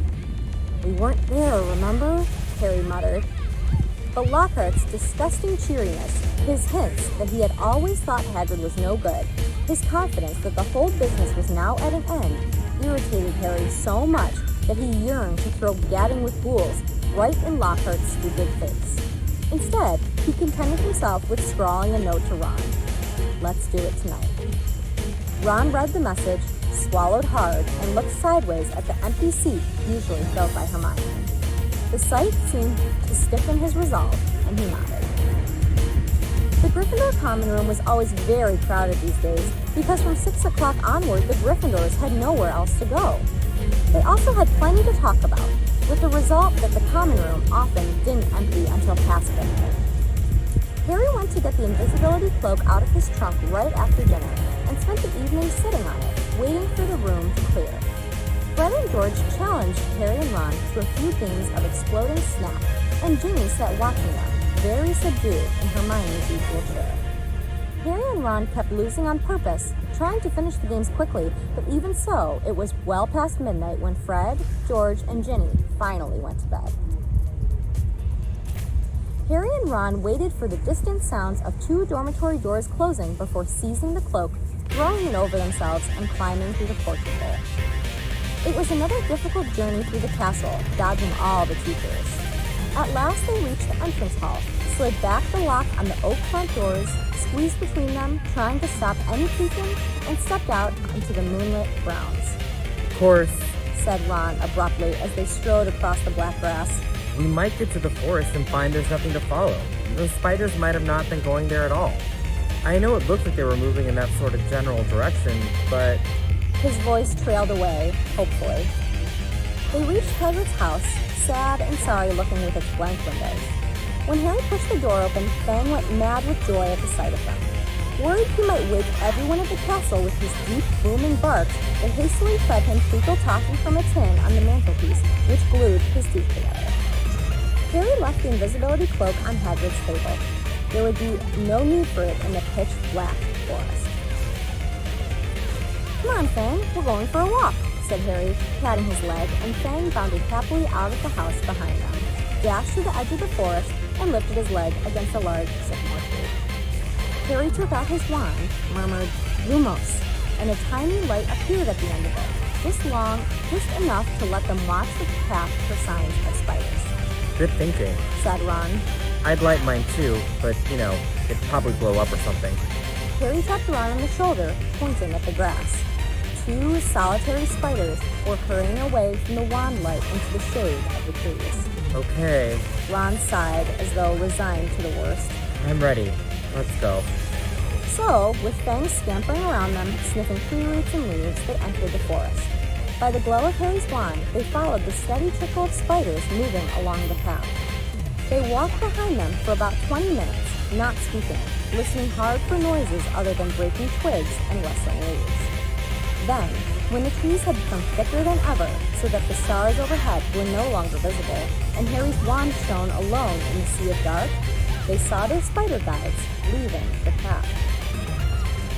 We weren't there, remember? Harry muttered. But Lockhart's disgusting cheeriness, his hints that he had always thought Hagrid was no good, his confidence that the whole business was now at an end, irritated Harry so much that he yearned to throw gadding with ghouls right in Lockhart's stupid face. Instead, he contented himself with scrawling a note to Ron. Let's do it tonight. Ron read the message, swallowed hard, and looked sideways at the empty seat usually filled by Hermione. The sight seemed to stiffen his resolve, and he nodded. The Gryffindor common room was always very crowded these days because from 6 o'clock onward, the Gryffindors had nowhere else to go. They also had plenty to talk about, with the result that the common room often didn't empty until past midnight. Harry went to get the invisibility cloak out of his trunk right after dinner and spent the evening sitting on it, waiting for the room to clear. Fred and George challenged Harry and Ron to a few games of exploding snap, and Ginny sat watching them, very subdued in Hermione's usual chair. Harry and Ron kept losing on purpose, trying to finish the games quickly, but even so, it was well past midnight when Fred, George, and Ginny finally went to bed. Harry and Ron waited for the distant sounds of 2 dormitory doors closing before seizing the cloak, throwing it over themselves, and climbing through the porthole. It was another difficult journey through the castle, dodging all the teachers. At last they reached the entrance hall, slid back the lock on the oak front doors, squeezed between them, trying to stop any creaking, and stepped out into the moonlit grounds. Of course, said Ron abruptly as they strode across the black grass. We might get to the forest and find there's nothing to follow. Those spiders might have not been going there at all. I know it looked like they were moving in that sort of general direction, but... His voice trailed away, hopefully. They reached Hagrid's house, sad and sorry looking with its blank windows. When Harry pushed the door open, Fang went mad with joy at the sight of them. Worried he might wake everyone at the castle with his deep, booming barks, they hastily fed him treacle toffee from a tin on the mantelpiece, which glued his teeth together. Harry left the invisibility cloak on Hagrid's table. There would be no need for it in the pitch-black forest. Come on, Fang, we're going for a walk, said Harry, patting his leg, and Fang bounded happily out of the house behind them, dashed to the edge of the forest, and lifted his leg against a large sycamore tree. Harry took out his wand, murmured, Lumos, and a tiny light appeared at the end of it, this long, just enough to let them watch the path for signs of spiders. Good thinking, said Ron. I'd light mine too, but, it'd probably blow up or something. Harry tapped Ron on the shoulder, pointing at the grass. 2 solitary spiders were hurrying away from the wand light into the shade of the trees. Okay. Ron sighed as though resigned to the worst. I'm ready. Let's go. So, with Fang scampering around them, sniffing tree roots and leaves, they entered the forest. By the glow of Harry's wand, they followed the steady trickle of spiders moving along the path. They walked behind them for about 20 minutes, not speaking, listening hard for noises other than breaking twigs and rustling leaves. Then, when the trees had become thicker than ever, so that the stars overhead were no longer visible, and Harry's wand shone alone in the sea of dark, they saw their spider guides leaving the path.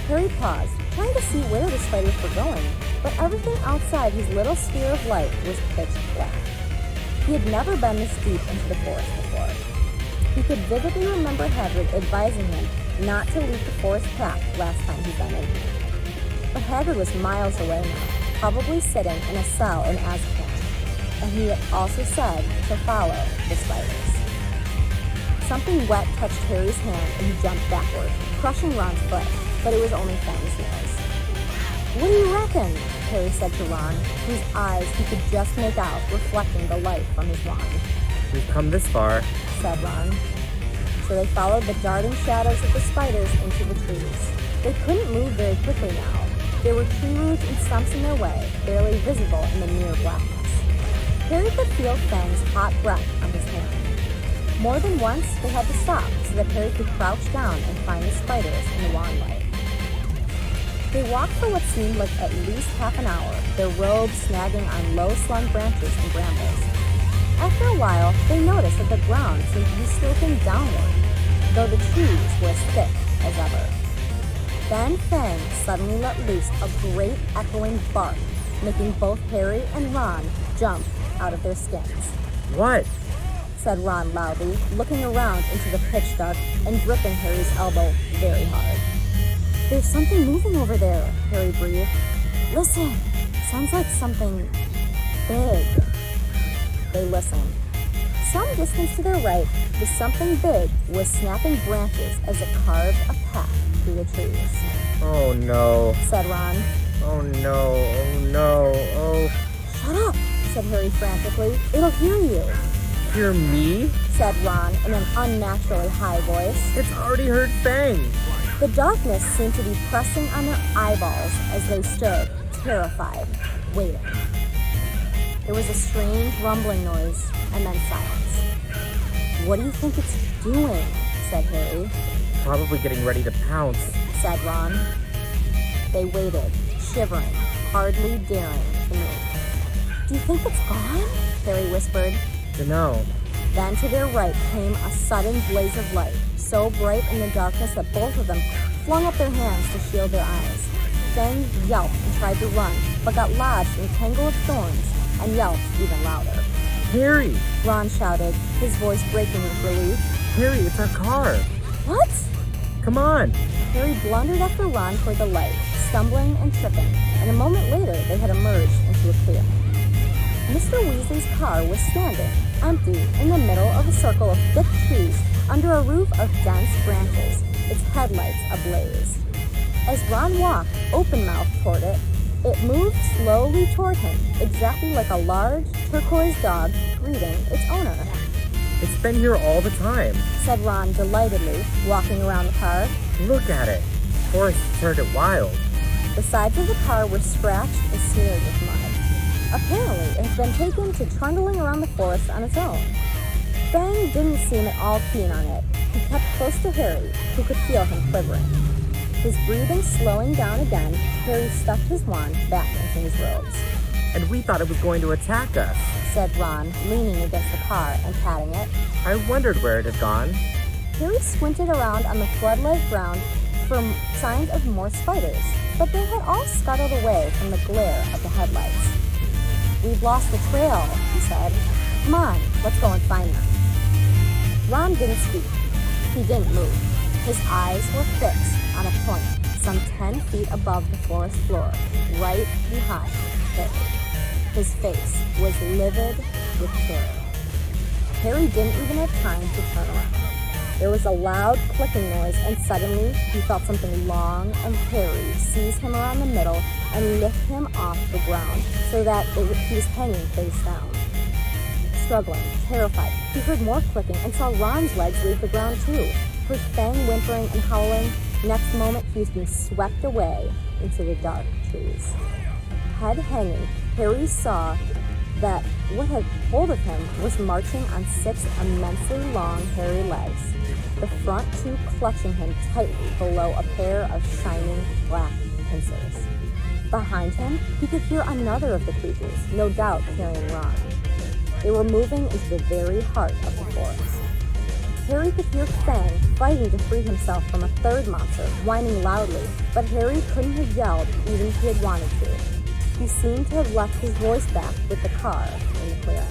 Harry paused, trying to see where the spiders were going, but everything outside his little sphere of light was pitch black. He had never been this deep into the forest before. He could vividly remember Hagrid advising him not to leave the forest path last time he'd been in here. But Hagrid was miles away now, probably sitting in a cell in Azkaban, and he had also said to follow the spiders. Something wet touched Harry's hand and he jumped backward, crushing Ron's foot, but it was only Fang's nose. What do you reckon? Harry said to Ron, whose eyes he could just make out reflecting the light from his wand. We've come this far, said Ron. So they followed the darting shadows of the spiders into the trees. They couldn't move very quickly now. There were tree roots and stumps in their way, barely visible in the near blackness. Harry could feel Fang's hot breath on his hand. More than once, they had to stop so that Harry could crouch down and find the spiders in the wan light. They walked for what seemed like at least half an hour, their robes snagging on low-slung branches and brambles. After a while, they noticed that the ground seemed to be sloping downward, though the trees were as thick as ever. Then Fang suddenly let loose a great echoing bark, making both Harry and Ron jump out of their skins. What? Said Ron loudly, looking around into the pitch dark and gripping Harry's elbow very hard. There's something moving over there, Harry breathed. Listen, sounds like something big. They listened. Some distance to their right, the something big was snapping branches as it carved a path through the trees. Oh no, said Ron. oh no, oh no, oh. Shut up, said Harry frantically. It'll hear you, Hear me? said Ron in an unnaturally high voice. It's already heard Fang. The darkness seemed to be pressing on their eyeballs as they stood, terrified, waiting. There was a strange rumbling noise, and then silence. What do you think it's doing? Said Harry. Probably getting ready to pounce. Said Ron. They waited, shivering, hardly daring to move. Do you think it's gone? Harry whispered. Dunno. Then to their right came a sudden blaze of light, so bright in the darkness that both of them flung up their hands to shield their eyes. Fang yelped and tried to run, but got lodged in a tangle of thorns and yelped even louder. Harry! Ron shouted, his voice breaking with relief. Harry, it's our car. What? Come on. Harry blundered after Ron toward the light, stumbling and tripping, and a moment later they had emerged into a clearing. Mr. Weasley's car was standing, empty, in the middle of a circle of thick trees under a roof of dense branches, its headlights ablaze. As Ron walked, open-mouthed toward it, it moved slowly toward him, exactly like a large, turquoise dog greeting its owner. It's been here all the time, said Ron delightedly, walking around the car. Look at it. Forrest turned it wild. The sides of the car were scratched and smeared with mud. Apparently, it had been taken to trundling around the forest on its own. Fang didn't seem at all keen on it. He kept close to Harry, who could feel him quivering. His breathing slowing down again, Harry stuffed his wand back into his robes. And we thought it was going to attack us, said Ron, leaning against the car and patting it. I wondered where it had gone. Harry squinted around on the floodlight ground for signs of more spiders, but they had all scuttled away from the glare of the headlights. We've lost the trail, he said. Come on, let's go and find them. Ron didn't speak. He didn't move. His eyes were fixed on a point some 10 feet above the forest floor, right behind Harry. His face was livid with terror. Harry didn't even have time to turn around. There was a loud clicking noise, and suddenly he felt something long and hairy seize him around the middle and lift him off the ground so that he was hanging face down. Struggling, terrified, he heard more clicking and saw Ron's legs leave the ground too. Heard Fang whimpering and howling. Next moment, he was being swept away into the dark trees. Head hanging, Harry saw that what had hold of him was marching on 6 immensely long, hairy legs, the front 2 clutching him tightly below a pair of shining black pincers. Behind him, he could hear another of the creatures, no doubt carrying Ron. They were moving into the very heart of the forest. Harry could hear Fang fighting to free himself from a third monster, whining loudly, but Harry couldn't have yelled even if he had wanted to. He seemed to have left his voice back with the car in the clearing.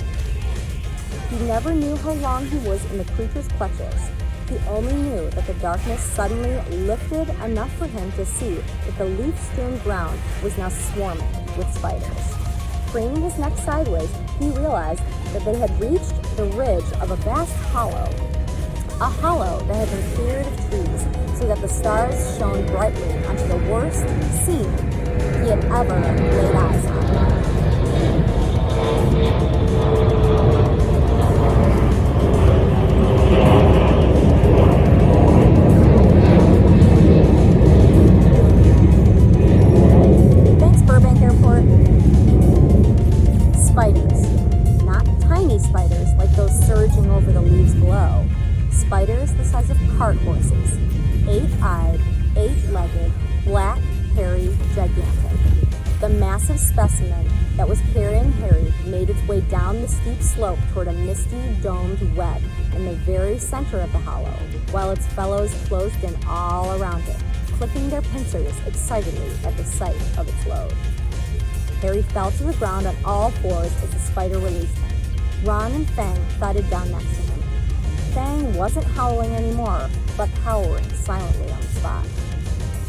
He never knew how long he was in the creature's clutches. He only knew that the darkness suddenly lifted enough for him to see that the leaf-strewn ground was now swarming with spiders. Craning his neck sideways, he realized that they had reached the ridge of a vast hollow. A hollow that had been cleared of trees so that the stars shone brightly onto the worst scene he had ever laid eyes on. massive specimen that was carrying Harry made its way down the steep slope toward a misty, domed web in the very center of the hollow, while its fellows closed in all around it, clicking their pincers excitedly at the sight of its load. Harry fell to the ground on all fours as the spider released him. Ron and Fang thudded down next to him. Fang wasn't howling anymore, but cowering silently on the spot.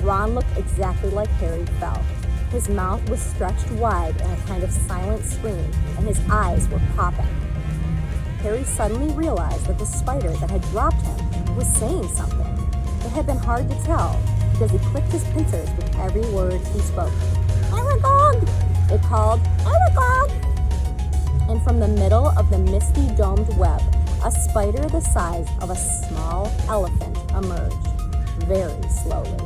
Ron looked exactly like Harry felt. His mouth was stretched wide in a kind of silent scream, and his eyes were popping. Harry suddenly realized that the spider that had dropped him was saying something. It had been hard to tell, because he clicked his pincers with every word he spoke. "Aragog!" it called, "Aragog!" And from the middle of the misty domed web, a spider the size of a small elephant emerged, very slowly.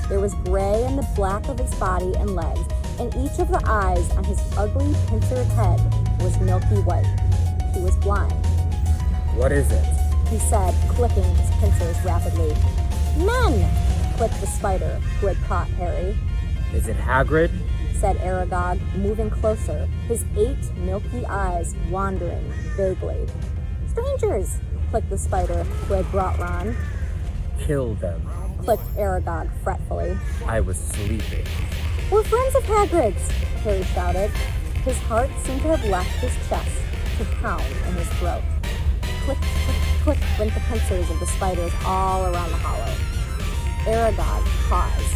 There was gray in the black of his body and legs, and each of the eyes on his ugly pincered head was milky white. He was blind. What is it? He said, clicking his pincers rapidly. "Men!" clicked the spider, who had caught Harry. Is it Hagrid? Said Aragog, moving closer, his 8 milky eyes wandering vaguely. "Strangers!" clicked the spider, who had brought Ron. Kill them. Clicked Aragog fretfully. I was sleeping. "We're friends of Hagrid's!" Harry shouted. His heart seemed to have left his chest to pound in his throat. Click, click, click went the pincers of the spiders all around the hollow. Aragog paused.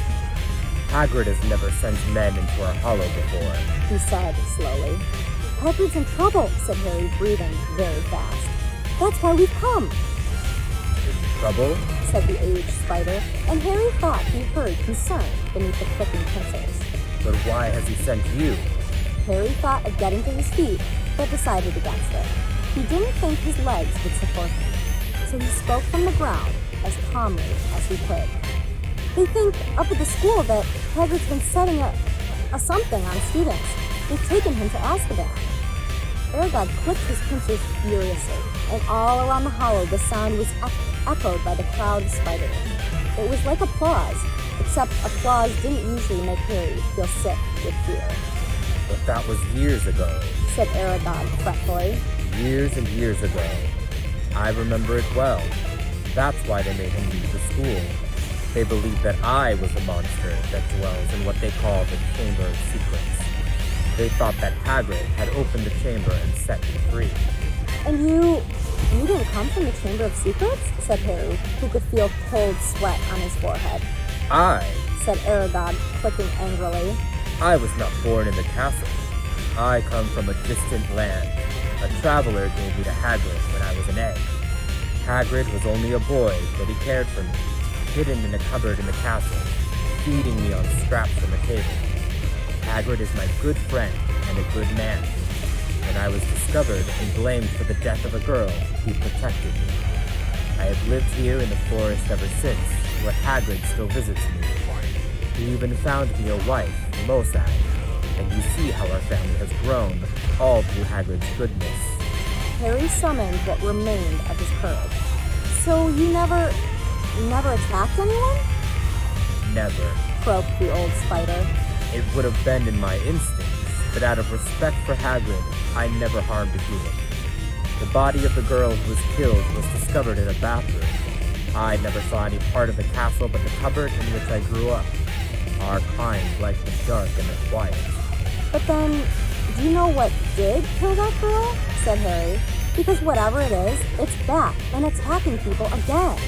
Hagrid has never sent men into our hollow before, he said slowly. "Hagrid's in trouble," said Harry, breathing very fast. "That's why we've come," Trouble? said the aged spider, and Harry thought he heard concern beneath the clicking pincers. But why has he sent you? Harry thought of getting to his feet, but decided against it. He didn't think his legs would support him, so he spoke from the ground as calmly as he could. "They think up at the school that Hagrid's been setting a something on students. They've taken him to Azkaban." Aragog clicked his pincers furiously, and all around the hollow the sound was echoed by the crowd of spiders. It was like applause, except applause didn't usually make Harry feel sick with fear. But that was years ago, said Aragog fretfully. Years and years ago. I remember it well. That's why they made him leave the school. They believed that I was the monster that dwells in what they call the Chamber of Secrets. They thought that Hagrid had opened the chamber and set me free. "And you didn't come from the Chamber of Secrets?" said Harry, who could feel cold sweat on his forehead. I, said Aragog, clicking angrily. I was not born in the castle. I come from a distant land. A traveler gave me to Hagrid when I was an egg. Hagrid was only a boy, but he cared for me, hidden in a cupboard in the castle, feeding me on scraps from a table. Hagrid is my good friend and a good man. When I was discovered and blamed for the death of a girl, he protected me. I have lived here in the forest ever since, where Hagrid still visits me. He even found me a wife, Mosag, and you see how our family has grown, all through Hagrid's goodness. Harry summoned what remained of his courage. "So you never attacked anyone?" Never. Croaked the old spider. It would have been in my instincts, but out of respect for Hagrid, I never harmed a human. The body of the girl who was killed was discovered in a bathroom. I never saw any part of the castle but the cupboard in which I grew up. Our kind liked the dark and the quiet. "But then, do you know what did kill that girl?" said Harry. "Because whatever it is, it's back and attacking people again."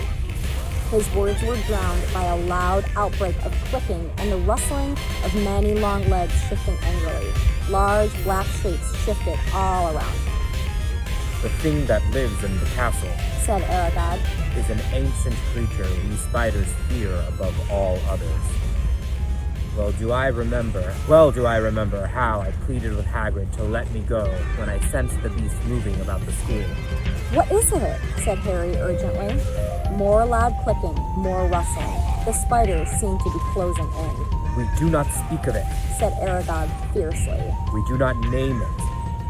His words were drowned by a loud outbreak of clicking and the rustling of many long legs shifting angrily. Large black shapes shifted all around him. The thing that lives in the castle, said Aragog, is an ancient creature whose spiders fear above all others. Well do I remember how I pleaded with Hagrid to let me go when I sensed the beast moving about the school. "What is it?" said Harry urgently. More loud clicking, more rustling. The spiders seemed to be closing in. "We do not speak of it," said Aragog fiercely. "We do not name it.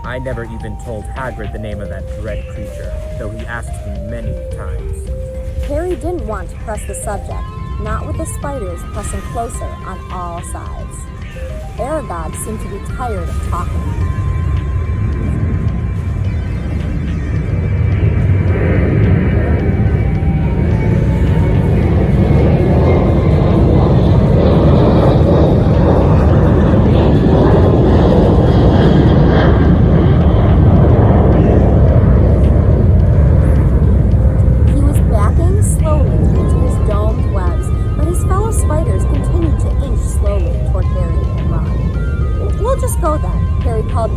I never even told Hagrid the name of that dread creature, though he asked me many times." Harry didn't want to press the subject, not with the spiders pressing closer on all sides. Aragog seemed to be tired of talking.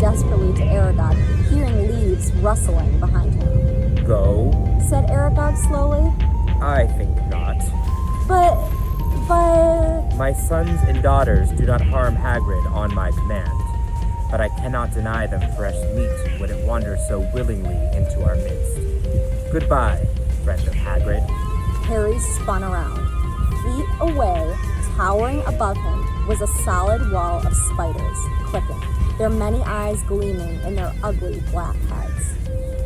Desperately to Aragog, hearing leaves rustling behind him. Go? Said Aragog slowly. I think not. But... My sons and daughters do not harm Hagrid on my command, but I cannot deny them fresh meat when it wanders so willingly into our midst. Goodbye, friend of Hagrid. Harry spun around. Feet away, towering above him, was a solid wall of spiders, clicking, their many eyes gleaming in their ugly black heads.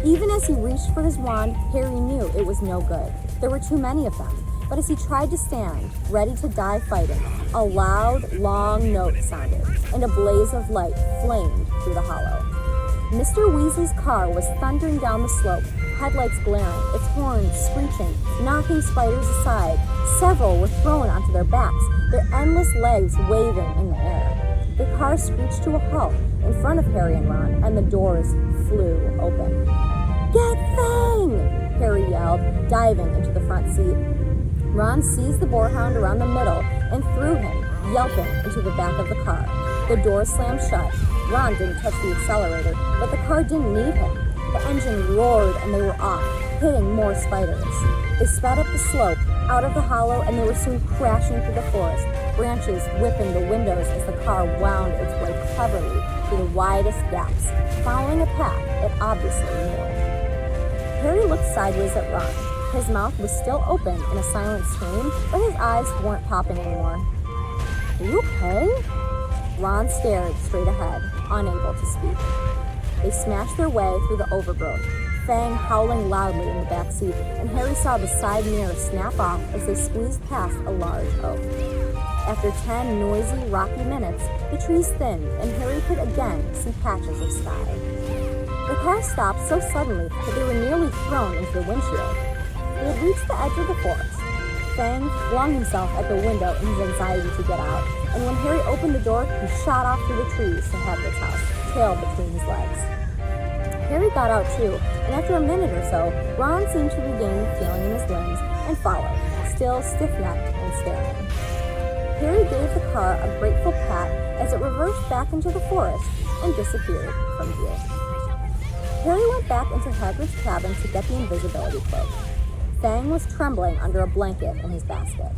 Even as he reached for his wand, Harry knew it was no good. There were too many of them. But as he tried to stand, ready to die fighting, a loud, long note sounded, and a blaze of light flamed through the hollow. Mr. Weasley's car was thundering down the slope, headlights glaring, its horns screeching, knocking spiders aside. Several were thrown onto their backs, their endless legs waving in the air. The car screeched to a halt in front of Harry and Ron, and the doors flew open. "Get Fang!" Harry yelled, diving into the front seat. Ron seized the boarhound around the middle and threw him, yelping, into the back of the car. The door slammed shut. Ron didn't touch the accelerator, but the car didn't need him. The engine roared and they were off, hitting more spiders. They sped up the slope, out of the hollow, and they were soon crashing through the forest, branches whipping the windows as the car wound its way cleverly through the widest gaps, following a path it obviously knew. Harry looked sideways at Ron. His mouth was still open in a silent scream, but his eyes weren't popping anymore. "Are you okay?" Ron stared straight ahead, unable to speak. They smashed their way through the overgrowth, Fang howling loudly in the back seat, and Harry saw the side mirror snap off as they squeezed past a large oak. After 10 noisy, rocky minutes, the trees thinned, and Harry could again see patches of sky. The car stopped so suddenly that they were nearly thrown into the windshield. They had reached the edge of the forest. Fang flung himself at the window in his anxiety to get out, and when Harry opened the door, he shot off through the trees to Hagrid's house, tail between his legs. Harry got out too, and after a minute or so, Ron seemed to regain the feeling in his limbs and followed, still stiff-necked and staring. Harry gave the car a grateful pat as it reversed back into the forest and disappeared from view. Harry went back into Hagrid's cabin to get the invisibility cloak. Fang was trembling under a blanket in his basket.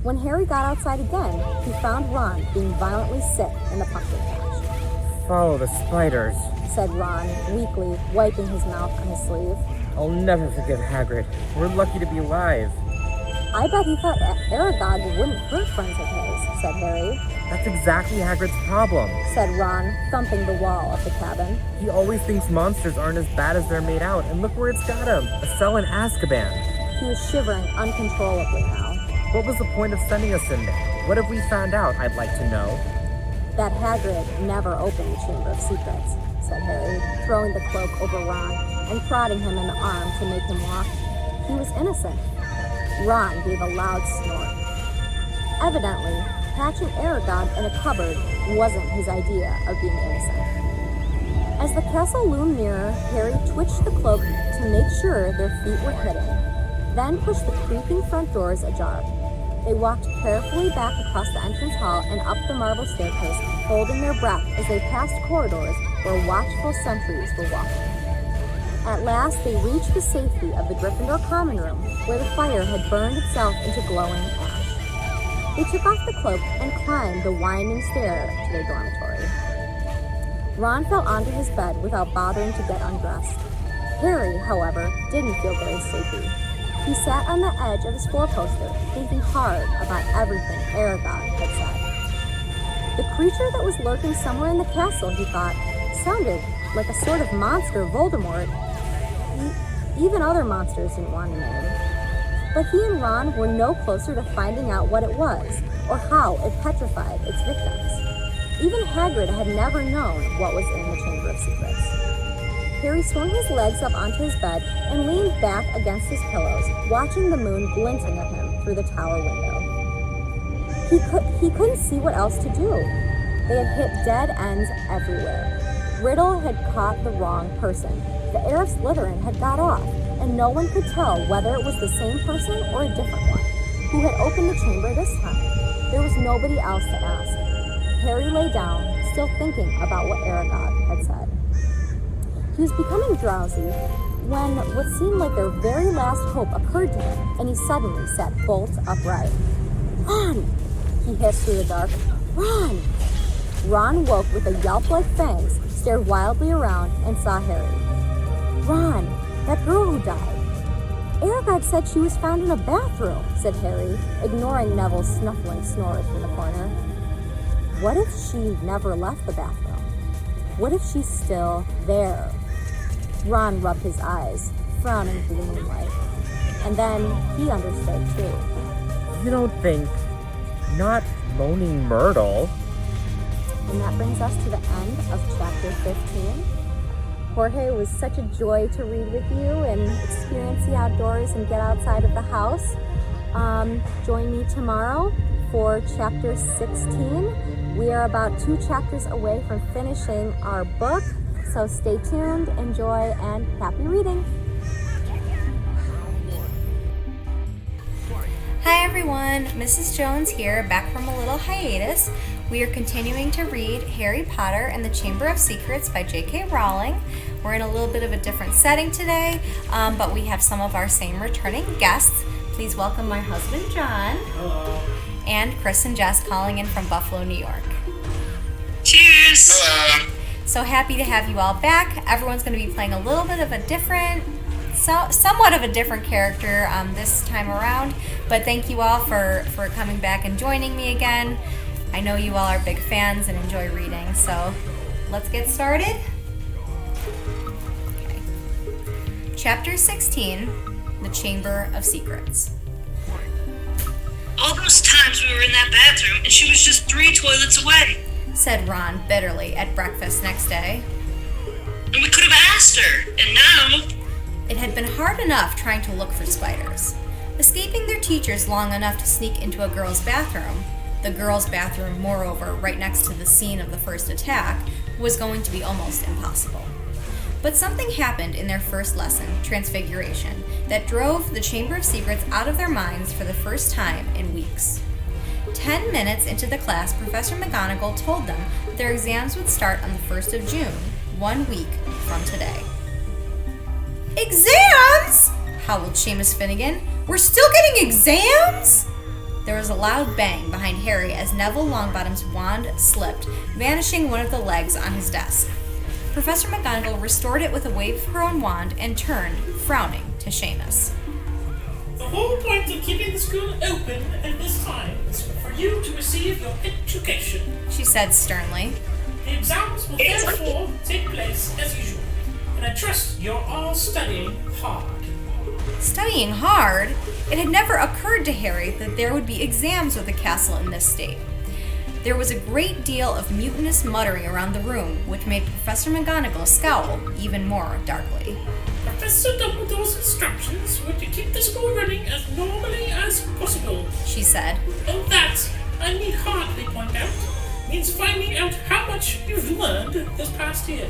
When Harry got outside again, he found Ron being violently sick in the pumpkin patch. "Follow the spiders," said Ron, weakly, wiping his mouth on his sleeve. "I'll never forgive Hagrid. We're lucky to be alive." "I bet he thought Aragog wouldn't hurt friends of his," said Harry. "That's exactly Hagrid's problem," said Ron, thumping the wall of the cabin. "He always thinks monsters aren't as bad as they're made out, and look where it's got him, a cell in Azkaban." He was shivering uncontrollably now. "What was the point of sending us in there? What have we found out, I'd like to know?" "That Hagrid never opened the Chamber of Secrets," said Harry, throwing the cloak over Ron and prodding him in the arm to make him walk. He was innocent. Ron gave a loud snort. Evidently, patching Aragog in a cupboard wasn't his idea of being innocent. As the castle loomed nearer, Harry twitched the cloak to make sure their feet were hidden, then pushed the creaking front doors ajar. They walked carefully back across the entrance hall and up the marble staircase, holding their breath as they passed corridors where watchful sentries were walking. At last, they reached the safety of the Gryffindor common room, where the fire had burned itself into glowing ash. They took off the cloak and climbed the winding stair to their dormitory. Ron fell onto his bed without bothering to get undressed. Harry, however, didn't feel very sleepy. He sat on the edge of his four-poster, thinking hard about everything Aragog had said. The creature that was lurking somewhere in the castle, he thought, sounded like a sort of monster Voldemort. Even other monsters didn't want a name. But he and Ron were no closer to finding out what it was, or how it petrified its victims. Even Hagrid had never known what was in the Chamber of Secrets. Harry swung his legs up onto his bed and leaned back against his pillows, watching the moon glinting at him through the tower window. He couldn't see what else to do. They had hit dead ends everywhere. Riddle had caught the wrong person. The heir of Slytherin had got off, and no one could tell whether it was the same person or a different one who had opened the chamber this time. There was nobody else to ask. Harry lay down, still thinking about what Aragog had said. He was becoming drowsy when what seemed like their very last hope occurred to him, and he suddenly sat bolt upright. "Ron!" he hissed through the dark. "Ron!" Ron woke with a yelp like fangs, stared wildly around, and saw Harry. "Ron, that girl who died." "Aragog said she was found in a bathroom," said Harry, ignoring Neville's snuffling snores from the corner. What if she never left the bathroom? What if she's still there? Ron rubbed his eyes, frowning through the moonlight. And then he understood too. You don't think not Moaning Myrtle? And that brings us to the end of chapter 15. Jorge, it was such a joy to read with you and experience the outdoors and get outside of the house. Join me tomorrow for chapter 16. We are about 2 chapters away from finishing our book, so stay tuned, enjoy, and happy reading. Hi everyone, Mrs. Jones here, back from a little hiatus. We are continuing to read Harry Potter and the Chamber of Secrets by J.K. Rowling. We're in a little bit of a different setting today, but we have some of our same returning guests. Please welcome my husband, John. Hello. And Chris and Jess calling in from Buffalo, New York. Cheers! Hello. So happy to have you all back. Everyone's going to be playing a little bit of a different, somewhat of a different character this time around, but thank you all for coming back and joining me again. I know you all are big fans and enjoy reading, so let's get started. Okay. Chapter 16, The Chamber of Secrets. All those times we were in that bathroom and she was just 3 toilets away. Said Ron bitterly at breakfast next day. And we could have asked her, and now... It had been hard enough trying to look for spiders. Escaping their teachers long enough to sneak into a girl's bathroom, the girls' bathroom, moreover, right next to the scene of the first attack, was going to be almost impossible. But something happened in their first lesson, Transfiguration, that drove the Chamber of Secrets out of their minds for the first time in weeks. 10 minutes into the class, Professor McGonagall told them that their exams would start on the 1st of June, 1 week from today. Exams? Howled Seamus Finnegan. We're still getting exams? There was a loud bang behind Harry as Neville Longbottom's wand slipped, vanishing one of the legs on his desk. Professor McGonagall restored it with a wave of her own wand and turned, frowning, to Seamus. The whole point of keeping the school open at this time is for you to receive your education. She said sternly. The exams will therefore take place as usual, and I trust you're all studying hard. Studying hard? It had never occurred to Harry that there would be exams with the castle in this state. There was a great deal of mutinous muttering around the room, which made Professor McGonagall scowl even more darkly. Professor Dumbledore's instructions were to keep the school running as normally as possible, she said. And that, I need hardly point out, means finding out how much you've learned this past year.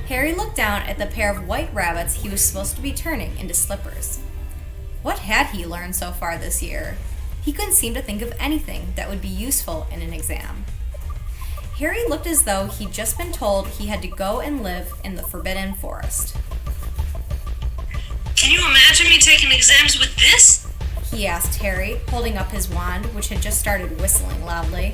Harry looked down at the pair of white rabbits he was supposed to be turning into slippers. What had he learned so far this year? He couldn't seem to think of anything that would be useful in an exam. Harry looked as though he'd just been told he had to go and live in the Forbidden Forest. Can you imagine me taking exams with this? He asked Harry, holding up his wand, which had just started whistling loudly.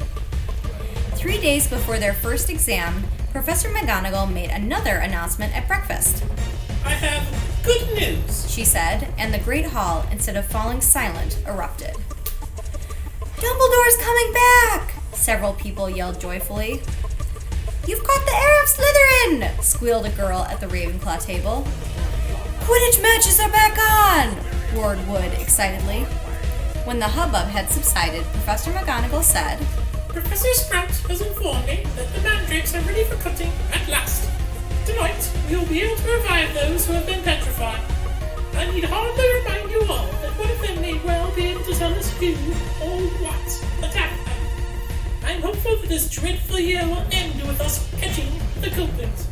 3 days before their first exam, Professor McGonagall made another announcement at breakfast. I have good news, she said, and the Great Hall, instead of falling silent, erupted. Dumbledore's coming back! Several people yelled joyfully. You've caught the heir of Slytherin! Squealed a girl at the Ravenclaw table. Quidditch matches are back on! Roared Wood excitedly. When the hubbub had subsided, Professor McGonagall said, Professor Sprout has informed me that the mandrakes are ready for cutting at last. Tonight, we will be able to revive those who have been petrified. I need hardly remind you all that one of them may well be able to tell us who or what attacked them. I am hopeful that this dreadful year will end with us catching the culprits.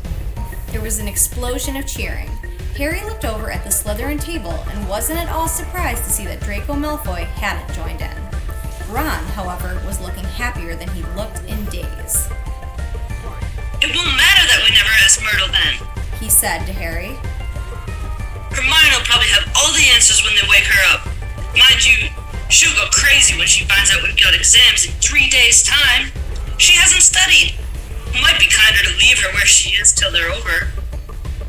There was an explosion of cheering. Harry looked over at the Slytherin table and wasn't at all surprised to see that Draco Malfoy hadn't joined in. Ron, however, was looking happier than he looked in days. It won't matter that we never asked Myrtle then, He said to Harry. Hermione will probably have all the answers when they wake her up. Mind you, she'll go crazy when she finds out we've got exams in 3 days' time. She hasn't studied. It might be kinder to leave her where she is till they're over.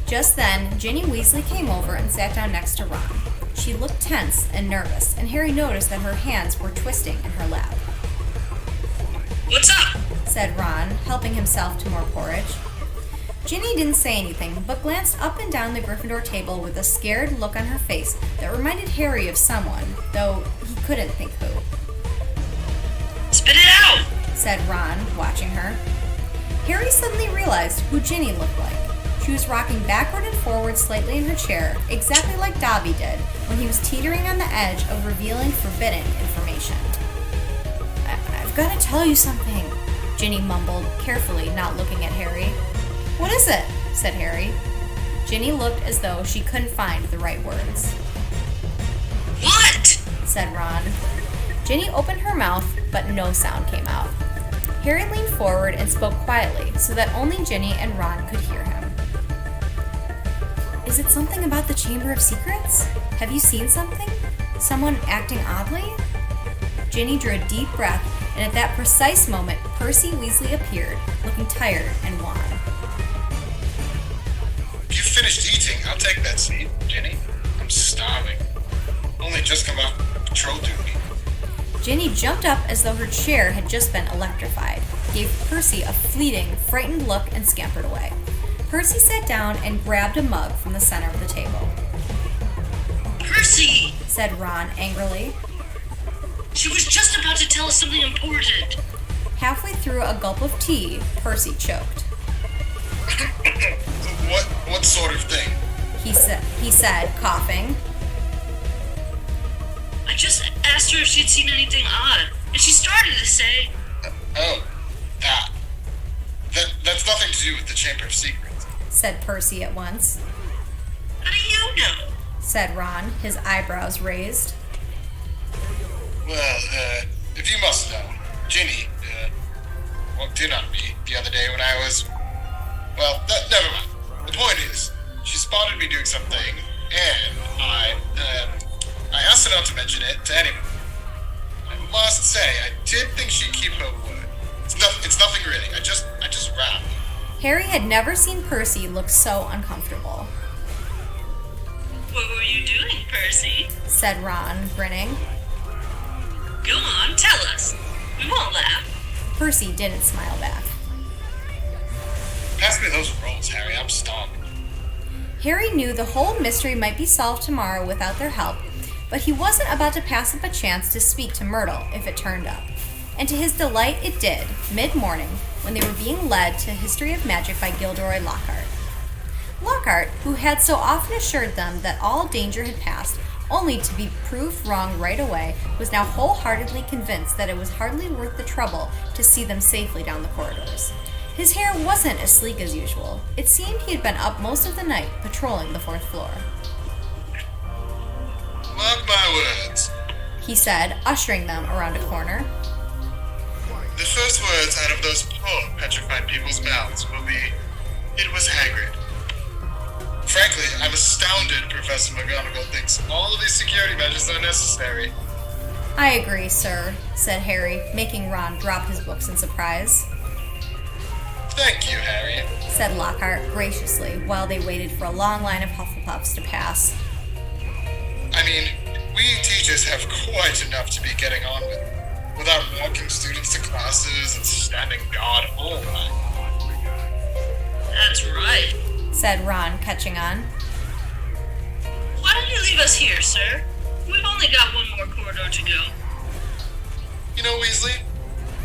Just then, Ginny Weasley came over and sat down next to Ron. She looked tense and nervous, and Harry noticed that her hands were twisting in her lap. What's up? Said Ron, helping himself to more porridge. Ginny didn't say anything, but glanced up and down the Gryffindor table with a scared look on her face that reminded Harry of someone, though he couldn't think who. Spit it out! Said Ron, watching her. Harry suddenly realized who Ginny looked like. She was rocking backward and forward slightly in her chair, exactly like Dobby did when he was teetering on the edge of revealing forbidden information. I've got to tell you something, Ginny mumbled, carefully not looking at Harry. What is it? Said Harry. Ginny looked as though she couldn't find the right words. What? Said Ron. Ginny opened her mouth, but no sound came out. Harry leaned forward and spoke quietly so that only Ginny and Ron could hear him. Is it something about the Chamber of Secrets? Have you seen something? Someone acting oddly? Ginny drew a deep breath, and at that precise moment, Percy Weasley appeared, looking tired and wan. You finished eating. I'll take that seat, Ginny. I'm starving. Only just come off patrol duty. Ginny jumped up as though her chair had just been electrified, gave Percy a fleeting, frightened look, and scampered away. Percy sat down and grabbed a mug from the center of the table. Percy! Said Ron angrily. She was just about to tell us something important. Halfway through a gulp of tea, Percy choked. What sort of thing? He said, coughing. I just asked her if she'd seen anything odd, and she started to say... That's nothing to do with the Chamber of Secrets. Said Percy at once. How do you know? Said Ron, his eyebrows raised. Well, if you must know, Ginny, walked in on me the other day when I was... Well, never mind. The point is, she spotted me doing something, and I asked her not to mention it to anyone. I must say, I did think she'd keep her word. It's nothing really. I just ran. Harry had never seen Percy look so uncomfortable. What were you doing, Percy? Said Ron, grinning. Go on, tell us. We won't laugh. Percy didn't smile back. Pass me those rolls, Harry. I'm starving. Harry knew the whole mystery might be solved tomorrow without their help, but he wasn't about to pass up a chance to speak to Myrtle if it turned up. And to his delight it did, mid-morning, when they were being led to History of Magic by Gilderoy Lockhart. Lockhart, who had so often assured them that all danger had passed, only to be proved wrong right away, was now wholeheartedly convinced that it was hardly worth the trouble to see them safely down the corridors. His hair wasn't as sleek as usual. It seemed he had been up most of the night, patrolling the 4th floor. Mark my words, He said, ushering them around a corner. the first words out of those poor petrified people's mouths will be, "It was Hagrid." Frankly, I'm astounded Professor McGonagall thinks all of these security measures are necessary. I agree, sir, said Harry, making Ron drop his books in surprise. Thank you, Harry. Said Lockhart graciously while they waited for a long line of Hufflepuffs to pass. I mean, we teachers have quite enough to be getting on with without walking students to classes and standing guard all night. That's right. Said Ron, catching on. Why don't you leave us here, sir? We've only got one more corridor to go. You know, Weasley,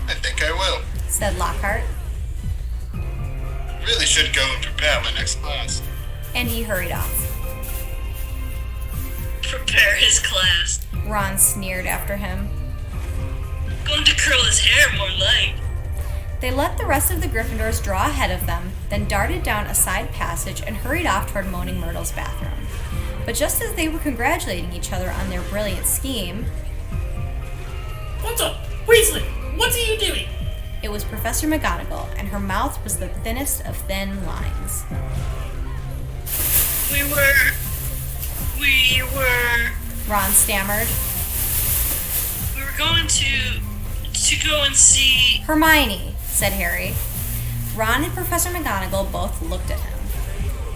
I think I will. said Lockhart. Really should go and prepare my next class. And he hurried off. Prepare his class. Ron sneered after him. Going to curl his hair more like. They let the rest of the Gryffindors draw ahead of them, then darted down a side passage and hurried off toward Moaning Myrtle's bathroom. But just as they were congratulating each other on their brilliant scheme... Potter! Weasley! What are you doing? It was Professor McGonagall, and her mouth was the thinnest of thin lines. We were... Ron stammered. We were going to go and see... Hermione, said Harry. Ron and Professor McGonagall both looked at him.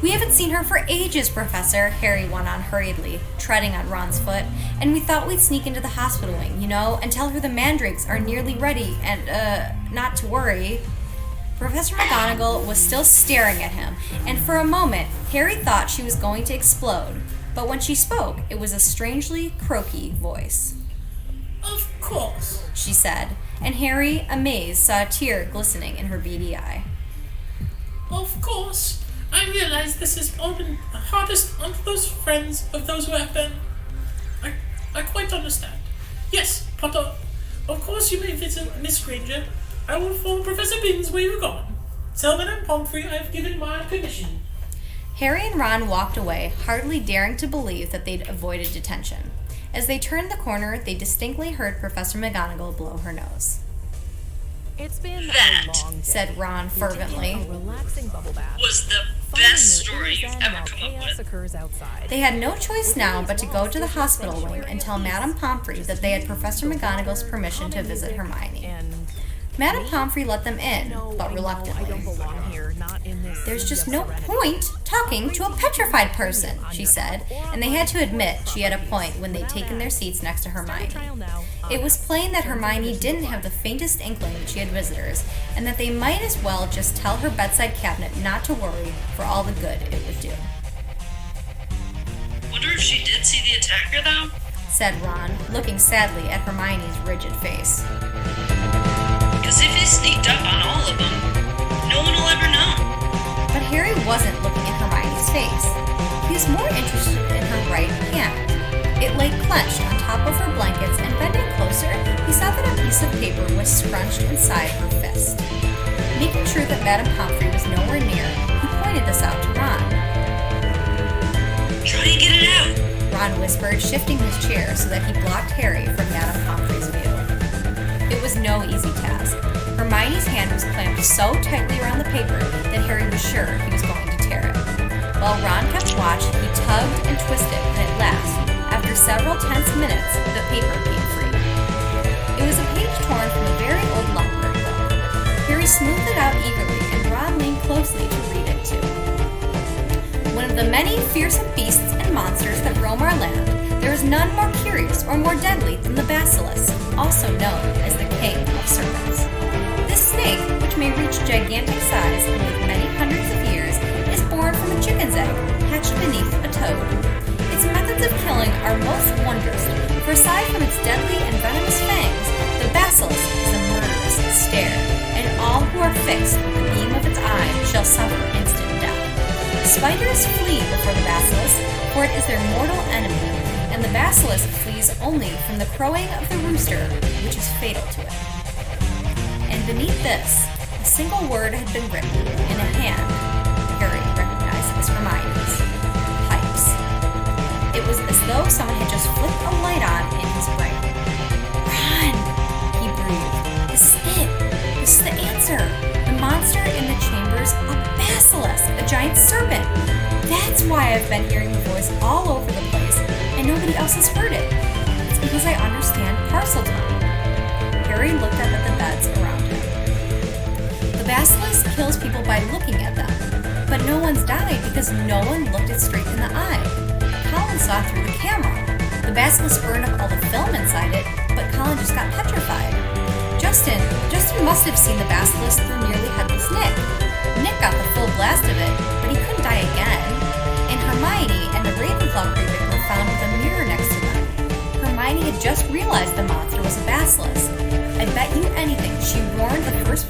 We haven't seen her for ages, Professor, Harry went on hurriedly, treading on Ron's foot, and we thought we'd sneak into the hospital wing, and tell her the mandrakes are nearly ready, and, not to worry. Professor McGonagall was still staring at him, and for a moment, Harry thought she was going to explode. But when she spoke, it was a strangely croaky voice. Of course, she said, and Harry, amazed, saw a tear glistening in her beady eye. Of course. I realize this has all been the hardest on those friends of those who have been. I quite understand. Yes, Potter, of course you may visit Miss Granger. I will inform Professor Binns where you're gone. Tell Madame Pomfrey I have given my permission. Harry and Ron walked away, hardly daring to believe that they'd avoided detention. As they turned the corner, they distinctly heard Professor McGonagall blow her nose. It's been That, a long day. Said Ron fervently. A relaxing bubble bath. was the Following best your story ears you've in ever while come up chaos with. occurs outside. They had no choice now but to go to the hospital wing and tell Madame Pomfrey that they had Professor McGonagall's permission to visit Hermione. And Madame Pomfrey let them in, but I reluctantly. don't belong here, not in this There's sea just of no serenity. point talking to a petrified person, she said, and they had to admit she had a point when they'd taken their seats next to Hermione. Trial now. It was plain that Hermione didn't have the faintest inkling that she had visitors, and that they might as well just tell her bedside cabinet not to worry for all the good it would do. Wonder if she did see the attacker, though? Said Ron, looking sadly at Hermione's rigid face. Because if he sneaked up on all of them, no one will ever know. But Harry wasn't looking at Hermione's face. He was more interested in her right hand. It lay clenched on top of her blankets, and bending closer, he saw that a piece of paper was scrunched inside her fist. Making sure that Madame Pomfrey was nowhere near, he pointed this out to Ron. Try and get it out. Ron whispered, shifting his chair so that he blocked Harry from Madame Pomfrey's view. It was no easy task. Hermione's hand was clamped so tightly around the paper that Harry was sure he was going to tear it. While Ron kept watch, he tugged and twisted, and at last, after several tense minutes, the paper came free. It was a page torn from a very old library book. Harry smoothed it out eagerly, and Ron leaned closely to read it too. One of the many fearsome beasts and monsters that roam our land, there is none more curious or more deadly than the basilisk, also known as the king of serpents. This snake, which may reach gigantic size and live many hundreds of years, is born from a chicken's egg hatched beneath a toad. Its methods of killing are most wondrous, for aside from its deadly and venomous fangs, the basilisk is a murderous stare, and all who are fixed with the beam of its eye shall suffer instant death. Spiders flee before the basilisk, for it is their mortal enemy, and the basilisk flees only from the crowing of the rooster, which is fatal to it. And beneath this, a single word had been written in a hand Harry recognized as Hermione's. Pipes. It was as though someone had just flipped a light on in his brain. Run! He breathed. This is it. This is the answer. The monster in the chamber's a basilisk, a giant serpent. That's why I've been hearing the voice all over the place, and nobody else has heard it. It's because I understand parcel tongue. Harry looked up at the beds around him. The basilisk kills people by looking at them, but no one's died because no one looked it straight in the eye. Colin saw through the camera. The basilisk burned up all the film inside it, but Colin just got petrified. Justin must have seen the basilisk through nearly headless Nick. Nick got the full blast of it, but he couldn't die again. And Hermione and the Ravenclaw prefect were found with a mirror next to them. Hermione had just realized the monster was a basilisk. I bet you anything she warned the first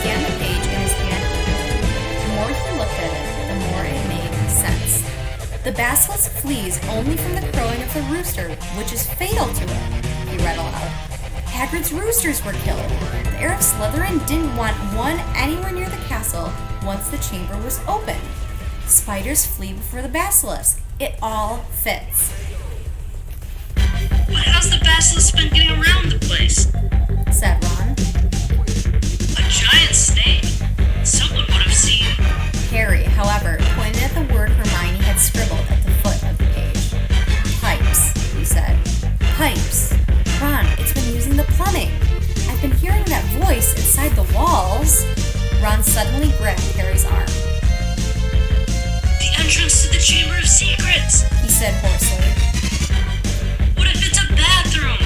scanned the page in his hand. The more he looked at it, the more it made sense. The basilisk flees only from the crowing of the rooster, which is fatal to it, he read aloud. Hagrid's roosters were killed. The heir of Slytherin didn't want one anywhere near the castle once the chamber was open. Spiders flee before the basilisk. It all fits. But how's the basilisk been getting around the place? Said Ron. A giant snake. Someone would have seen. Harry, however, pointed at the word Hermione had scribbled at the foot of the page. Pipes, he said. Pipes. Ron, it's been using the plumbing. I've been hearing that voice inside the walls. Ron suddenly grabbed Harry's arm. The entrance to the Chamber of Secrets, he said hoarsely. What if it's a bathroom?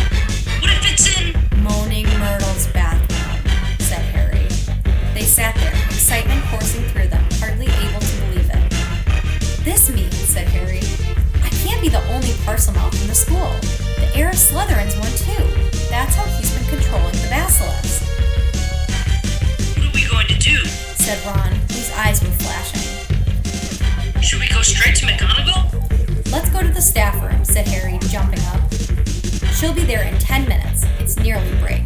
What if it's in... Moaning Myrtle's bathroom, said Harry. They sat there, excitement coursing through them, hardly able to believe it. This means, said Harry, I can't be the only Parselmouth in the school. The heir of Slytherin's one too. That's how he's been controlling the basilisk. What are we going to do? Said Ron, whose eyes were flashing. Should we go straight to McGonagall? Let's go to the staff room, said Harry, jumping up. She'll be there in 10 minutes. It's nearly break.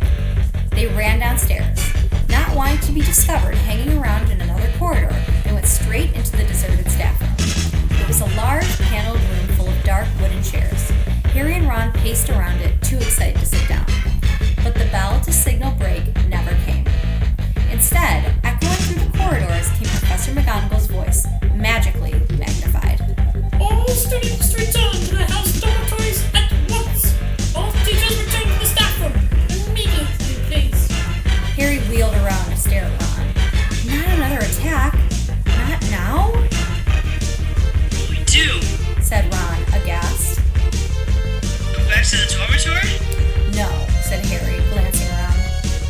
They ran downstairs. Not wanting to be discovered hanging around in another corridor, they went straight into the deserted staff room. It was a large, paneled room full of dark wooden chairs. Harry and Ron paced around it, too excited to sit down. But the bell to signal break never came. Instead, echoing through the corridors came Professor McGonagall's voice, magically magnified. All students return to the house dormitories at once. All teachers return to the staff room immediately, please. Harry wheeled around to stare at Ron. Not another attack. Not now? We do, said Ron, aghast. Go back to the dormitory? No, said Harry, glancing around.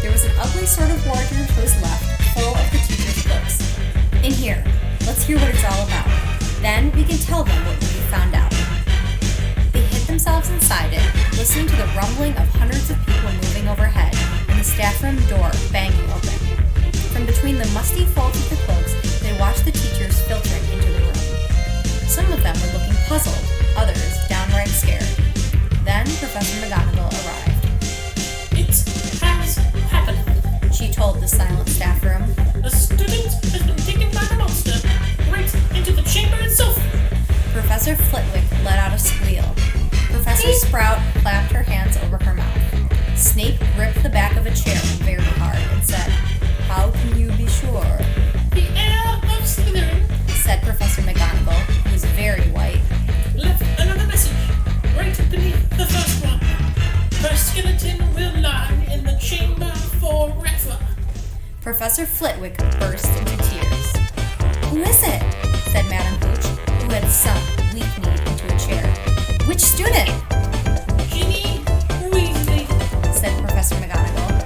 There was an ugly sort of wardrobe to his left, full of the teacher's books. In here. Let's hear what it's all about. Then we can tell them what we found out. They hid themselves inside it, listening to the rumbling of hundreds of people moving overhead and the staff room door banging open. From between the musty folds of the cloaks, they watched the teachers filtering into the room. Some of them were looking puzzled, others downright scared. Then Professor McGonagall arrived. It has happened. She told the silent staff room. A student has been taken by the monster right into the chamber itself. Professor Flitwick let out a squeal. Professor Sprout clapped her hands over her mouth. Snape gripped the back of a chair very hard and said, How can you be sure? The heir of Slytherin, said Professor McGonagall, who was very white. Left another message right beneath the first one. Her skeleton will lie in the chamber forever. Professor Flitwick burst into tears. Who is it? Said Madame Hooch, who had sunk weak-kneed into a chair. Which student? Ginny Weasley, said Professor McGonagall.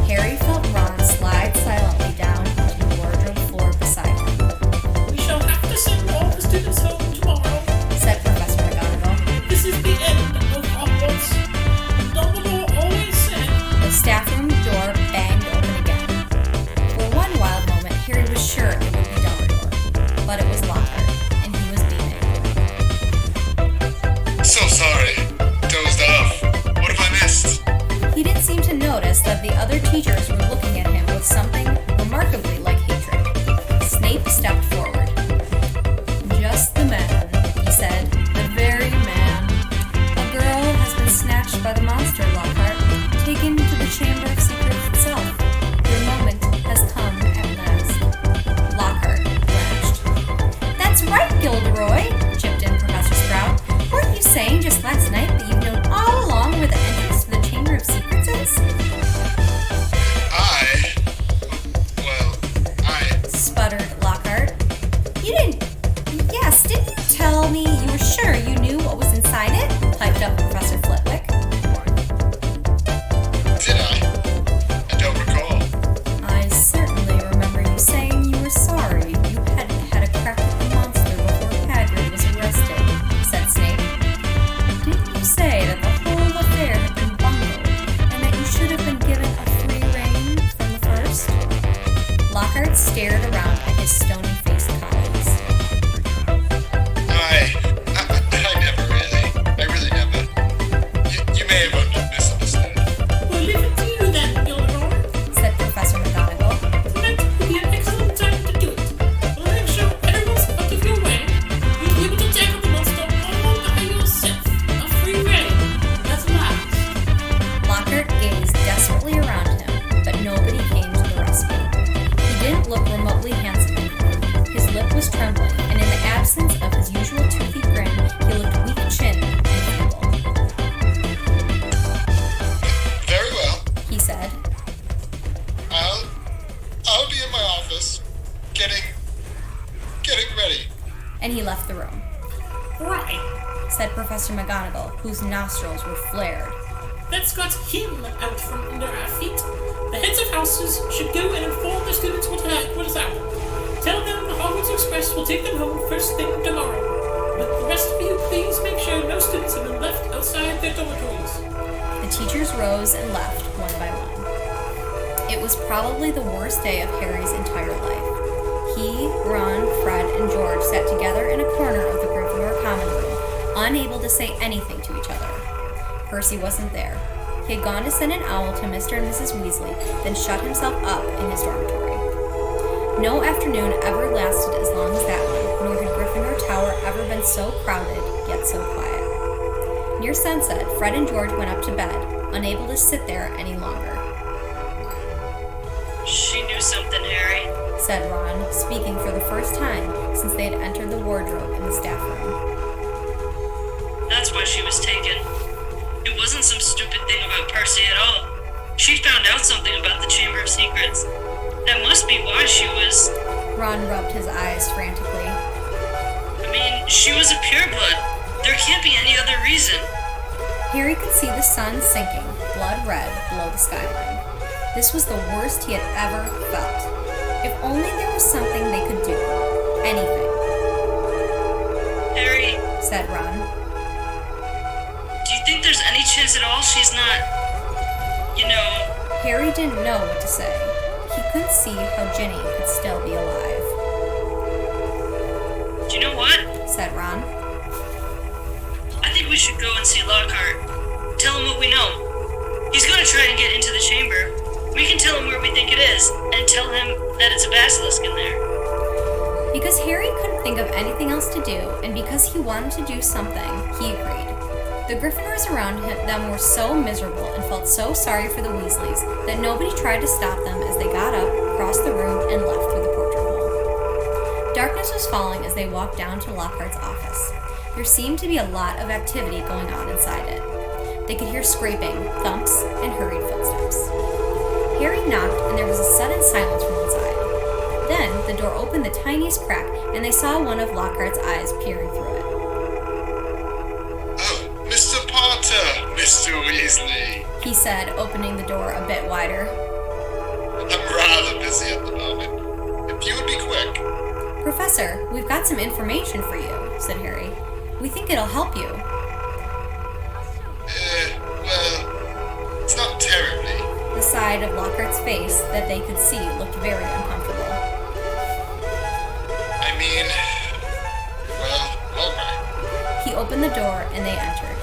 Harry felt Ron slide silently down to the wardrobe floor beside him. We shall have to send all the students home tomorrow, said Professor McGonagall. This is the end of Hogwarts. Dumbledore always said. The staff room door banged open again. For one wild moment, Harry was sure it would be Dumbledore, but it was Lockhart, and he was beaming. So sorry. Dozed off. What have I missed? He didn't seem to notice that the other teachers were looking at him with something remarkably like hatred. Snape stepped forward. Just the man, he said. The very man. A girl has been snatched by the monster, Lockhart, taken to the Chamber of Secrets itself. Your moment has come at last. Lockhart blanched. That's right, Gilderoy, chipped in Professor Sprout. Weren't you saying just last night that you've known all along where the entrance to the Chamber of Secrets is? Sputtered Lockhart. You didn't... Yes, didn't you tell me you were sure you knew what was inside it? Piped up Professor Flitwick. Did I? I don't recall. I certainly remember you saying you were sorry you hadn't had a crack at the monster before Hagrid was arrested, said Snape. Didn't you getting ready. And he left the room. Right. Said Professor McGonagall, whose nostrils were flared. That's got him out from under our feet. The heads of houses should go and inform the students what is happened. Tell them the Hogwarts Express will take them home first thing tomorrow. But the rest of you, please make sure no students have been left outside their dormitories. The teachers rose and left one by one. It was probably the worst day of Harry's entire life. He, Ron, Fred, and George sat together in a corner of the Gryffindor common room, unable to say anything to each other. Percy wasn't there. He had gone to send an owl to Mr. and Mrs. Weasley, then shut himself up in his dormitory. No afternoon ever lasted as long as that one, nor had Gryffindor Tower ever been so crowded, yet so quiet. Near sunset, Fred and George went up to bed, unable to sit there any longer. She knew something, Harry, said Ron, speaking for the first time since they had entered the wardrobe in the staff room. That's why she was taken. It wasn't some stupid thing about Percy at all. She found out something about the Chamber of Secrets. That must be why she was... Ron rubbed his eyes frantically. I mean, she was a pureblood. There can't be any other reason. Harry could see the sun sinking, blood red, below the skyline. This was the worst he had ever felt. If only there was something they could do. Anything. Harry, said Ron. Do you think there's any chance at all she's not... Harry didn't know what to say. He couldn't see how Ginny could still be alive. Do you know what? Said Ron. I think we should go and see Lockhart. Tell him what we know. He's going to try and get into the chamber. We can tell him where we think it is, and tell him that it's a basilisk in there. Because Harry couldn't think of anything else to do, and because he wanted to do something, he agreed. The Gryffindors around them were so miserable and felt so sorry for the Weasleys that nobody tried to stop them as they got up, crossed the room, and left through the portrait hole. Darkness was falling as they walked down to Lockhart's office. There seemed to be a lot of activity going on inside it. They could hear scraping, thumps, and hurried footsteps. Harry knocked, and there was a sudden silence from inside. Then, the door opened the tiniest crack, and they saw one of Lockhart's eyes peering through it. Mr. Potter, Mr. Weasley, he said, opening the door a bit wider. I'm rather busy at the moment. If you would be quick. Professor, we've got some information for you, said Harry. We think it'll help you. Well, it's not terribly. The side of Lockhart's face that they could see looked very uncomfortable. I mean, well, all right. He opened the door and they entered.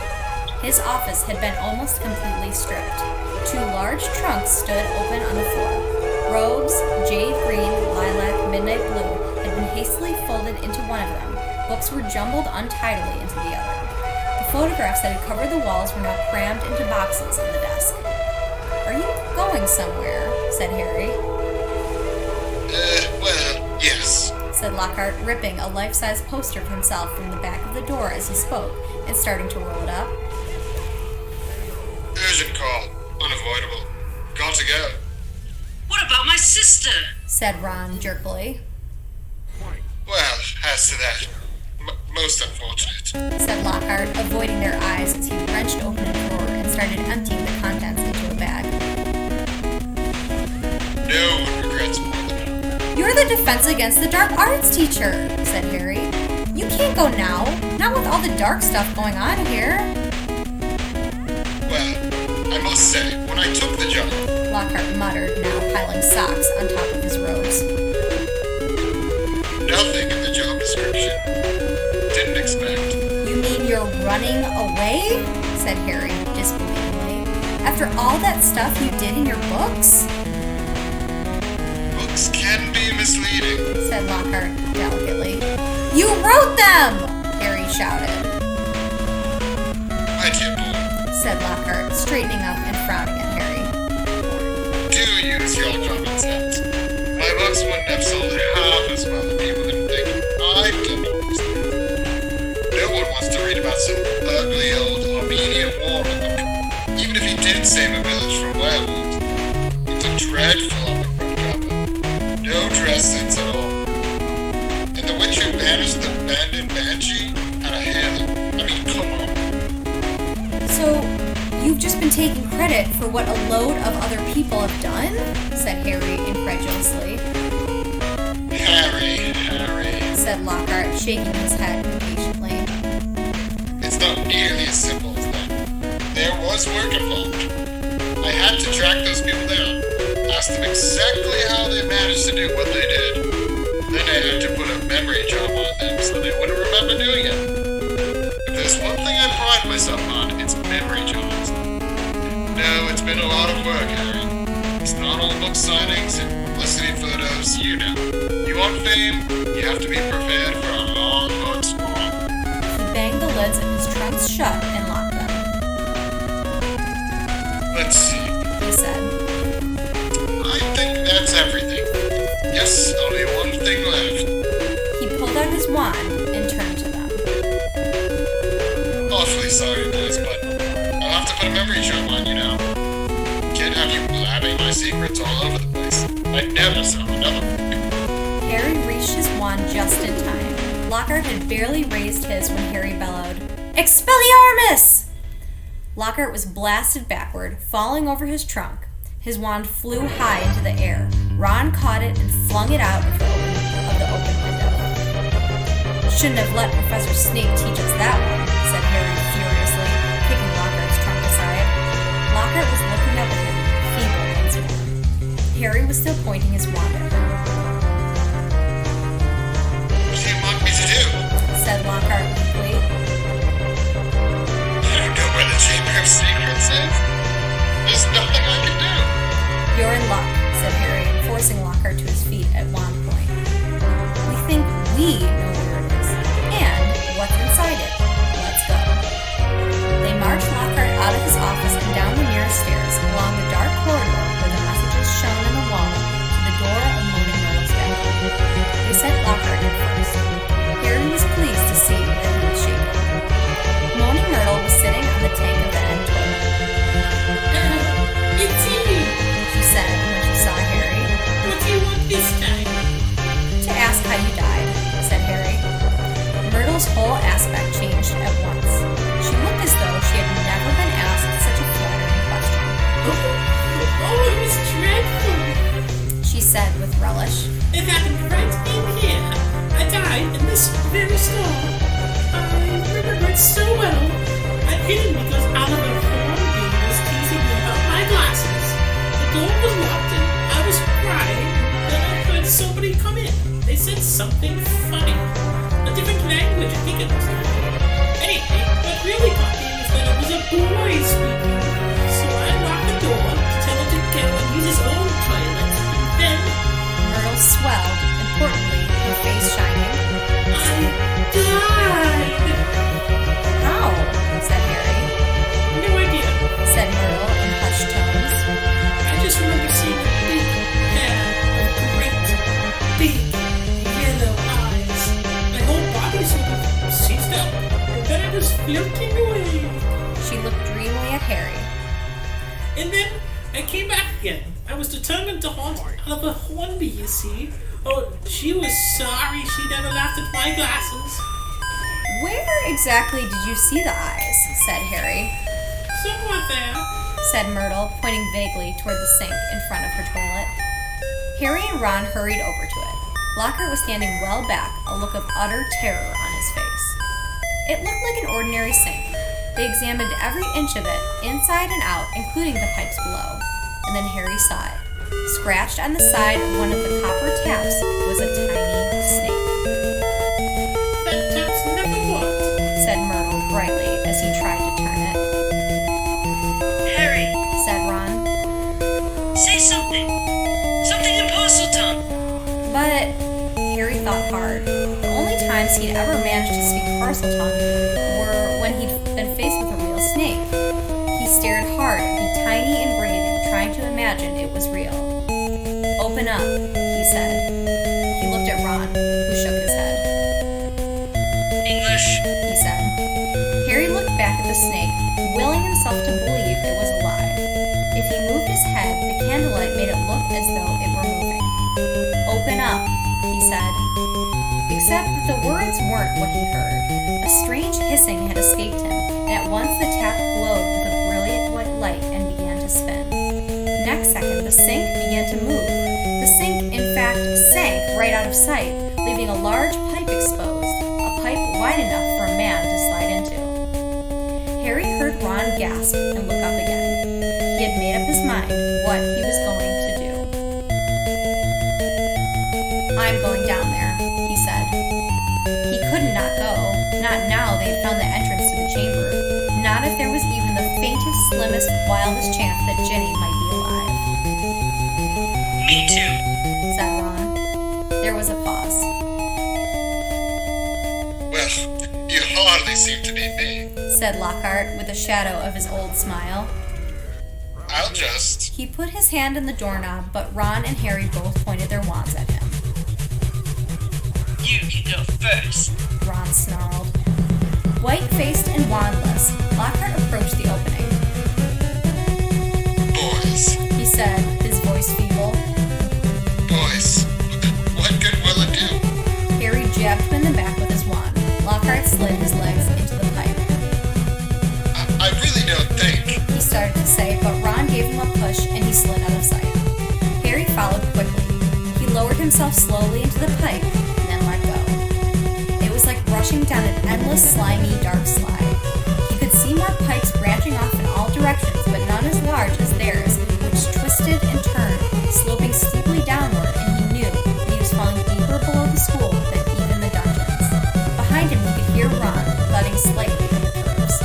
His office had been almost completely stripped. 2 large trunks stood open on the floor. Robes, jade green, lilac, midnight blue, had been hastily folded into one of them. Books were jumbled untidily into the other. The photographs that had covered the walls were now crammed into boxes on the desk. Are you going somewhere? Said Harry. Well, yes, said Lockhart, ripping a life-size poster of himself from the back of the door as he spoke and starting to roll it up. Urgent call. Unavoidable. Got to go. What about my sister? Said Ron jerkily. Well, as to that, most unfortunate, said Lockhart, avoiding their eyes as he wrenched open a drawer and started emptying the contents into a bag. No one regrets more than I. You're the Defense Against the Dark Arts teacher, said Harry. You can't go now, not with all the dark stuff going on here. Well, I must say, when I took the job, Lockhart muttered, now piling socks on top of his robes. Nothing in the job description. Didn't expect. You mean you're running away? Said Harry, disbelievingly. After all that stuff you did in your books? Books can be misleading, said Lockhart delicately. You wrote them! Harry shouted. My dear boy, said Lockhart, straightening up and frowning at Harry. Do use your common sense. My books wouldn't have sold half as well if people didn't think I've done it. No one wants to read about some ugly old Armenian war book, even if he did save a village from werewolves. It looked dreadful on the front cover. No dress sense at all. And the Witcher taking credit for what a load of other people have done? Said Harry incredulously. Harry, said Lockhart, shaking his head impatiently. it's not nearly as simple as that. There was work involved. I had to track those people down, ask them exactly how they managed to do what they did. Then I had to put a memory job on them so they wouldn't remember doing it. If there's one thing I pride myself on, it's memory jobs. No, it's been a lot of work, Harry. It's not all book signings and publicity photos, you know. You want fame, you have to be prepared for a long, hard slog. He banged the lids of his trunks shut and locked them. Let's see. He said. I think that's everything. Yes, only one thing left. He pulled out his wand and turned to them. Awfully sorry, guys, but I'll have to put a memory job on, you know. Can't have you blabbing my secrets all over the place. I'd never sell another book. Harry reached his wand just in time. Lockhart had barely raised his when Harry bellowed, "Expelliarmus!" Lockhart was blasted backward, falling over his trunk. His wand flew high into the air. Ron caught it and flung it out of the open window. "Shouldn't have let Professor Snape teach us that one," said Harry furiously, kicking Lockhart's trunk aside. Lockhart was looking up at him, feeble once more. Harry was still pointing his wand at her. What do you want me to do? Said Lockhart weakly. I don't know where the Chamber of Secrets is. There's nothing I can do. "You're in luck," said Harry, forcing Lockhart to his feet at wand point. "We think we know where it is, and what's inside it. Let's go." They marched Lockhart out of his office and down the nearest stairs, along the dark corridor where the messages shone on the wall, to the door of Moaning Myrtle's bedroom. They sent Lockhart in first. Harry was pleased to see that he was shaken. Moaning Myrtle was sitting on the tank of the end toilet. It's you! She said when she saw Harry. What do you want this time? "To ask how you died," said Harry. Myrtle's whole aspect changed at once. She looked as though she had never been asked such a flattering question. Oh, it was dreadful! She said with relish. It happened right in here. I died in this very stall. I remember it so well. I hid because Oliver Thornby was teasing me about my glasses. The door was locked and I was crying. Then I heard somebody come in. They said something funny. A different language, I think it was. Anyway, what really got me was that it was a boy speaking. So I locked the door to tell him to go and use his own toilet. And then Myrtle swelled, importantly, her face shining. I died! "How?" said Harry. No idea. Said Myrtle in hushed tones. I just remember seeing a big pair of great, big, yellow eyes. My whole body sort of seized up, and then I was floating away. She looked dreamily at Harry. And then I came back again. I was determined to haunt Oliver Hornby, you see. Oh, she was sorry she never laughed at my glasses. "Where exactly did you see the eyes?" said Harry. Somewhere there. Said Myrtle, pointing vaguely toward the sink in front of her toilet. Harry and Ron hurried over to it. Lockhart was standing well back, a look of utter terror on his face. It looked like an ordinary sink. They examined every inch of it, inside and out, including the pipes below. And then Harry saw it. Scratched on the side of one of the copper taps was a tiny snake. That tap's never worked. Said Myrtle brightly as he tried to turn it. Harry, Said Ron. say something. Something in parcel tongue. But Harry thought hard. The only times he'd ever managed to speak Parseltongue were when he'd been faced with a real snake. He stared hard at the tiny engraving, trying to imagine it was real. "Open up," he said. He looked at Ron, who shook his head. English. He said. Harry looked back at the snake, willing himself to believe it was alive. If he moved his head, the candlelight made it look as though it were moving. "Open up," he said. Except that the words weren't what he heard. A strange hissing had escaped him, and at once the tap glowed with a brilliant white light and began to spin. Next second, the sink began to move. The sink, in fact, sank right out of sight, leaving a large pipe exposed, a pipe wide enough for a man to slide into. Harry heard Ron gasp and look up again. He had made up his mind what he was going to do. "I'm going down there," he said. He could not go, not now they had found the entrance to the chamber, not if there was even the faintest, slimmest, wildest chance that Ginny might be alive. Me too, Said Ron. There was a pause. Well, you hardly seem to be me. Said Lockhart with a shadow of his old smile. I'll just... He put his hand on the doorknob, but Ron and Harry both pointed their wands at him. you can go first. Ron snarled. White-faced and wandless, Lockhart approached the opening. Boys. He said, his voice feeble. Boys. What good will it do? Harry jabbed him in the back with his wand. Lockhart slid his legs into the pipe. I really don't think... He started to say, but Ron gave him a push and he slid out of sight. Harry followed quickly. He lowered himself slowly into the pipe and then let go. It was like rushing down an endless, slimy, dark slide. He could see more pipes branching off in all directions, but none as large as theirs, which twisted and turned, sloping steeply downward, and he knew that he was falling deeper below the school than even the dungeons. Behind him, he could hear Ron thudding slightly in the curves.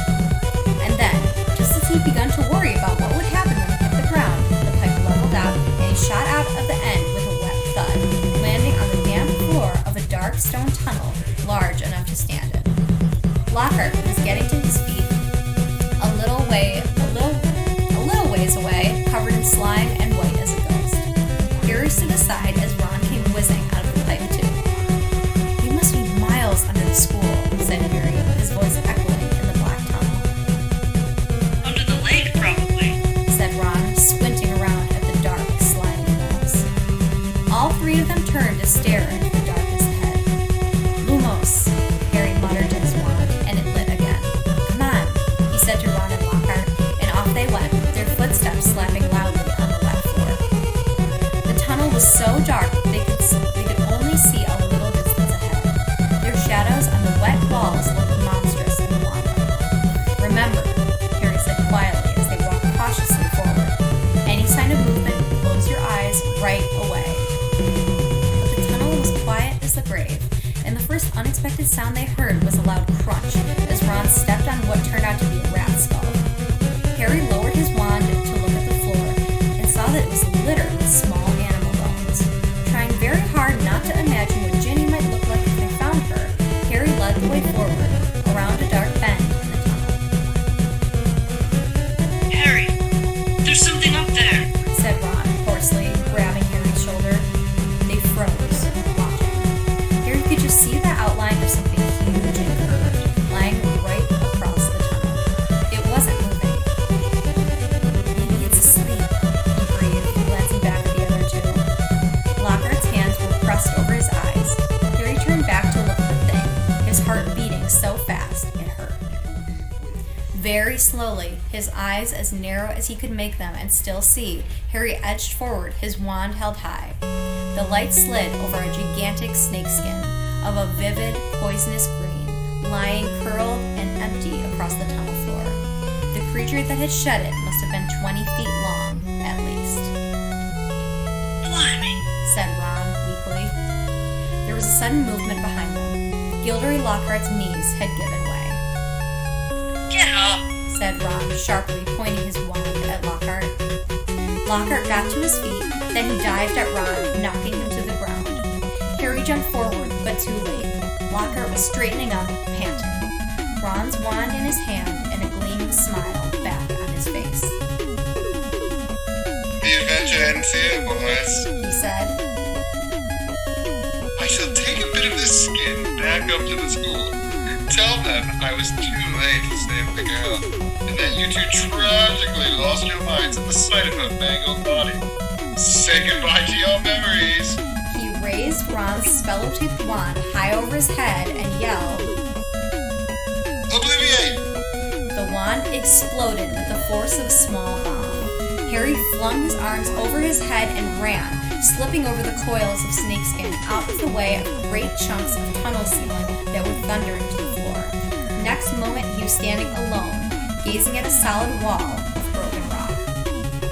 And then, just as he'd begun to worry about what would happen when he hit the ground, the pipe leveled out, and he shot out of the end with a wet thud, landing on the damp floor of a dark stone tunnel large enough to stand in. Lockhart was getting to his feet a little ways away, covered in slime and white as a ghost. Harry stood aside as Ron came whizzing out of the pipe tube. "We must be miles under the school," said Harry, his voice echoing in the black tunnel. Under the lake, probably, said Ron, squinting around at the dark, slimy walls. All three of them turned to stare into the darkness ahead. "Lumos," Harry muttered to his wand, and it lit again. "Come on," he said to Ron and Lockhart, and off they went, their footsteps slapping loudly on the wet floor. The tunnel was so dark they could only see a little distance ahead. Their shadows on the wet walls looked monstrous in the lamplight. "Remember," Harry said quietly as they walked cautiously forward, "any sign of movement, close your eyes right away." But the tunnel was quiet as the grave, and the first unexpected sound they heard was a loud crunch as Ron stepped on what turned out to be a rat skull. Harry lowered his wand to look at the floor and saw that it was littered with small animal bones. Trying very hard not to imagine what Ginny might look like if they found her, Harry led the way forward, around a dark bend in the tunnel. Harry, there's something up there. Said Ron, hoarsely, grabbing Harry's shoulder. They froze, watching. Harry could just see the outline of something huge and curved, lying right across the tunnel. It wasn't moving. "Maybe it's asleep," he breathed, glancing back at the other two. Lockhart's hands were pressed over his eyes. Harry turned back to look at the thing, his heart beating so fast it hurt. Very slowly, his eyes as narrow as he could make them and still see, Harry edged forward, his wand held high. The light slid over a gigantic snakeskin of a vivid, poisonous green, lying curled and empty across the tunnel floor. The creature that had shed it must have been 20 feet long, at least. Blimey. Said Ron, weakly. There was a sudden movement behind them. Gilderoy Lockhart's knees had given way. Get up. Said Ron, sharply pointing his wand at Lockhart. Lockhart got to his feet, then he dived at Ron, knocking him to the ground. Harry jumped forward, but too late. Lockhart was straightening up, panting. Ron's wand in his hand and a gleaming smile back on his face. The adventure ends here, boys. He said. I shall take a bit of this skin back up to the school. Tell them I was too late to save the girl, and that you two tragically lost your minds at the sight of her mangled body. Say goodbye to your memories. He raised Ron's spell-toothed wand high over his head and yelled, Obliviate! The wand exploded with the force of a small bomb. Harry flung his arms over his head and ran, slipping over the coils of snakeskin out of the way of great chunks of tunnel ceiling that were thundering to the floor. Next moment, he was standing alone, gazing at a solid wall of broken rock.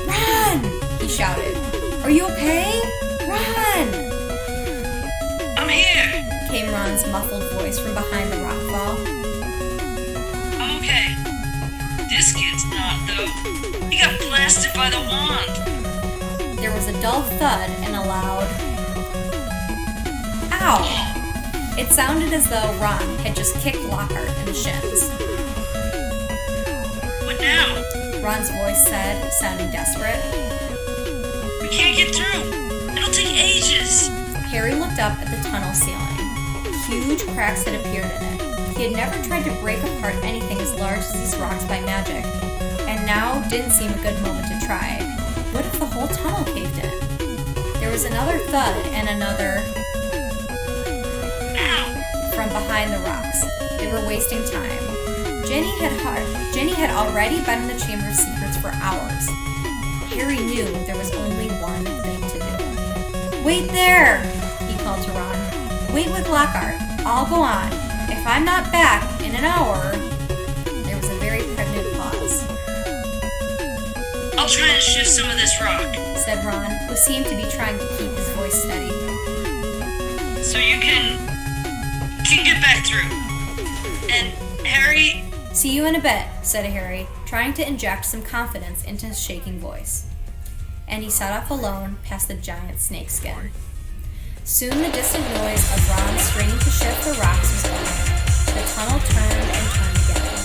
"Run!" he shouted. "Are you okay? Run!" I'm here! Came Ron's muffled voice from behind the rock wall. I'm okay. This kid's not, though. He got blasted by the wand. There was a dull thud and a loud "Ow!" It sounded as though Ron had just kicked Lockhart in the shins. What now? Ron's voice said, sounding desperate. We can't get through. It'll take ages. Harry looked up at the tunnel ceiling. Huge cracks had appeared in it. He had never tried to break apart anything as large as these rocks by magic, and now didn't seem a good moment to try. What if the whole tunnel caved in? There was another thud and another Ow! from behind the rocks. They were wasting time. Jenny had already been in the Chamber of Secrets for hours. Harry knew there was only one thing to do. "Wait there!" he called to Ron. "Wait with Lockhart. I'll go on. If I'm not back in an hour..." There was a very pregnant pause. I'll try and shift some of this rock. Said Ron, who seemed to be trying to keep his voice steady. So you can get back through. And Harry... "See you in a bit," said Harry, trying to inject some confidence into his shaking voice. And he set off alone past the giant snakeskin. Soon the distant noise of Ron straining to shift the rocks was gone. The tunnel turned and turned again.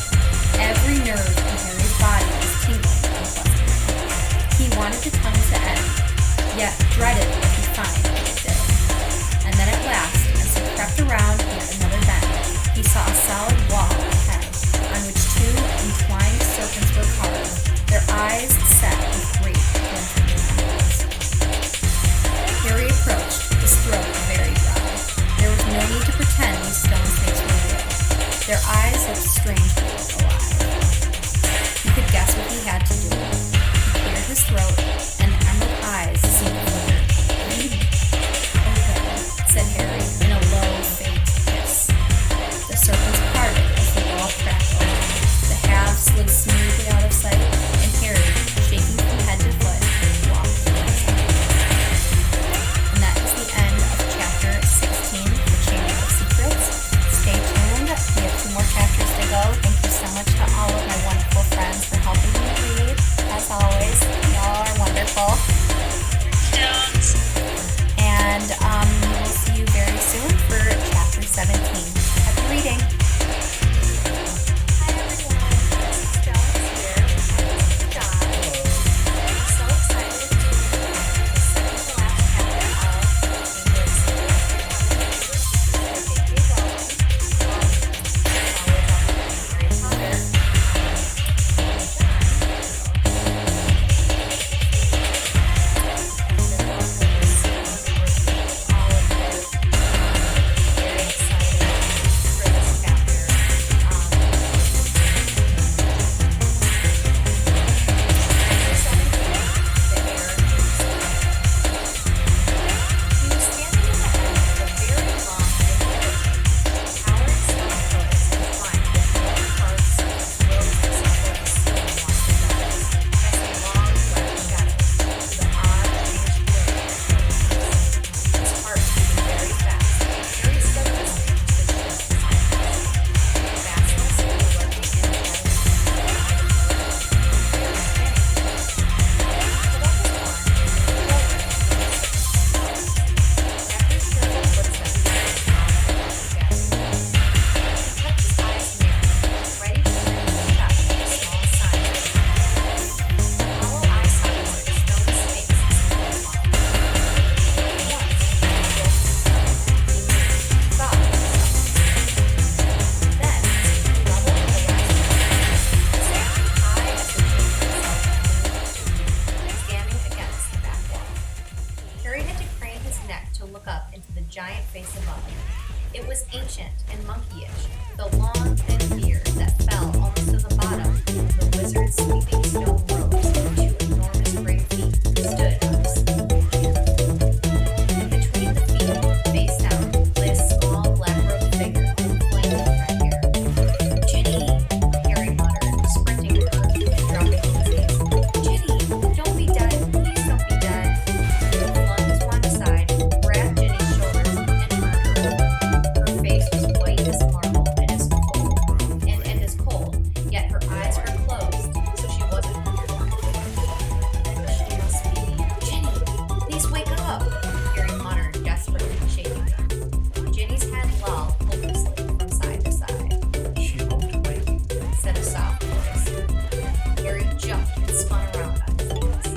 Every nerve in Harry's body was tingling unpleasantly. He wanted the tunnel to end, yet dreaded what he'd find when it did. And then at last, as he crept around yet another bend, he saw a solid wall ahead, on which two entwined serpents were carved, their eyes set with great glinting emeralds. Harry approached, his throat very dry. There was no need to pretend these stone snakes were real. Their eyes looked strangely alive. He could guess what he had to do. He cleared his throat, and the emerald eyes seemed clear. "Okay," said Harry in a low, faint hiss. The serpents parted as the wall cracked open. The halves slid smoothly out of sight, and Harry, shaking from head to foot, walked towards them. And that is the end of chapter 16, The Chamber of Secrets. Stay tuned. We have 2 more chapters to go. Thank you so much to all of my wonderful friends for helping me read. As always, y'all are ancient and monkeyish, with a long, thin beard that fell almost to the bottom. The wizard's sweeping stone robes and 2 enormous great feet stood on the and between the feet, face down, lay a small black-robed figure with flaming red hair. "Ginny!" Harry muttered, sprinting to her and dropping to his knees. "Ginny, don't be dead. Please don't be dead." He flung his wand aside, grabbed Ginny's shoulders, and turned her. Her face was white as marble and as cold, yet her eyes were closed, so she wasn't petrified. "She must be. Ginny, please wake up!" Harry muttered, desperately shaking her. Ginny's head lolled hopelessly from side to side. She won't wake. Said a soft voice. Harry jumped and spun around on his knees.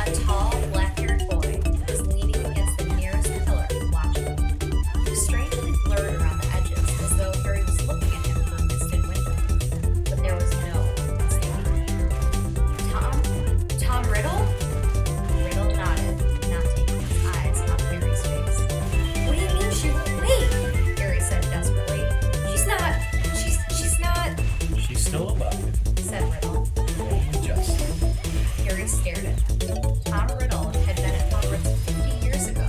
A tall, black-haired boy was leaning against the nearest pillar watching him. He was strangely blurred around the edges, as though Harry was looking at him through a misted window. But there was no mistaking him. Tom Riddle? Riddle nodded, not taking his eyes off Harry's face. "What do you mean she won't wake?" Harry said desperately. She's not. She's still alive. Said Riddle. Only just. Harry stared at him. Tom Riddle had been at Hogwarts 50 years ago,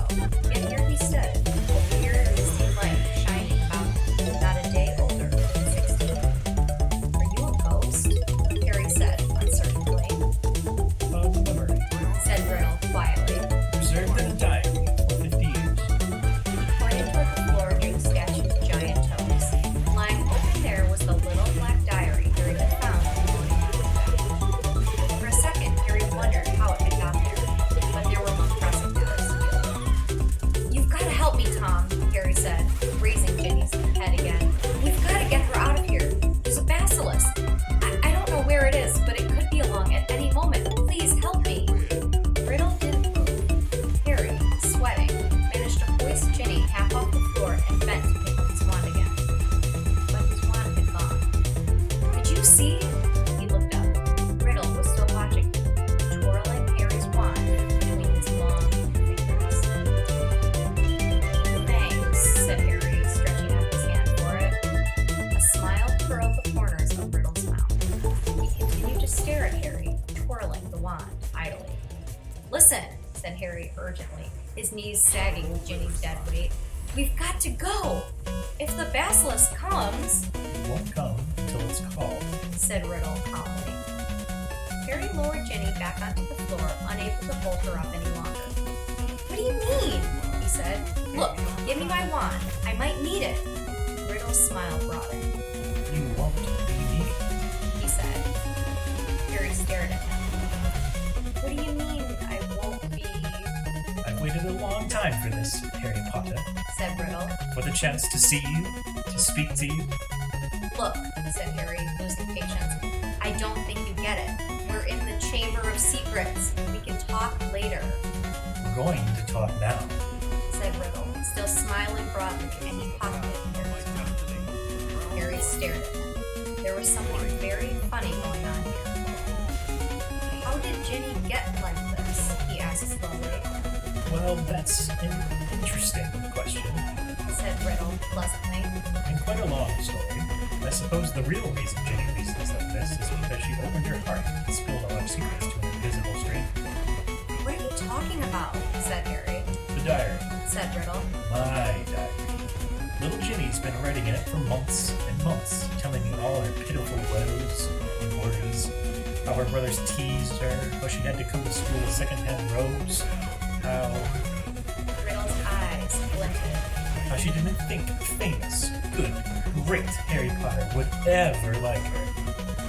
yet here he stood, a weird, misty light shining about a day older than 16. "Are you a ghost?" Harry said uncertainly. A memory. Said Riddle quietly. Preserved in a diary for 50 years. He pointed toward the floor near the statue's giant toes. Lying open there was the little black diary Harry had found in the morning he went back. For a second, Harry wondered how it had got there, but there were more pressing matters to deal with. "You've got to help me, Tom," Harry said, raising Ginny's head again. "We've got to get her out of here. There's a basilisk. I don't know where it is, but it could be along at any moment. Please help me." Riddle didn't move. Harry, sweating, managed to hoist Ginny half off the floor and bent to pick up his wand again. But his wand had gone. "Did you see?" He looked up. Riddle was still watching him, twirling Harry's wand between his long fingers. "Thanks," said Harry, stretching out his hand for it. A smile curled the corners of Riddle's mouth. He continued to stare at Harry, twirling the wand idly. "Listen," said Harry urgently, his knees sagging with Ginny's dead weight. "We've got to go! If the basilisk comes," It won't come until it's called. said Riddle calmly. Harry lowered Ginny back onto the floor, unable to hold her up any longer. "What do you mean?" he said. "Look, give me my wand. I might need it." Riddle's smile broadened. You won't be needed. He said. Harry stared at him. "What do you mean I won't be?" I've waited a long time for this, Harry Potter. said Riddle. For the chance to see you, to speak to you. "Look," said Harry, losing patience, "I don't think you get it. We're in the Chamber of Secrets. We can talk later," We're going to talk now. said Riddle, still smiling broadly, and he pocketed Harry's wand. Harry stared at him. There was something very funny going on here. "How did Ginny get like this?" he asked slowly, Well, that's an interesting question. said Riddle pleasantly. And quite a long story. I suppose the real reason Ginny reasons like this is because she opened her heart and spilled a lot of secrets to an invisible stranger. "What are you talking about?" said Harry. The diary. Said Riddle. My diary. Little Ginny's been writing in it for months and months, telling me all her pitiful woes and worries, how her brothers teased her, how she had to come to school with second-hand robes, how Riddle's eyes glinted. she didn't think famous, good, great Harry Potter would ever like her.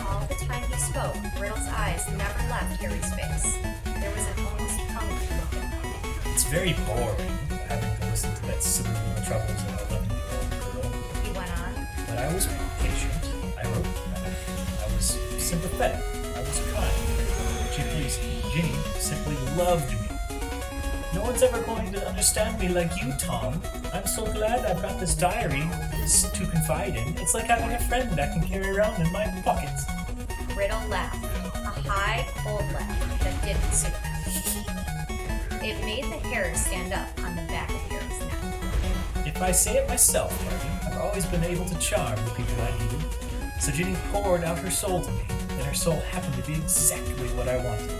All the time he spoke, Riddle's eyes never left Harry's face. There was an almost hungry look in them. It's very boring having to listen to that silly little troubles of a 11-year-old girl. He went on. But I was patient. I wrote back. I was sympathetic. I was kind. Ginny simply loved me. No one's ever going to understand me like you, Tom. I'm so glad I've got this diary to confide in. It's like having a friend I can carry around in my pockets. Riddle laughed, a high, cold laugh that didn't suit him. It made the hair stand up on the back of Harry's neck. If I say it myself, Harry, I've always been able to charm the people I needed. So Ginny poured out her soul to me, and her soul happened to be exactly what I wanted.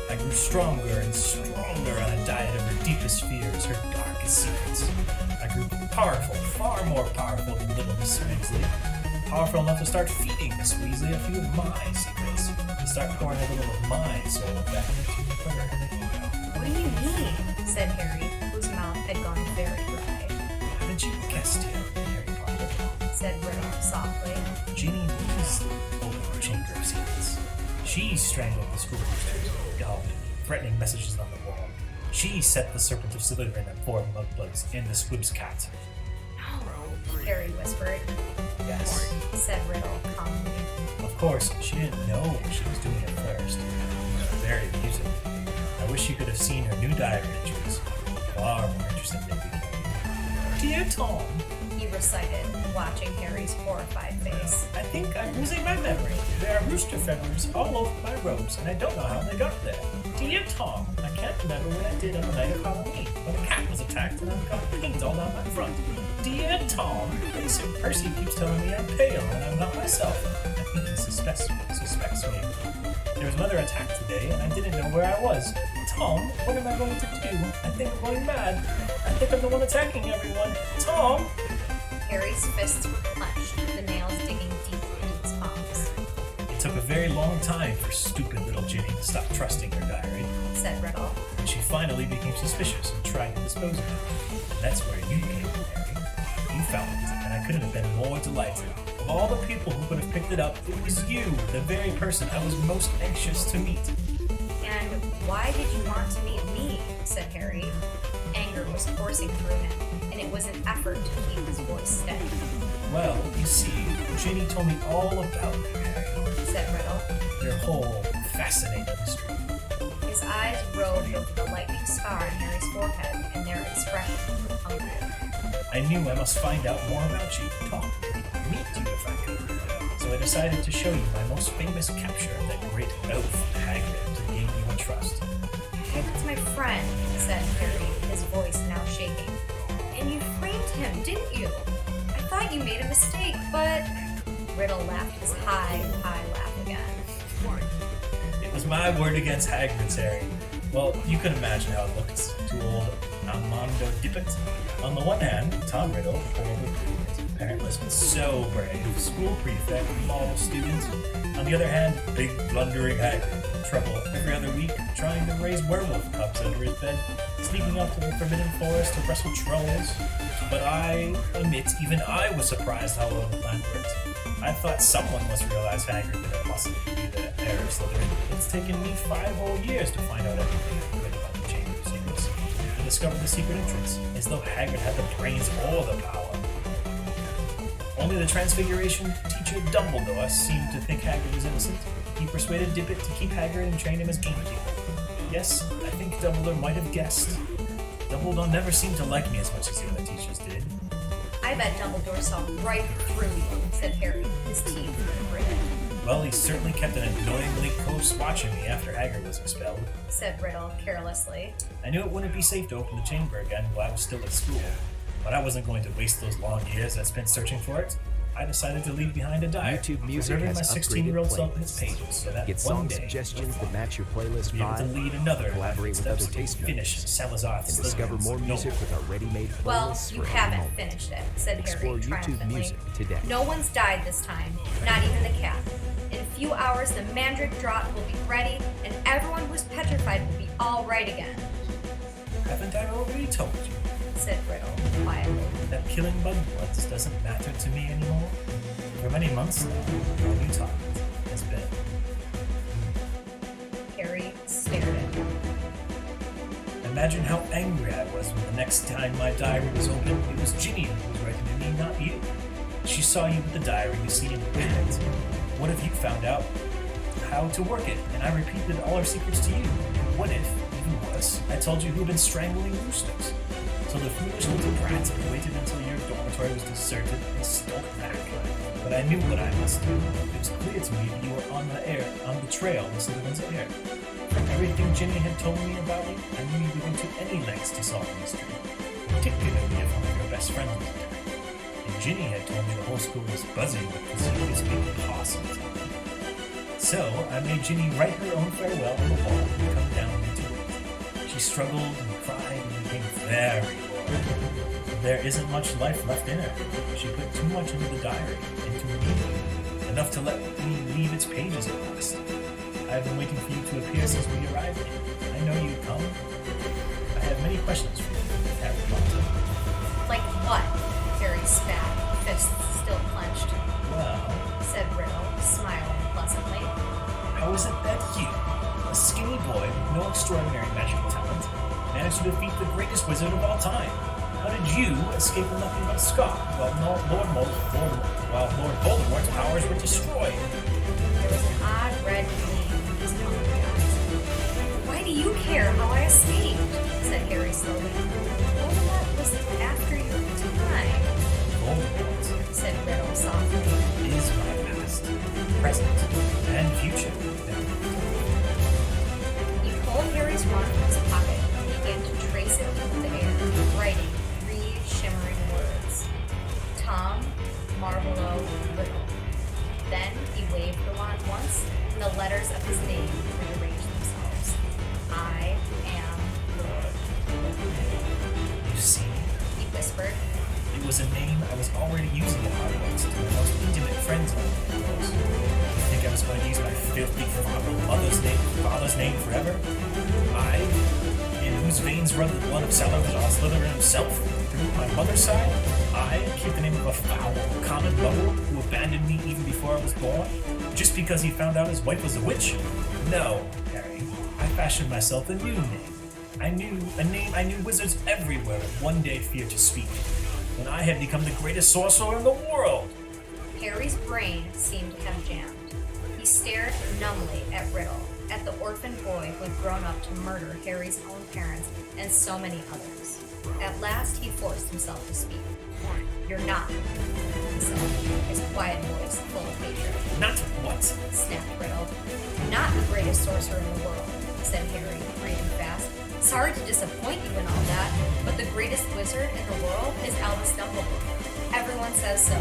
I grew stronger and stronger on a diet of her deepest fears, her darkest secrets. I grew powerful, far more powerful than little Miss Weasley. Powerful enough to start feeding Miss Weasley a few of my secrets, and start pouring a little of my soul back into her. What do you mean? Said Harry, whose mouth had gone very dry. Haven't you guessed it, Harry Potter? Said Riddle softly. Ginny is the Chamber of Secrets. She strangled the school boosters with God, threatening messages on the wall. She set the Serpent of Slytherin and 4 Mudbloods in the Squib's cat. No, Harry whispered. Yes. Said Riddle calmly. Of course, she didn't know she was doing it first. It was very amusing. I wish you could have seen her new diary entries. Far more interesting than they became. Dear Tom, he recited, watching Harry's horrified face. I think I'm losing my memory. There are rooster feathers all over my robes, and I don't know how they got there. Dear Tom, I can't remember what I did on the night of Halloween, when a cat was attacked and I've got pains all down my front. Dear Tom, Percy keeps telling me I'm pale and I'm not myself. I think he suspects me. There was another attack today, and I didn't know where I was. Tom, what am I going to do? I think I'm going mad. I think I'm the one attacking everyone. Tom! Harry's fists were clenched, the nails digging deep into his palms. It took a very long time for stupid little Ginny to stop trusting her diary, said Riddle. And she finally became suspicious and tried to dispose of it. And that's where you came in, Harry. You found it, and I couldn't have been more delighted. Of all the people who could have picked it up, it was you, the very person I was most anxious to meet. And why did you want to meet me? Said Harry. Anger was coursing through him, and it was an effort to keep his voice steady. Well, you see, Ginny told me all about you, Harry, said Riddle. Your whole fascinating history. His eyes roved over the lightning scar on Harry's forehead, and their expression was hungry. I knew I must find out more about you, talk to you, meet you if I could. So I decided to show you my most famous capture of that great oaf, Hagrid, to gain your trust. Hagrid's my friend, said Harry, his voice now shaking. And you framed him, didn't you? I thought you made a mistake, but... Riddle laughed his high laugh again. It was my word against Hagrid's, Harry. Well, you can imagine how it looked to old Armando Dippet. On the one hand, Tom Riddle, horrible brilliant, parentless but so brave, school prefect, model student. On the other hand, big blundering Hagrid, in trouble every other week, trying to raise werewolf cubs under his bed, sneaking up to the Forbidden Forest to wrestle trolls. But I admit, even I was surprised how well the plan worked. I thought someone must realize Hagrid couldn't possibly be the heir of Slytherin. It's taken me 5 whole years to find out everything I could about the Chamber of Secrets, and discover the secret entrance, as though Hagrid had the brains or the power. Only the Transfiguration teacher Dumbledore seemed to think Hagrid was innocent. He persuaded Dippet to keep Hagrid and train him as gamekeeper. Yes, I think Dumbledore might have guessed. Dumbledore never seemed to like me as much as the other teachers did. I bet Dumbledore saw right through you, said Harry, his teeth gritted. Well, he certainly kept an annoyingly close watch on me after Hagrid was expelled, said Riddle carelessly. I knew it wouldn't be safe to open the chamber again while I was still at school, but I wasn't going to waste those long years I spent searching for it. I decided to leave behind a diary, YouTube Music reserving has my upgraded 16-year-old self in playlists. its pages, so that Get one song day suggestions that match your playlist be able to vibe, lead another collaborate with other steps taste to finish notes, Salazar and discover more music with our ready-made playlists Well, you for any haven't moment. finished it, said Explore Harry YouTube triumphantly. Music today. No one's died this time, not even the cat. In a few hours, the Mandrake draught will be ready, and everyone who's petrified will be all right again, Haven't I already told you said Riddle quietly. that killing mudbloods doesn't matter to me anymore? For many months now, all you taught has been. Harry stared at him. Imagine how angry I was when the next time my diary was opened, it was Ginny who was writing to me, not you. She saw you with the diary you see in the pigment. What if you found out how to work it, and I repeated all our secrets to you? What if, even worse, I told you who'd been strangling roosters? So the foolish little brat waited until your dormitory was deserted and skulked back. But I knew what I must do. It was clear to me that you were on the trail of Slytherin's heir. From everything Ginny had told me about you, I knew you would go to any lengths to solve the mystery, particularly if one of your best friends was dead. and Ginny had told me the whole school was buzzing with the Zoo's big possum. So I made Ginny write her own farewell on the wall and come down into it. She struggled and cried and became very bored. There isn't much life left in her. She put too much into the diary, into me, enough to let me leave its pages at last. I've been waiting for you to appear since we arrived here. I know you'd come. I have many questions for you, Harry Potter. Like what? Harry spat, fists still clenched. Well, said Riddle, smiling pleasantly. How is it that you, a skinny boy with no extraordinary magical talent, managed to defeat the greatest wizard of all time? How did you escape with nothing but scar while Lord Voldemort's powers were destroyed? There was an odd red gleam in his hungry eyes. Why do you care how I escaped? Said Harry slowly. Voldemort was after your time. Voldemort, said Riddle softly, is my past, present, and future. He pulled Harry's wand from his pocket and began to trace it through the air, writing 3 shimmering words. Tom Marvolo Riddle. Then he waved the wand once, and the letters of his name rearranged themselves. I am Lord Voldemort. You see, he whispered. It was a name I was already using at Hogwarts to my most intimate friends of course. You think I was going to use my filthy father's name forever? I, in whose veins run the blood of Salazar Slytherin himself, through my mother's side, I keep the name of a foul, common muggle who abandoned me even before I was born, just because he found out his wife was a witch? No, Harry. I fashioned myself a new name. A name I knew wizards everywhere would one day fear to speak. When I had become the greatest sorcerer in the world. Harry's brain seemed to have jammed. He stared numbly at Riddle, at the orphan boy who had grown up to murder Harry's own parents and so many others. At last he forced himself to speak. You're not, he said, his quiet voice full of hatred. Not what? Snapped Riddle. Not the greatest sorcerer in the world, said Harry, breathing fast. Sorry to disappoint you in all that, but the greatest wizard in the world is Albus Dumbledore. Everyone says so.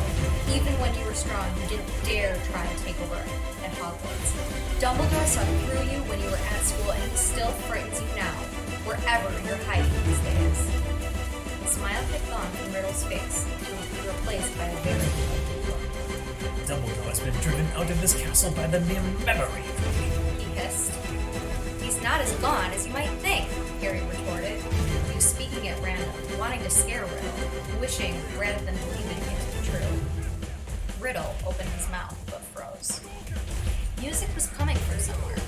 Even when you were strong, you didn't dare try to take over at Hogwarts. Dumbledore saw through you when you were at school, and he still frightens you now, wherever you're hiding these days. The smile had gone from Riddle's face to be replaced by a very cold look. Dumbledore has been driven out of this castle by the mere memory of me. He hissed. He's not as gone as you might think, Harry retorted. He was speaking at random, wanting to scare Riddle, wishing rather than believing it to be true. Riddle opened his mouth but froze. Music was coming from somewhere.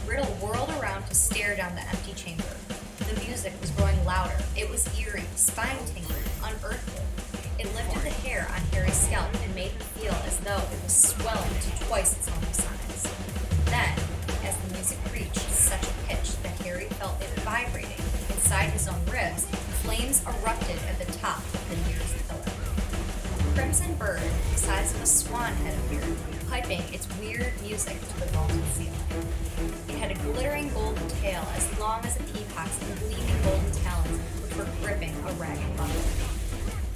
Riddle whirled around to stare down the empty chamber. The music was growing louder. It was eerie, spine-tingling, unearthly. It lifted the hair on Harry's scalp and made him feel as though it was swelling to twice its normal size. Then, as the music reached such a pitch that Harry felt it vibrating inside his own ribs, flames erupted at the top of the nearest pillar. A crimson bird, the size of a swan, had appeared, piping its weird music to the vaulted ceiling. It had a glittering golden tail as long as a peacock's and gleaming golden talons which were gripping a ragged bundle.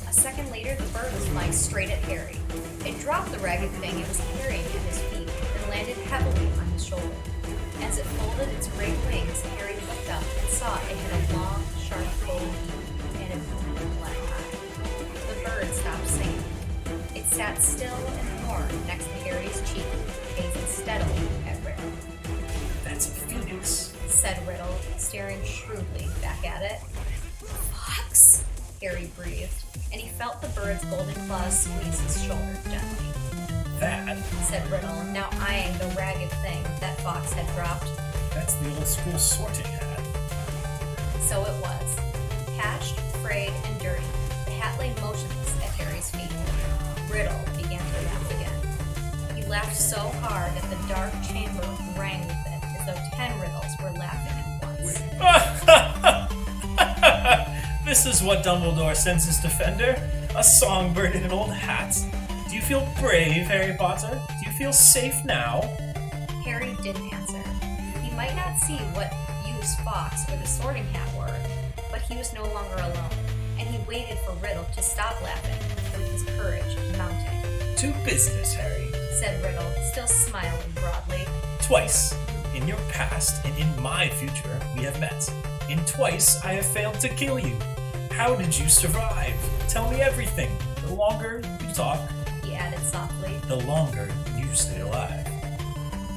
A second later, the bird was flying straight at Harry. It dropped the ragged thing it was carrying at his feet and landed heavily on his shoulder. As it folded its great wings, Harry looked up and saw it had a long, sharp gold beak and a beautiful black eye. The bird stopped singing. It sat still and warm next to Harry's cheek, gazing steadily at Riddle. That's a phoenix, said Riddle, staring shrewdly back at it. Fox? Harry breathed, and he felt the bird's golden claws squeeze his shoulder gently. That, said Riddle, now eyeing the ragged thing that Fox had dropped. That's the old school sorting hat. So it was. Patched, frayed, and dirty, the hat lay motionless at Harry's feet. Riddle began to laugh again. He laughed so hard that the dark chamber rang with it, as though 10 Riddles were laughing at once. This is what Dumbledore sends his defender, a songbird in an old hat. Do you feel brave, Harry Potter? Do you feel safe now? Harry didn't answer. He might not see what use Fox or the sorting hat were, but he was no longer alone, and he waited for Riddle to stop laughing, with his courage mounting. To business, Harry. Said Riddle, still smiling broadly. Twice, in your past and in my future, we have met. And twice I have failed to kill you. How did you survive? Tell me everything. The longer you talk, He added softly. the longer you stay alive.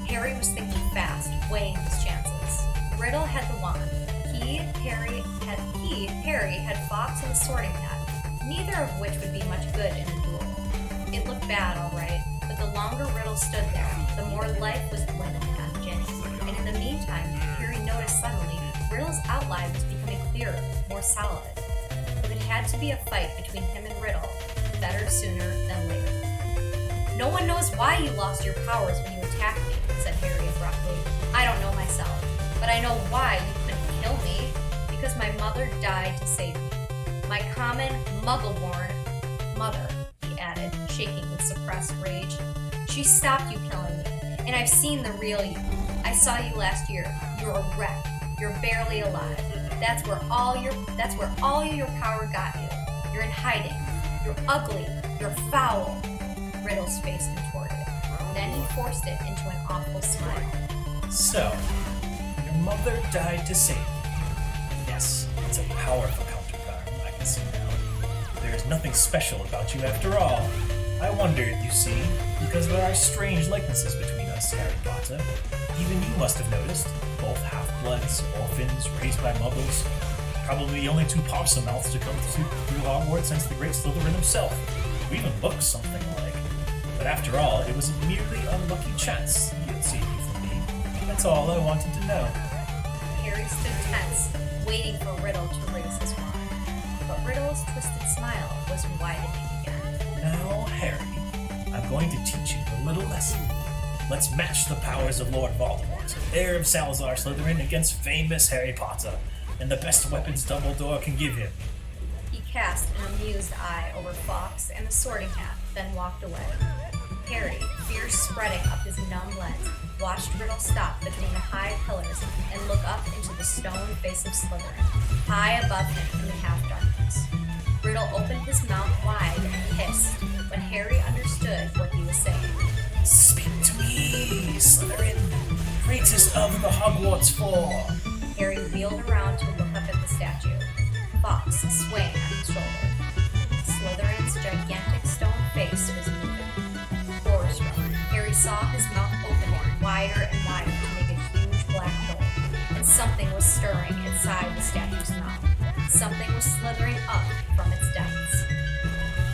Harry was thinking fast, weighing his chances. Riddle had the wand. Harry had Fox and the sorting hat, neither of which would be much good in a duel. It looked bad, all right, but the longer Riddle stood there, the more life was dwindling on Ginny. And in the meantime, Harry noticed suddenly Riddle's outline was becoming clearer, more solid. If it had to be a fight between him and Riddle, better sooner than later. No one knows why you lost your powers when you attacked me, said Harry abruptly. I don't know myself, but I know why you couldn't kill me. Because my mother died to save me. My common, muggle-born mother, he added, shaking with suppressed rage. She stopped you killing me, and I've seen the real you. I saw you last year. You're a wreck. You're barely alive. That's where all your power got you. You're in hiding. You're ugly. You're foul. Riddle's face contorted. Then he forced it into an awful smile. So, your mother died to save you. Yes, it's a powerful counterpoint, I can see now. There is nothing special about you after all. I wondered, you see, because there are strange likenesses between us, Harry Potter. Even you must have noticed. Both half-bloods, orphans, raised by muggles. Probably the only two Possum-mouths to come through Hogwarts since the great Slytherin himself. Who even looked something alike. But after all, it was a merely unlucky chance you had seen me from me. That's all I wanted to know. Harry stood tense, waiting for Riddle to raise his wand. But Riddle's twisted smile was widening again. Now, Harry, I'm going to teach you a little lesson. Let's match the powers of Lord Voldemort, heir of Salazar Slytherin, against famous Harry Potter, and the best weapons Dumbledore can give him. He cast an amused eye over Fox and the sorting hat, then walked away. Harry, fear spreading up his numb lens, watched Riddle stop between the high pillars and look up into the stone face of Slytherin, high above him in the half-darkness. Riddle opened his mouth wide and hissed when Harry understood what he was saying. Speak to me, Slytherin, greatest of the Hogwarts Four. Harry wheeled around to look up at the statue, Fox swaying on his shoulder. Slytherin's gigantic stone face was moving. Horror-struck, Harry saw his mouth opening wider and wider to make a huge black hole, and something was stirring inside the statue's mouth. Something was slithering up from its depths.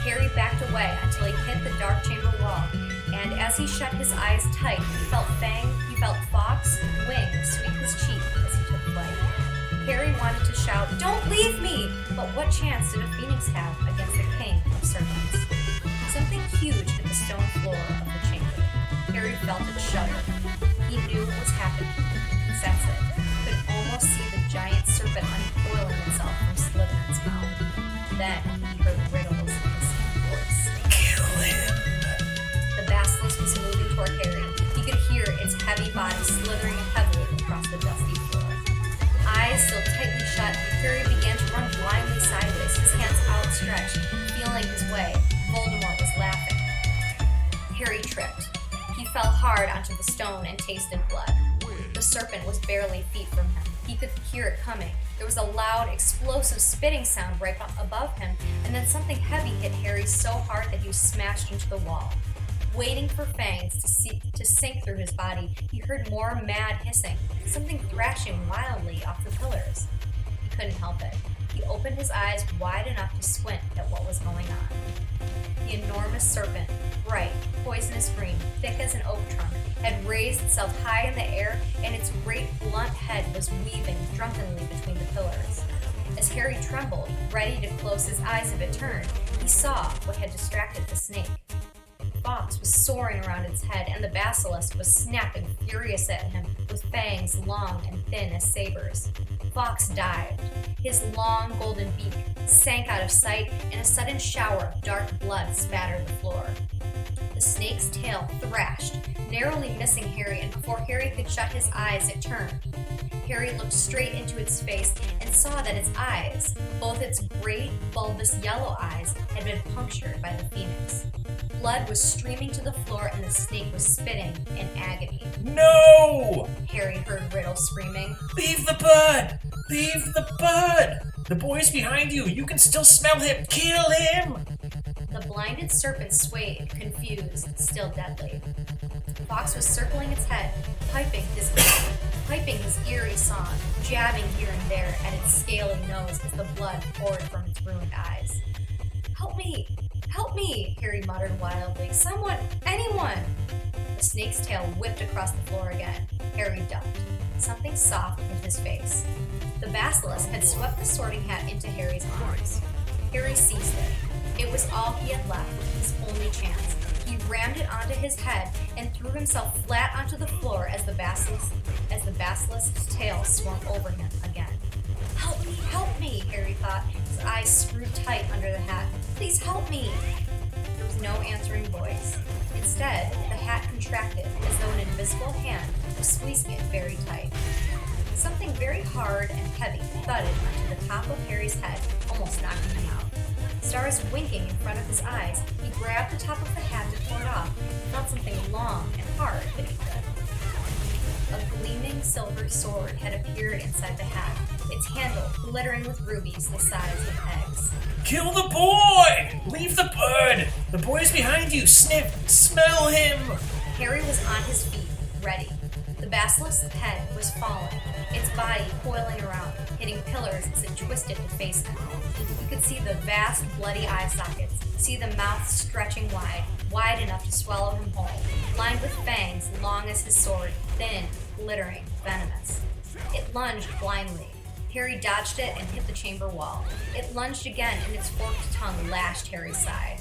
Harry backed away until he hit the dark chamber wall, and as he shut his eyes tight, he felt Fox wings sweep his cheek as he took flight. Harry wanted to shout, "Don't leave me!" But what chance did a phoenix have against the king of serpents? Something huge hit the stone floor of the chamber. Harry felt it shudder. He knew what was happening. Sensed it. Could almost see the giant serpent uncoiling itself from Slytherin's mouth. Then he heard Riddle's hissing voice. Kill him! The basilisk was moving toward Harry. He could hear its heavy body slithering heavily across the dusty floor. Eyes still tightly shut, Harry began to run blindly sideways, his hands outstretched, feeling his way. Voldemort was laughing. Harry tripped. He fell hard onto the stone and tasted blood. The serpent was barely feet from him. He could hear it coming. There was a loud, explosive spitting sound right above him, and then something heavy hit Harry so hard that he was smashed into the wall. Waiting for fangs to sink through his body, he heard more mad hissing, something thrashing wildly off the pillars. He couldn't help it. He opened his eyes wide enough to squint at what was going on. The enormous serpent, bright, poisonous green, thick as an oak trunk, had raised itself high in the air, and its great blunt head was weaving drunkenly between the pillars. As Harry trembled, ready to close his eyes if it turned, he saw what had distracted the snake. Fox was soaring around its head, and the basilisk was snapping furious at him with fangs long and thin as sabers. Fox dived. His long golden beak sank out of sight, and a sudden shower of dark blood spattered the floor. The snake's tail thrashed, narrowly missing Harry, and before Harry could shut his eyes, it turned. Harry looked straight into its face and saw that its eyes, both its great, bulbous yellow eyes, had been punctured by the phoenix. Blood was streaming to the floor and the snake was spitting in agony. No! Harry heard Riddle screaming. Leave the bird! Leave the bird! The boy's behind you! You can still smell him! Kill him! The blinded serpent swayed, confused, still deadly. Fox was circling its head, piping his eerie song, jabbing here and there at its scaly nose as the blood poured from its ruined eyes. Help me! Help me! Harry muttered wildly. Someone! Anyone! The snake's tail whipped across the floor again. Harry ducked. Something soft hit his face. The basilisk had swept the sorting hat into Harry's arms. Harry seized it. It was all he had left, his only chance. He rammed it onto his head and threw himself flat onto the floor as the basilisk's tail swung over him again. Help me, Harry thought, his eyes screwed tight under the hat. Please help me! There was no answering voice. Instead, the hat contracted as though an invisible hand was squeezing it very tight. Something very hard and heavy thudded onto the top of Harry's head, almost knocking him out. Stars winking in front of his eyes, he grabbed the top of the hat to pull it off and felt something long and hard beneath it. A gleaming silver sword had appeared inside the hat, its handle glittering with rubies the size of eggs. Kill the boy! Leave the bird! The boy's behind you! Sniff! Smell him! Harry was on his feet, ready. The basilisk's head was falling, its body coiling around, hitting pillars as it twisted to face him. He could see the vast, bloody eye sockets, see the mouth stretching wide enough to swallow him whole, lined with fangs long as his sword, thin, glittering, venomous. It lunged blindly. Harry dodged it and hit the chamber wall. It lunged again and its forked tongue lashed Harry's side.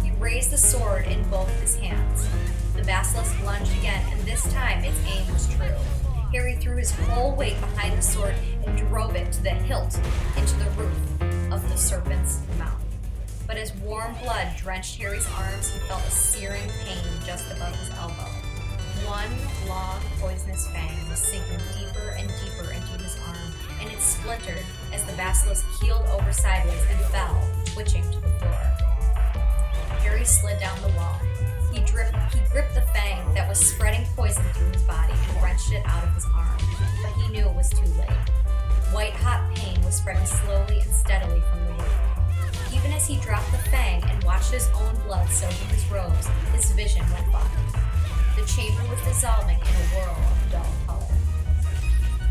He raised the sword in both his hands. The basilisk lunged again, and this time its aim was true. Harry threw his whole weight behind the sword and drove it to the hilt into the roof of the serpent's mouth. But as warm blood drenched Harry's arms, he felt a searing pain just above his elbow. One long, poisonous fang was sinking deeper and deeper into his arm, and it splintered as the basilisk keeled over sideways and fell, twitching to the floor. Harry slid down the wall. He gripped the fang that was spreading poison through his body and wrenched it out of his arm, but he knew it was too late. White-hot pain was spreading slowly and steadily from the wound. Even as he dropped the fang and watched his own blood soaking his robes, his vision went foggy. The chamber was dissolving in a whirl of dull color.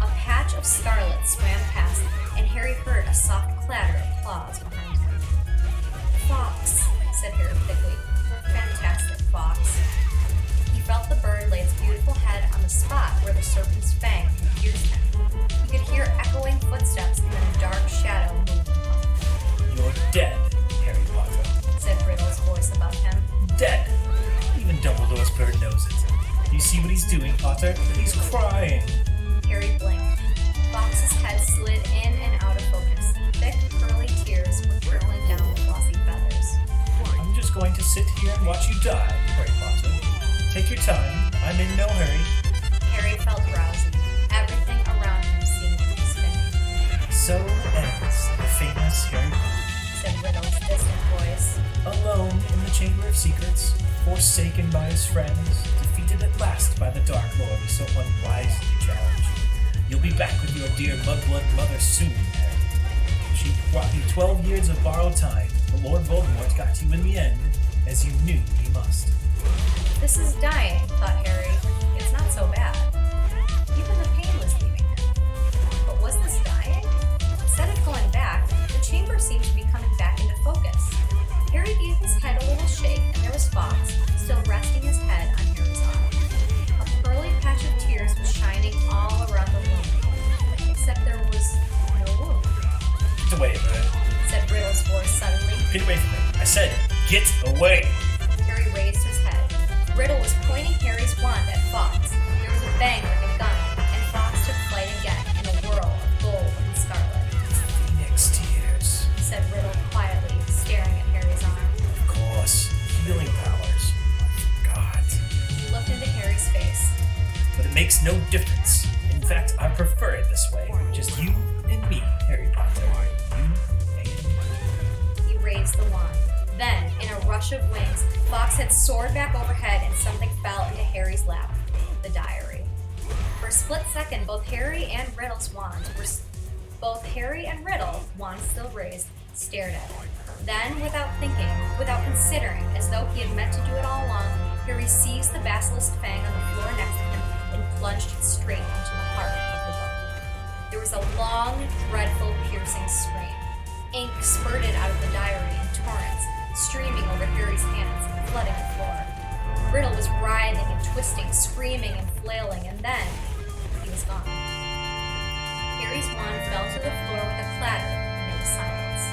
A patch of scarlet swam past, and Harry heard a soft clatter of claws behind him. Fox, said Harry thickly. Fantastic, Fox. He felt the bird lay its beautiful head on the spot where the serpent's fang had pierced him. He could hear echoing footsteps and then a dark shadow moved. You're dead, Harry Potter, said Riddle's voice above him. Dead. Even Dumbledore's bird knows it. You see what he's doing, Potter? He's crying. Harry blinked. Fox's head slid in and out of focus. Thick, curly tears were trickling down the glossy feathers. I'm just going to sit here and watch you die, Harry Potter. Take your time. I'm in no hurry. Harry felt drowsy. Everything around him seemed to be spinning. So ends the famous Harry Potter, said Riddle's distant voice. Alone in the Chamber of Secrets, forsaken by his friends, defeated at last by the Dark Lord he so unwisely challenged. You'll be back with your dear mudblood mother soon, Harry. She brought you 12 years of borrowed time, but Lord Voldemort got you in the end, as you knew he must. This is dying, thought Harry. It's not so bad. Even the pain was leaving him. But was this dying? Instead of going back, the chamber seemed to be coming back into focus. Harry gave his head a little shake, and there was Fox, still resting his head on Harry's arm. A pearly patch of tears was shining all around the room, except there was no wound. Get away, bird, said Riddle's voice suddenly. Get away from me. I said, get away. Harry raised his head. Riddle was pointing Harry's wand at Fox. There was a bang like a gun, and Fox took flight again in a whirl of gold and scarlet. Phoenix tears, said Riddle quietly, staring at Harry's arm. Of course, healing powers. I forgot. He looked into Harry's face. But it makes no difference. In fact, I prefer it this way. Just you and me, Harry Potter. You and me. He raised the wand. Then, in a rush of wings, Fox had soared back overhead and something fell into Harry's lap. The diary. For a split second, both Harry and Riddle, wands still raised, stared at it. Then, without thinking, without considering, as though he had meant to do it all along, Harry seized the basilisk fang on the floor next to him and plunged it straight into the heart of the book. There was a long, dreadful, piercing scream. Ink spurted out of the diary in torrents, streaming over Harry's hands, flooding the floor. Riddle was writhing and twisting, screaming and flailing, and then he was gone. Harry's wand fell to the floor with a clatter, and there was silence.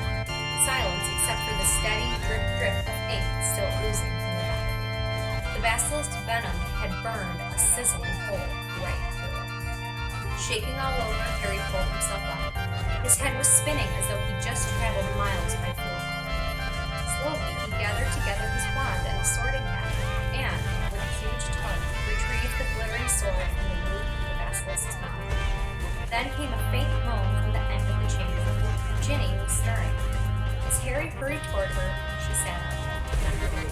Silence except for the steady drip of ink still oozing from the diary. The basilisk's venom had burned a sizzling hole right through it. Shaking all over, Harry pulled himself up. His head was spinning as though he just traveled miles by foot. Slowly, he gathered together his wand and the sorting hat, and, with a huge tug, retrieved the glittering sword from the roof of the basilisk's mouth. Then came a faint moan from the end of the chamber. Ginny was stirring. As Harry hurried toward her, she sat up.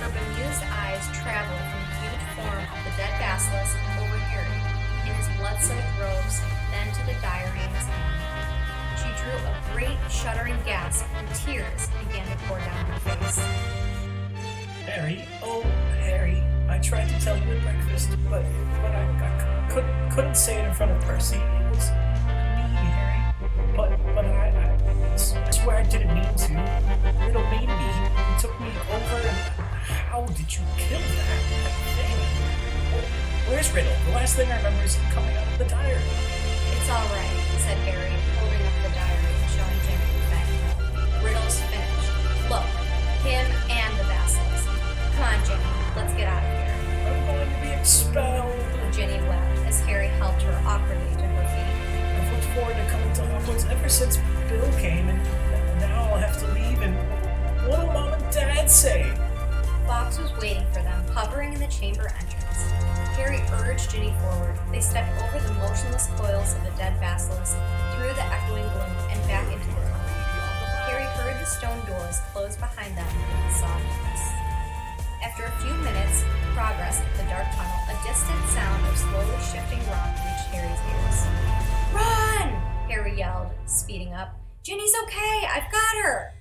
Her bemused eyes traveled from the huge form of the dead basilisk over Harry, in his blood-soaked robes, then to the diary in his hand. She drew a great, shuddering gasp, and tears began to pour down her face. Harry, oh, Harry, I tried to tell you at breakfast, but I couldn't say it in front of Percy. It was me, Harry. But I swear I didn't mean to. Riddle made me. He took me over, and how did you kill that thing? Where's Riddle? The last thing I remember is him coming out of the diary. It's all right, said Harry, holding up the diary and showing Ginny the thing. Riddle's finished. Look, him and the basilisk. Come on, Ginny, let's get out of here. I'm going to be expelled. Ginny wept as Harry helped her awkwardly to her feet. I've looked forward to coming to Hogwarts ever since Bill came, and now I'll have to leave, and what'll Mom and Dad say? Fox was waiting for them, hovering in the chamber entrance. Harry urged Ginny forward. They stepped over the motionless coils of the dead basilisk, through the echoing gloom, and back into the tunnel. Harry heard the stone doors close behind them with a soft hiss. After a few minutes' progress up the dark tunnel, a distant sound of slowly shifting rock reached Harry's ears. Run! Harry yelled, speeding up. Ginny's okay! I've got her!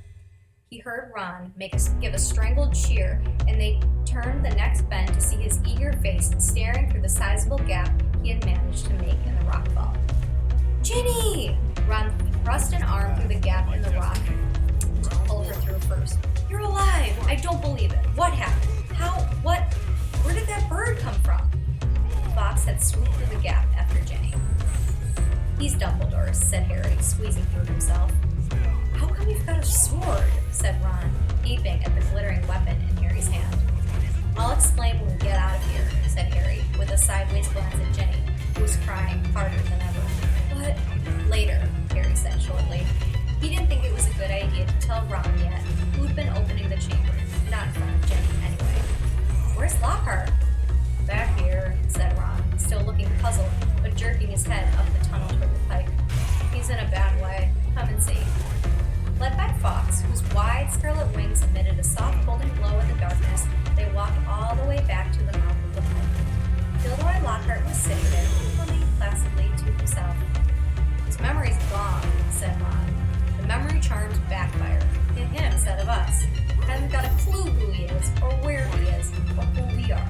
He heard Ron give a strangled cheer, and they turned the next bend to see his eager face staring through the sizable gap he had managed to make in the rock wall. Ginny! Ron thrust an arm through the gap in the rock to pull her through first. You're alive! I don't believe it. What happened? How? What? Where did that bird come from? Fox had swooped through the gap after Ginny. He's Dumbledore, said Harry, squeezing through himself. How come you've got a sword? Said Ron, gaping at the glittering weapon in Harry's hand. I'll explain when we get out of here, said Harry, with a sideways glance at Ginny, who was crying harder than ever. But later, Harry said shortly. He didn't think it was a good idea to tell Ron yet, who'd been opening the chamber, not in front of Ginny anyway. Where's Lockhart? Back here, said Ron, still looking puzzled, but jerking his head up the tunnel toward the pike. He's in a bad way. Come and see. Led by Fox, whose wide scarlet wings emitted a soft golden glow in the darkness, they walked all the way back to the mouth of the pit. Gilderoy Lockhart was sitting there, humming placidly to himself. His memory's gone, said Ron. The memory charms backfire. In him instead of us. Hasn't got a clue who he is, or where he is, or who we are.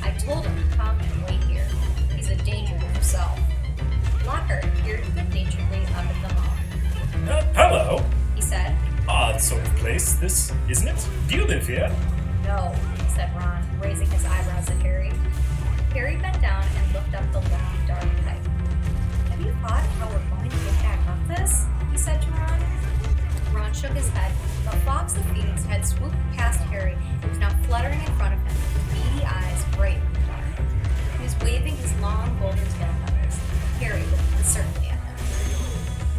I told him to come and wait here. He's a danger to himself. Lockhart peered good-naturedly up at them all. Hello, he said. Odd sort of place, this, isn't it? Do you live here? No, said Ron, raising his eyebrows at Harry. Harry bent down and looked up the long, dark pipe. Have you thought how we're going to get back up this? He said to Ron. Ron shook his head, but Fox the Phoenix had swooped past Harry and was now fluttering in front of him, with beady eyes bright in the dark. He was waving his long golden tail feathers. Harry looked uncertainly at him.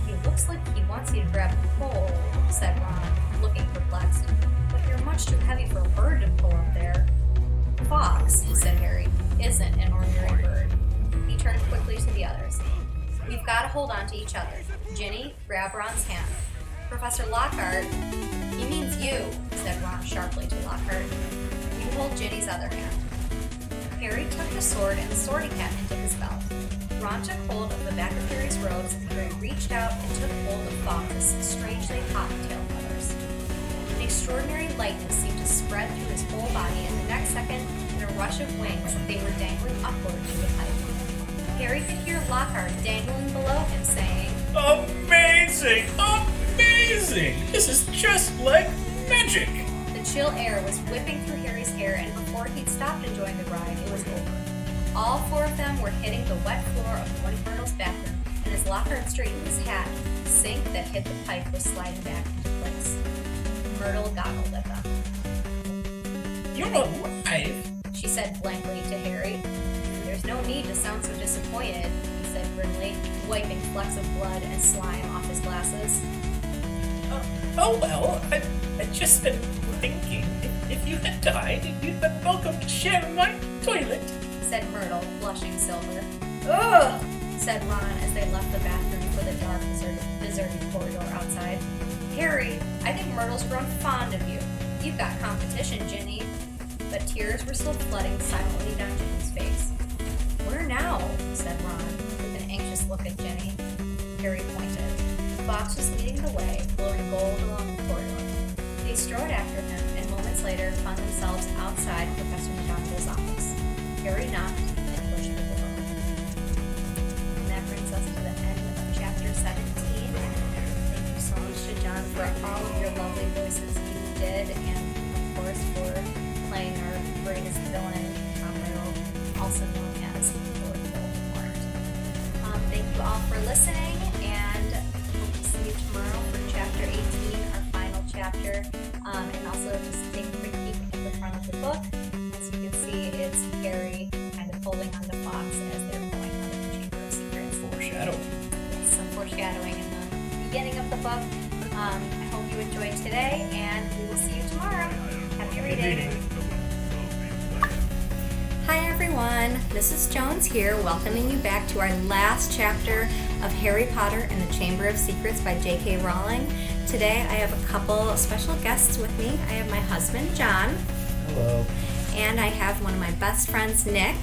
He looks like he wants you to grab the pole, said Ron, looking perplexed. But you're much too heavy for a bird to pull up there. Fox, said Harry, isn't an ordinary bird. He turned quickly to the others. We've got to hold on to each other. Ginny, grab Ron's hand. Professor Lockhart, he means you, said Ron sharply to Lockhart. You hold Ginny's other hand. Harry took the sword and the sorting hat into his belt. Ron took hold of the back of Harry's robes, and Harry reached out and took hold of Fox's strangely hot tail feathers. An extraordinary lightness seemed to spread through his whole body, and the next second, in a rush of wings, they were dangling upward to the pipe. Harry could hear Lockhart dangling below him, saying, Amazing! Amazing! This is just like magic! The chill air was whipping through Harry's hair, and before he'd stopped enjoying the ride, it was over. All four of them were hitting the wet floor of Morning Myrtle's bathroom, and as Lockhart straightened his hat, the sink that hit the pipe was sliding back into place. Myrtle goggled at them. You're alive? She said blankly to Harry. There's no need to sound so disappointed, he said grimly, wiping flecks of blood and slime off his glasses. Oh well, I'd just been thinking, if you had died, you'd been welcome to share my toilet, said Myrtle, blushing silver. Ugh, said Ron as they left the bathroom for the dark, deserted corridor outside. Harry, I think Myrtle's grown fond of you. You've got competition, Ginny. But tears were still flooding silently down Ginny's face. Where now? Said Ron, with an anxious look at Ginny. Harry pointed. Fox was leading the way, blowing gold along the corridor. They strode after him, and moments later found themselves outside Professor McGonagall's office. Harry knocked and pushed the door. And that brings us to the end of chapter 17. Thank you so much to John for all of your lovely voices you did, and of course for playing our greatest villain, Tom Riddle, also known as Lord Voldemort. Thank you all for listening, and hope to see you tomorrow for chapter 18, our final chapter. And also just take a quick peek at the front of the book. As you can see, it's Harry kind of holding on to Fox as they're going out of the Chamber of Secrets. Foreshadowing. Some foreshadowing in the beginning of the book. I hope you enjoyed today, and we will see you tomorrow. Happy reading. Hi everyone, Mrs. Jones here, welcoming you back to our last chapter of Harry Potter and the Chamber of Secrets by J.K. Rowling. Today I have a couple special guests with me. I have my husband, John. Hello. And I have one of my best friends, Nick.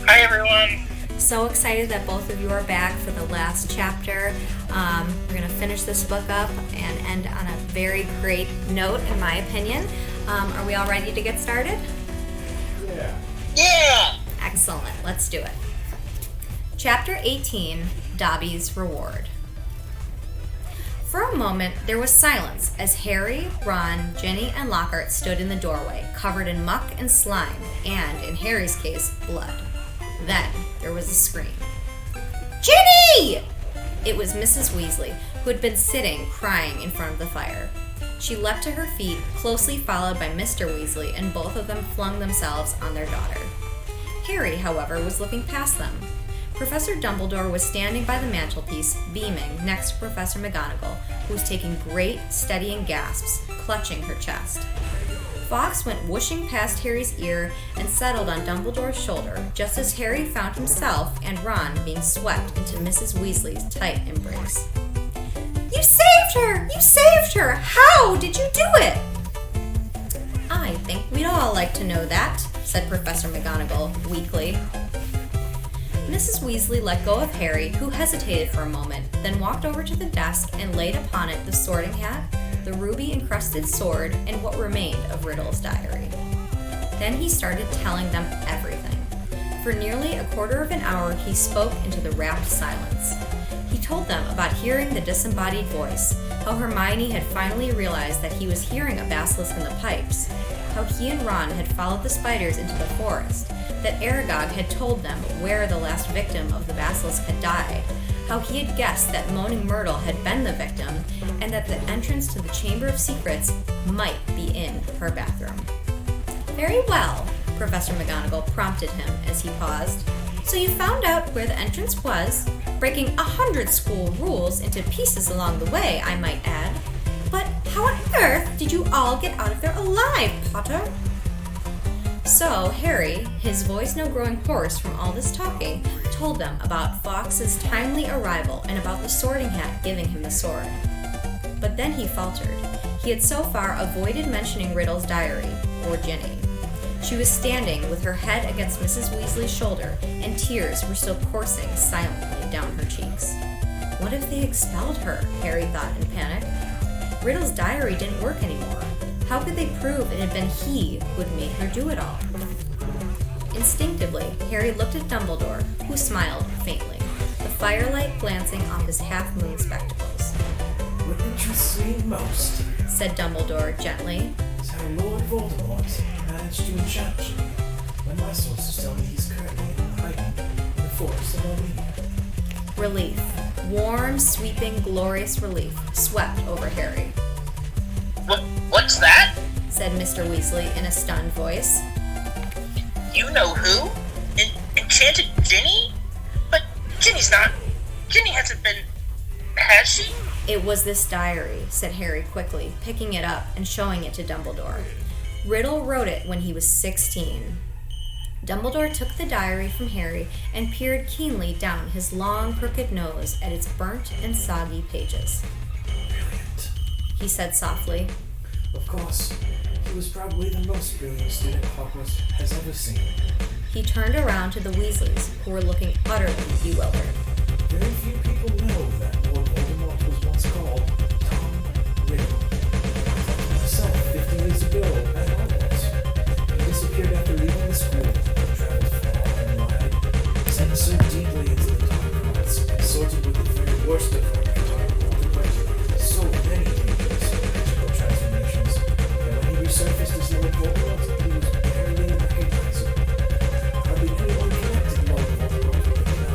Hi everyone. So excited that both of you are back for the last chapter. We're going to finish this book up and end on a very great note, in my opinion. Are we all ready to get started? Yeah. Excellent. Let's do it. Chapter 18, Dobby's Reward. For a moment, there was silence as Harry, Ron, Ginny, and Lockhart stood in the doorway, covered in muck and slime, and, in Harry's case, blood. Then, there was a scream. Ginny! It was Mrs. Weasley, who had been sitting, crying in front of the fire. She leapt to her feet, closely followed by Mr. Weasley, and both of them flung themselves on their daughter. Harry, however, was looking past them. Professor Dumbledore was standing by the mantelpiece, beaming, next to Professor McGonagall, who was taking great, steadying gasps, clutching her chest. Fox went whooshing past Harry's ear and settled on Dumbledore's shoulder, just as Harry found himself and Ron being swept into Mrs. Weasley's tight embrace. You saved her! You saved her! How did you do it? I think we'd all like to know that, said Professor McGonagall weakly. Mrs. Weasley let go of Harry, who hesitated for a moment, then walked over to the desk and laid upon it the sorting hat, the ruby-encrusted sword, and what remained of Riddle's diary. Then he started telling them everything. For nearly a quarter of an hour, he spoke into the rapt silence. He told them about hearing the disembodied voice, how Hermione had finally realized that he was hearing a basilisk in the pipes, how he and Ron had followed the spiders into the forest, that Aragog had told them where the last victim of the basilisk had died, how he had guessed that Moaning Myrtle had been the victim, and that the entrance to the Chamber of Secrets might be in her bathroom. Very well, Professor McGonagall prompted him as he paused. So you found out where the entrance was, breaking 100 school rules into pieces along the way, I might add. But how on earth did you all get out of there alive, Potter? So Harry, his voice now growing hoarse from all this talking, told them about Fawkes's timely arrival and about the Sorting Hat giving him the sword. But then he faltered. He had so far avoided mentioning Riddle's diary, or Ginny. She was standing with her head against Mrs. Weasley's shoulder, and tears were still coursing silently down her cheeks. What if they expelled her? Harry thought in panic. Riddle's diary didn't work anymore. How could they prove it had been he who had made her do it all? Instinctively, Harry looked at Dumbledore, who smiled faintly, the firelight glancing off his half-moon spectacles. What interests me most, said Dumbledore gently, is how Lord Voldemort managed to enchant you, when my sources tell me he's currently hiding in the forest of Armenia. Relief, warm, sweeping, glorious relief, swept over Harry. What's that? Said Mr. Weasley in a stunned voice. You know who? Enchanted Ginny? But Ginny hasn't been... Has she? It was this diary, said Harry quickly, picking it up and showing it to Dumbledore. Riddle wrote it when he was 16. Dumbledore took the diary from Harry and peered keenly down his long, crooked nose at its burnt and soggy pages. Brilliant, he said softly. Of course, he was probably the most brilliant student Hogwarts has ever seen. He turned around to the Weasleys, who were looking utterly bewildered. Very few people know that Lord Voldemort was once called Tom Riddle. Myself, 50 years ago, at Hogwarts. He disappeared after leaving the school, traveled far and wide, sent so deeply into the dark arts, consorted with the very worst of them, so many magical transformations, and when he resurfaced as Lord Voldemort, he was barely recognizable. Hardly anyone connected Lord Voldemort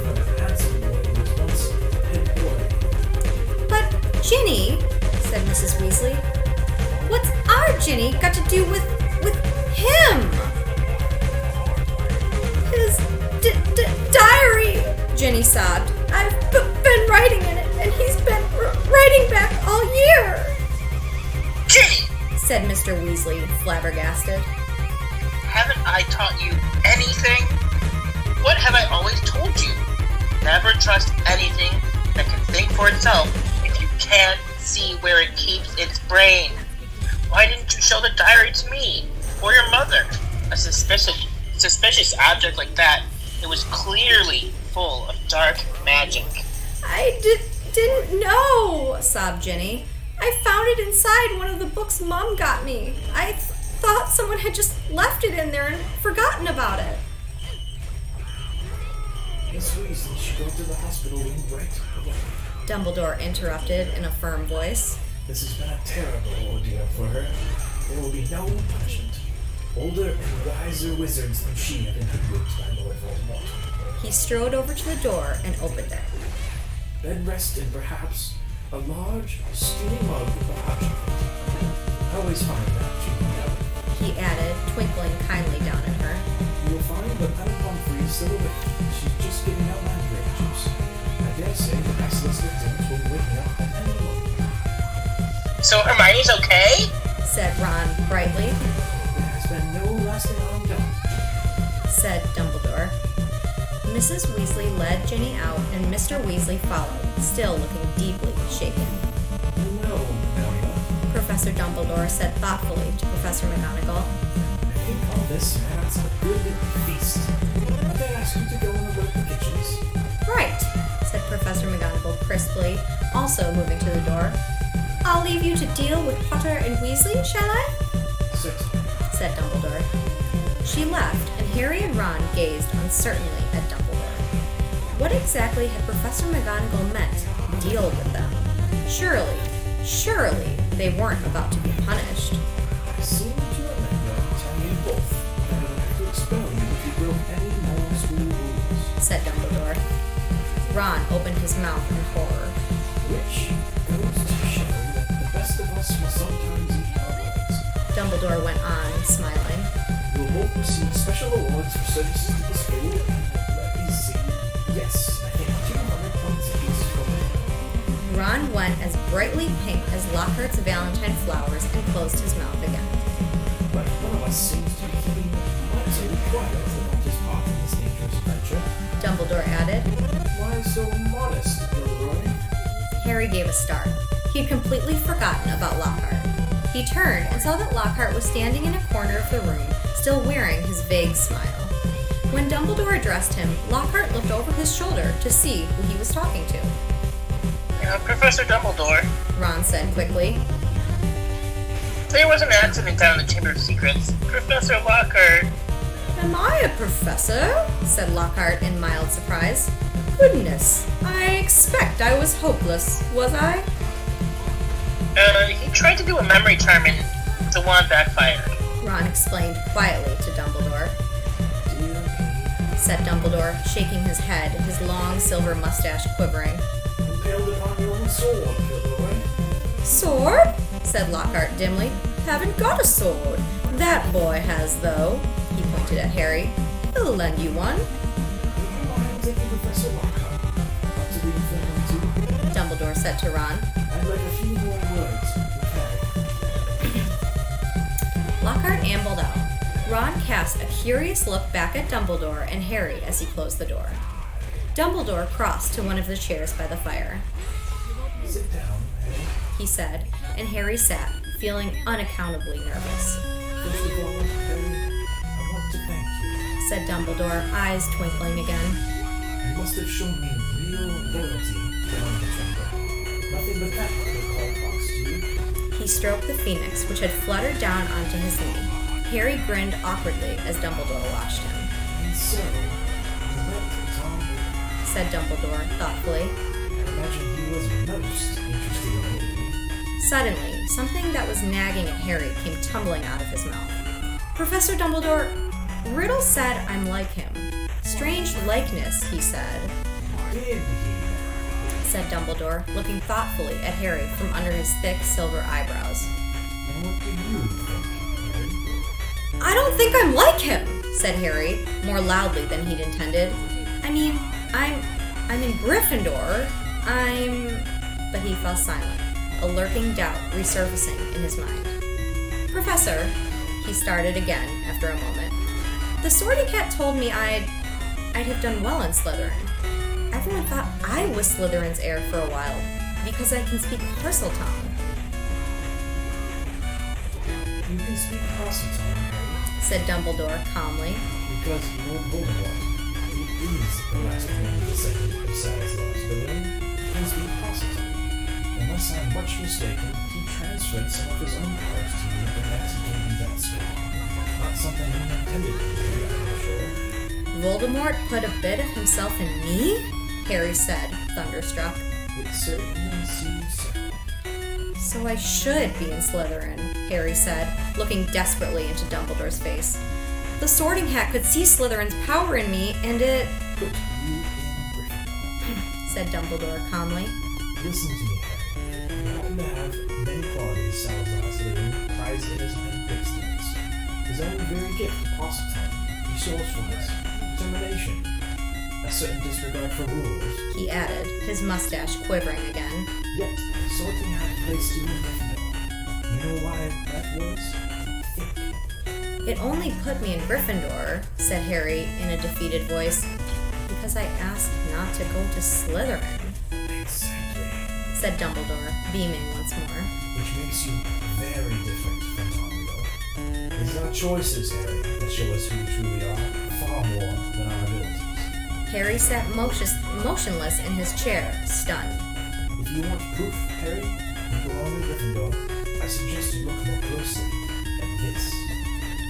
with the handsome boy who was once head boy. But Ginny, said Mrs. Weasley, what's our Ginny got to do with him? His diary, Ginny sobbed. I've been writing in it, and he's been writing back all year. Ginny, said Mr. Weasley, flabbergasted. Haven't I taught you anything? What have I always told you? Never trust anything that can think for itself if you can't see where it keeps its brain. Why didn't you show the diary to me or your mother? A suspicious object like that, it was clearly full of dark magic. I didn't know, sobbed Ginny. I found it inside one of the books Mom got me. I thought someone had just left it in there and forgotten about it. Miss Weasley should go to the hospital room right away. Dumbledore interrupted in a firm voice. This has been a terrible ordeal for her. There will be no punishment. Older and wiser wizards than she have been hoodwinked by Lord Voldemort. He strode over to the door and opened it. Bed rest and perhaps a large, steaming mug of hot chocolate. I always find that, he added, twinkling kindly down at her. You will find that Madame Pomfrey is still awake. She's just giving out mandrake juice. I dare say the restless victims will wake me up at any moment. So Hermione's okay? Said Ron brightly. There has been no lasting harm done, said Dumbledore. Mrs. Weasley led Ginny out, and Mr. Weasley followed, still looking deeply shaken. No, Amelia. Professor Dumbledore said thoughtfully to Professor McGonagall. I think all this merits a good feast. Might I ask you to go and alert the kitchens? Right, said Professor McGonagall crisply, also moving to the door. I'll leave you to deal with Potter and Weasley, shall I? Certainly, said Dumbledore. She left, and Harry and Ron gazed uncertainly at Dumbledore. What exactly had Professor McGonagall meant, deal with them? Surely, they weren't about to be punished. I seem to remember telling you both that I would have to expel you if you broke any more school rules, said Dumbledore. Ron opened his mouth in horror. Which goes to show that the best of us will sometimes eat our words. Dumbledore went on, smiling. You will both receive special awards for services to the school. Let me see. Yes, I think 200 points apiece for me. Ron went as brightly pink as Lockhart's Valentine flowers and closed his mouth again. But one of us seems to be keeping much Harry gave a start. He had completely forgotten about Lockhart. He turned and saw that Lockhart was standing in a corner of the room, still wearing his vague smile. When Dumbledore addressed him, Lockhart looked over his shoulder to see who he was talking to. Professor Dumbledore, Ron said quickly. There was an accident down in the Chamber of Secrets. Professor Lockhart. Am I a professor? Said Lockhart in mild surprise. Goodness, I expect I was hopeless, was I? He tried to do a memory charm and the wand backfired. Ron explained quietly to Dumbledore. Said Dumbledore, shaking his head, his long silver mustache quivering. Impaled upon your own sword, Gilderoy. Sword? Said Lockhart dimly. Haven't got a sword. That boy has, though. He pointed at Harry. He'll lend you one. I'm taking Professor Lockhart up to the infirmary too. Dumbledore said to Ron. I'd like a few more words with Harry. Lockhart ambled out. Ron cast a curious look back at Dumbledore and Harry as he closed the door. Dumbledore crossed to one of the chairs by the fire. Sit down, Harry. He said, and Harry sat, feeling unaccountably nervous. First of all, Harry, I want to thank you, said Dumbledore, eyes twinkling again. You must have shown me real loyalty down the chamber. Nothing but that could have called Fox to you. He stroked the phoenix, which had fluttered down onto his knee. Harry grinned awkwardly as Dumbledore watched him. And so, you met Tom, said Dumbledore thoughtfully. I imagine he was most interested in you. Suddenly, something that was nagging at Harry came tumbling out of his mouth. Professor Dumbledore, Riddle said I'm like him. Strange likeness, he said. Did he? Said Dumbledore, looking thoughtfully at Harry from under his thick silver eyebrows. And what do you think, Harry? I don't think I'm like him, said Harry, more loudly than he'd intended. I mean, I'm in Gryffindor. But he fell silent, a lurking doubt resurfacing in his mind. Professor, he started again after a moment. The Sorting Cat told me I'd have done well in Slytherin. Everyone thought I was Slytherin's heir for a while, because I can speak Parseltongue. You can speak Parseltongue, Harry, said Dumbledore calmly. because Lord Voldemort, he is the last man descendant besides Lord Slytherin, can speak Parseltongue. Unless I'm much mistaken, he transferred some of his own powers to you, but that's gave you that scar. Not something he intended to do, I'm sure. Voldemort put a bit of himself in me? Harry said, thunderstruck. It certainly seems so. So I should be in Slytherin, Harry said, looking desperately into Dumbledore's face. The Sorting Hat could see Slytherin's power in me, and it... Put you in Gryffindor, said Dumbledore calmly. Listen to me, Harry. You happen to have many qualities Salazar Slytherin prizes and distance. His own very gift, Parseltongue, resourcefulness, determination, a certain disregard for rules. He added, his mustache quivering again. Yet, Sorting Hat placed you in Gryffindor. You know why that was? Think. It only put me in Gryffindor, said Harry in a defeated voice, because I asked not to go to Slytherin. Exactly. Said Dumbledore, beaming once more. Which makes you very different from Tom Riddle. It's our choices, Harry, that show us who we truly are, far more than our abilities. Harry sat motionless in his chair, stunned. If you want proof, Harry, you belong in Gryffindor. I suggest you look more closely at this.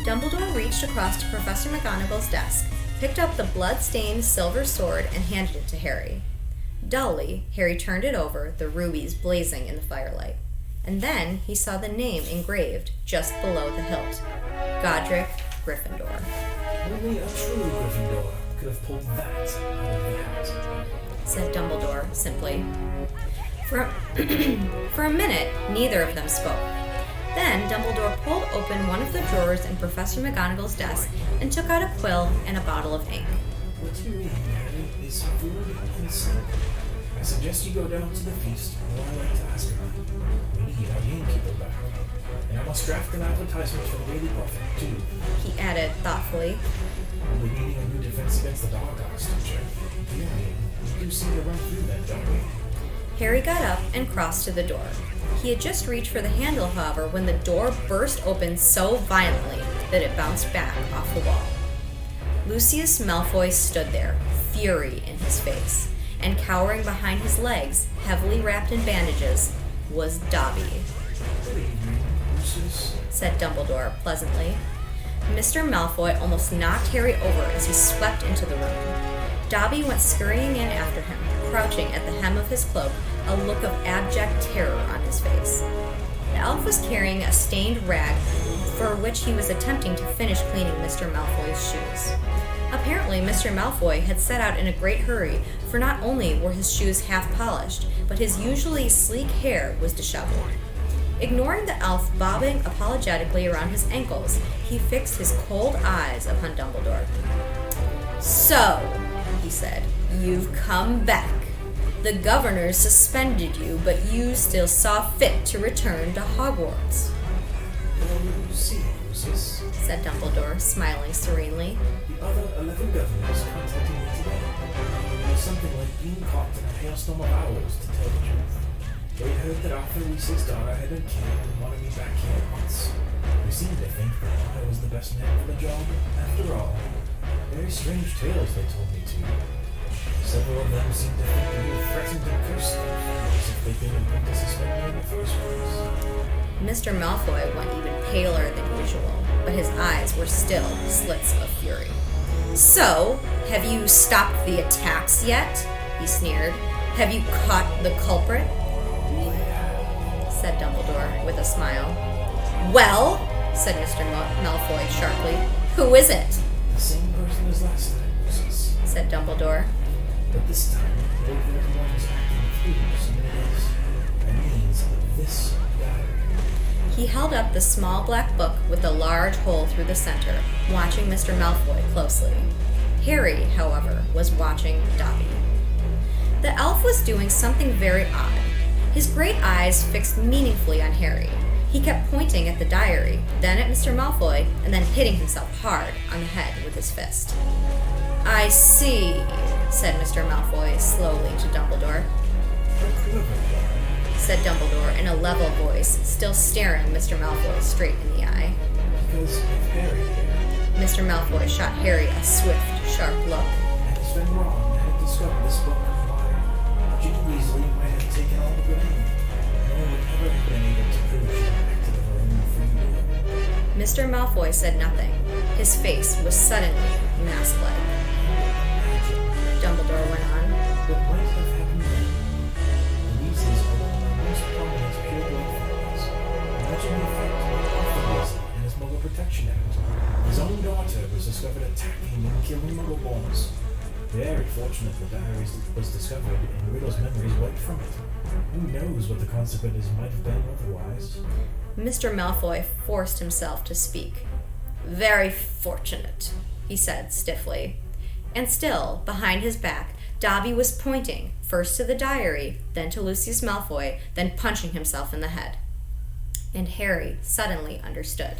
Dumbledore reached across to Professor McGonagall's desk, picked up the blood-stained silver sword, and handed it to Harry. Dully, Harry turned it over, the rubies blazing in the firelight. And then he saw the name engraved just below the hilt. Godric Gryffindor. Only a true Gryffindor could have pulled that out of the hat, said Dumbledore simply. For a minute, neither of them spoke. Then Dumbledore pulled open one of the drawers in Professor McGonagall's desk and took out a quill and a bottle of ink. What you mean, Harry, is food and sleep. I suggest you go down to the feast, or I like to ask her. We need our gamekeeper back. And I must draft an advertisement for the Daily Prophet, too. He added thoughtfully. We're needing a new defense against the dog house, teacher. You do seem to run through that, don't we? Harry got up and crossed to the door. He had just reached for the handle, however, when the door burst open so violently that it bounced back off the wall. Lucius Malfoy stood there, fury in his face, and cowering behind his legs, heavily wrapped in bandages, was Dobby. Good evening, Lucius. Said Dumbledore pleasantly. Mr. Malfoy almost knocked Harry over as he swept into the room. Dobby went scurrying in after him, crouching at the hem of his cloak, a look of abject terror on his face. The elf was carrying a stained rag for which he was attempting to finish cleaning Mr. Malfoy's shoes. Apparently, Mr. Malfoy had set out in a great hurry, for not only were his shoes half polished, but his usually sleek hair was disheveled. Ignoring the elf bobbing apologetically around his ankles, he fixed his cold eyes upon Dumbledore. "So," he said, "you've come back. The governor suspended you, but you still saw fit to return to Hogwarts." "Well, you see, Lucius," said Dumbledore, smiling serenely. "the other 11 governors contacted me today. It was something like being caught in a hailstorm of owls, to tell the truth. They heard that Arthur Weasley's daughter had been killed and wanted me back here at once. They seemed to think that I was the best man for the job, after all. Very strange tales they told me too. Several of them seemed to think that you threatened and cursed them, as if they didn't want to suspend me in the first place." Mr. Malfoy went even paler than usual, but his eyes were still slits of fury. "So, have you stopped the attacks yet?" he sneered. "Have you caught the culprit?" said Dumbledore with a smile. "Well," said Mr. Malfoy sharply, "who is it?" "The same person as last time, Lucius," said Dumbledore. "but this time, Lord Voldemort is acting through some of this, by means of this diary." He held up the small black book with a large hole through the center, watching Mr. Malfoy closely. Harry, however, was watching Dobby. The elf was doing something very odd. His great eyes fixed meaningfully on Harry. He kept pointing at the diary, then at Mr. Malfoy, and then hitting himself hard on the head with his fist. "I see," said Mr. Malfoy slowly to Dumbledore. Said Dumbledore in a level voice, still staring Mr. Malfoy straight in the eye. "Because if Harry here, Mr. Malfoy shot Harry a swift, sharp look. had it's been wrong, and had discovered this book, why, Ginny Weasley might have taken all the blame. No one would ever have been able to prove she acted of her own free will." Mr. Malfoy said nothing. His face was suddenly mask-like. Dumbledore went on. "What might have happened then? The Weasleys are one of the most prominent pureblood families. Imagine the effect on Arthur Weasley and his Muggle Protection Act. His own daughter was discovered attacking and killing Muggle-borns. Very fortunate the diary was discovered and Riddle's memories wiped from it. Who knows what the consequences might have been otherwise?" Mr. Malfoy forced himself to speak. "Very fortunate," he said stiffly. And still, behind his back, Dobby was pointing, first to the diary, then to Lucius Malfoy, then punching himself in the head. And Harry suddenly understood.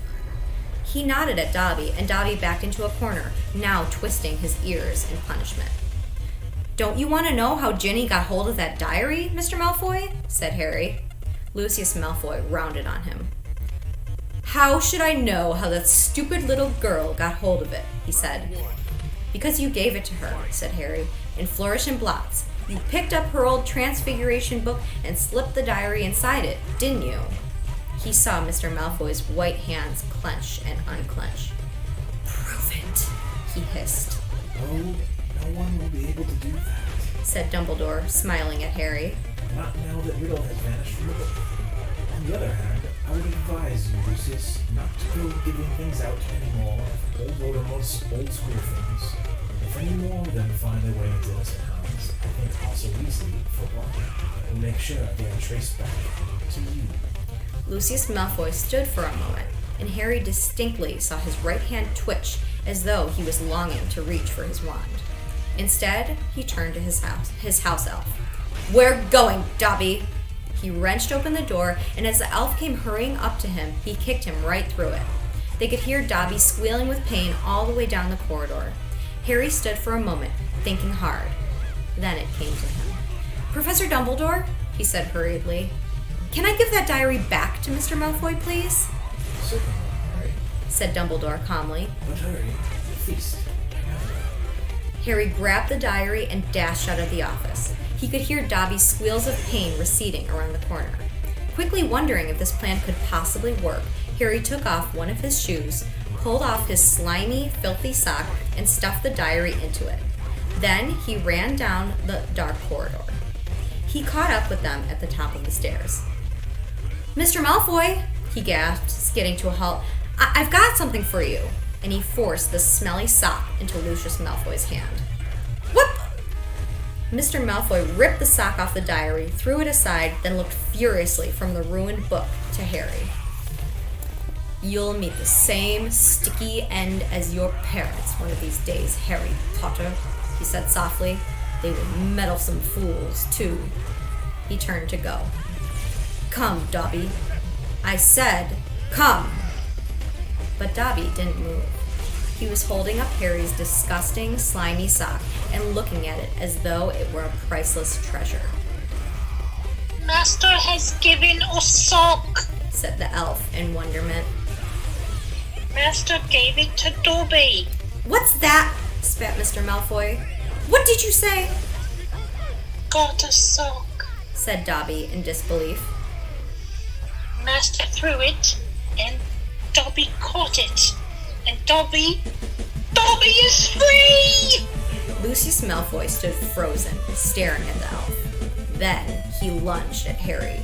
He nodded at Dobby, and Dobby backed into a corner, now twisting his ears in punishment. "Don't you want to know how Ginny got hold of that diary, Mr. Malfoy?" said Harry. Lucius Malfoy rounded on him. "How should I know how that stupid little girl got hold of it?" he said. "Because you gave it to her," said Harry, "in Flourish and Blots. You picked up her old Transfiguration book and slipped the diary inside it, didn't you?" He saw Mr. Malfoy's white hands clench and unclench. "Prove it," he hissed. "Oh, no one will be able to do that," said Dumbledore, smiling at Harry. "Not now that Riddle has vanished from the book. On the other hand, I would advise you, Lucius, not to go giving things out anymore of old Voldemort's old school things. If any more of them find their way into innocent hands, I think also Weasley, for one, will make sure they are traced back to you." Lucius Malfoy stood for a moment, and Harry distinctly saw his right hand twitch as though he was longing to reach for his wand. Instead, he turned to his house elf. "We're going, Dobby!" He wrenched open the door, and as the elf came hurrying up to him, he kicked him right through it. They could hear Dobby squealing with pain all the way down the corridor. Harry stood for a moment, thinking hard. Then it came to him. "Professor Dumbledore?" he said hurriedly. Can I give that diary back to Mr. Malfoy, please? Certainly, Harry. Said Dumbledore calmly. But hurry, the feast. Harry grabbed the diary and dashed out of the office. He could hear Dobby's squeals of pain receding around the corner. Quickly wondering if this plan could possibly work, Harry took off one of his shoes, pulled off his slimy, filthy sock, and stuffed the diary into it. Then he ran down the dark corridor. He caught up with them at the top of the stairs. Mr. Malfoy, he gasped, skidding to a halt. I've got something for you. And he forced the smelly sock into Lucius Malfoy's hand. What? Mr. Malfoy ripped the sock off the diary, threw it aside, then looked furiously from the ruined book to Harry. You'll meet the same sticky end as your parents one of these days, Harry Potter, he said softly. They were meddlesome fools, too. He turned to go. Come, Dobby. I said, come. But Dobby didn't move. He was holding up Harry's disgusting, slimy sock and looking at it as though it were a priceless treasure. Master has given us sock, said the elf in wonderment. Master gave it to Dobby. What's that? Spat Mr. Malfoy. What did you say? Got a sock, said Dobby in disbelief. Master threw it, and Dobby caught it. And Dobby is free! Lucius Malfoy stood frozen, staring at the elf. Then he lunged at Harry.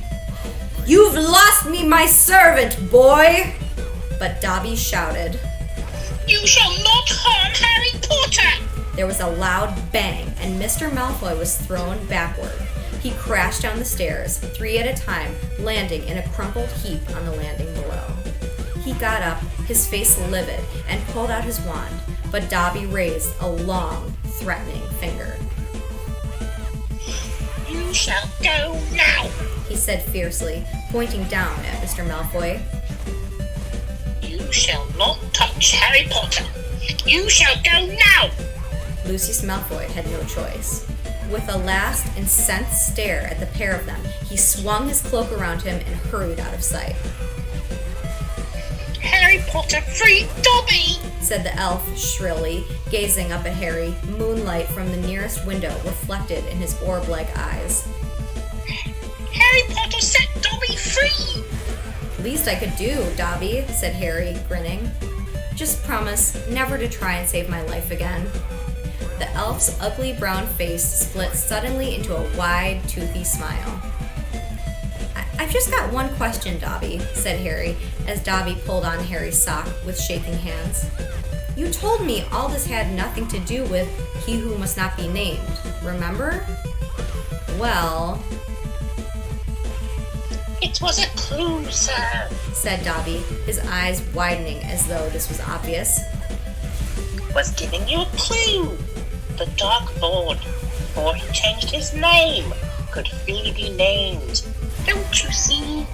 You've lost me my servant, boy! But Dobby shouted, You shall not harm Harry Potter! There was a loud bang, and Mr. Malfoy was thrown backward. He crashed down the stairs, 3 at a time, landing in a crumpled heap on the landing below. He got up, his face livid, and pulled out his wand, but Dobby raised a long, threatening finger. You shall go now, he said fiercely, pointing down at Mr. Malfoy. You shall not touch Harry Potter. You shall go now! Lucius Malfoy had no choice. With a last incensed stare at the pair of them, he swung his cloak around him and hurried out of sight. Harry Potter free Dobby! Said the elf shrilly, gazing up at Harry, moonlight from the nearest window reflected in his orb-like eyes. Harry Potter set Dobby free! Least I could do, Dobby, said Harry, grinning. Just promise never to try and save my life again. The elf's ugly brown face split suddenly into a wide, toothy smile. I've just got one question, Dobby, said Harry, as Dobby pulled on Harry's sock with shaking hands. You told me all this had nothing to do with he who must not be named, remember? Well... It was a clue, sir, said Dobby, his eyes widening as though this was obvious. Was giving you a clue. The Dark Lord, before he changed his name, could really be named. Don't you see?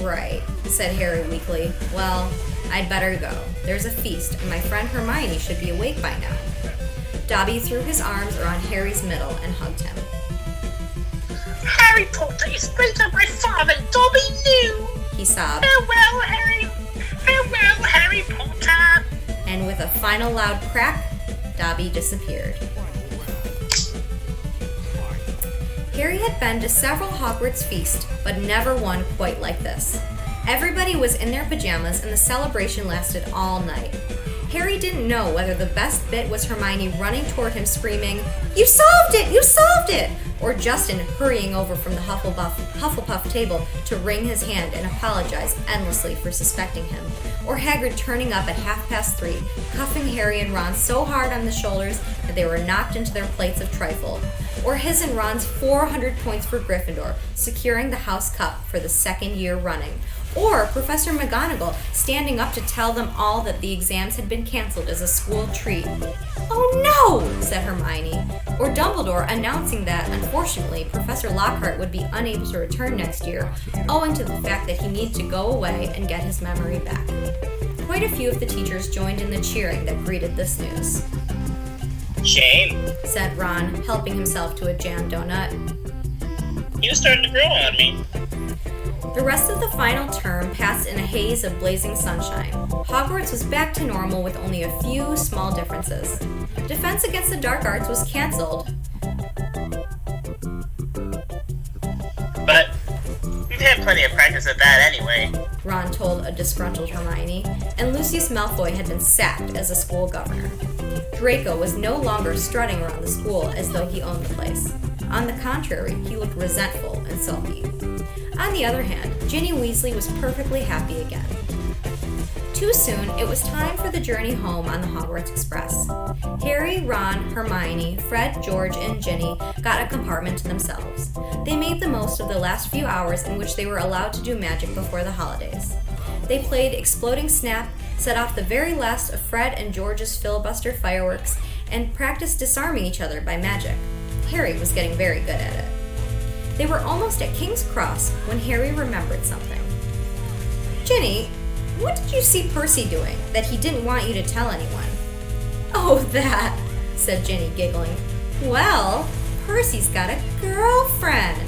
Right, said Harry weakly. Well, I'd better go. There's a feast, and my friend Hermione should be awake by now. Dobby threw his arms around Harry's middle and hugged him. Harry Potter is greater by far than Dobby knew, he sobbed. Farewell, Harry! Farewell, Harry Potter! And with a final loud crack, Dobby disappeared. Harry had been to several Hogwarts feasts, but never one quite like this. Everybody was in their pajamas and the celebration lasted all night. Harry didn't know whether the best bit was Hermione running toward him screaming, "You solved it! You solved it!" or Justin hurrying over from the Hufflepuff table to wring his hand and apologize endlessly for suspecting him, or Hagrid turning up at 3:30, cuffing Harry and Ron so hard on the shoulders that they were knocked into their plates of trifle, or his and Ron's 400 points for Gryffindor, securing the house cup for the second year running, or Professor McGonagall standing up to tell them all that the exams had been canceled as a school treat. "Oh no!" said Hermione, or Dumbledore announcing that, unfortunately, Professor Lockhart would be unable to return next year, owing to the fact that he needed to go away and get his memory back. Quite a few of the teachers joined in the cheering that greeted this news. Shame, said Ron, helping himself to a jam donut. He was starting to grow on me. The rest of the final term passed in a haze of blazing sunshine. Hogwarts was back to normal with only a few small differences. Defense Against the Dark Arts was canceled. But we've had plenty of practice at that anyway. Ron told a disgruntled Hermione, and Lucius Malfoy had been sacked as a school governor. Draco was no longer strutting around the school as though he owned the place. On the contrary, he looked resentful and sulky. On the other hand, Ginny Weasley was perfectly happy again. Too soon, it was time for the journey home on the Hogwarts Express. Harry, Ron, Hermione, Fred, George, and Ginny got a compartment to themselves. They made the most of the last few hours in which they were allowed to do magic before the holidays. They played Exploding Snap, set off the very last of Fred and George's filibuster fireworks, and practiced disarming each other by magic. Harry was getting very good at it. They were almost at King's Cross when Harry remembered something. Ginny, what did you see Percy doing that he didn't want you to tell anyone? Oh, that, said Ginny, giggling. Well, Percy's got a girlfriend.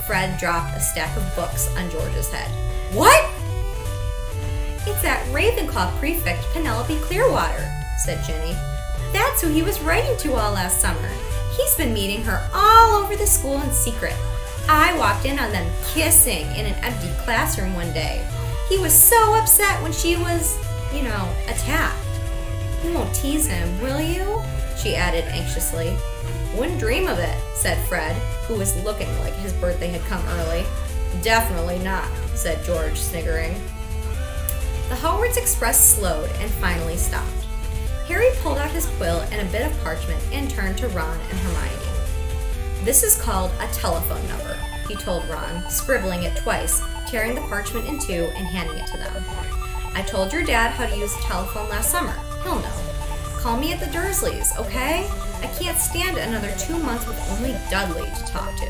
Fred dropped a stack of books on George's head. What? It's that Ravenclaw prefect Penelope Clearwater, said Ginny. That's who he was writing to all last summer. He's been meeting her all over the school in secret. I walked in on them kissing in an empty classroom one day. He was so upset when she was, attacked. You won't tease him, will you? She added anxiously. Wouldn't dream of it, said Fred, who was looking like his birthday had come early. Definitely not, said George, sniggering. The Hogwarts Express slowed and finally stopped. Harry pulled out his quill and a bit of parchment and turned to Ron and Hermione. This is called a telephone number, he told Ron, scribbling it twice, tearing the parchment in two and handing it to them. I told your dad how to use a telephone last summer. He'll know. Call me at the Dursleys, okay? I can't stand another 2 months with only Dudley to talk to.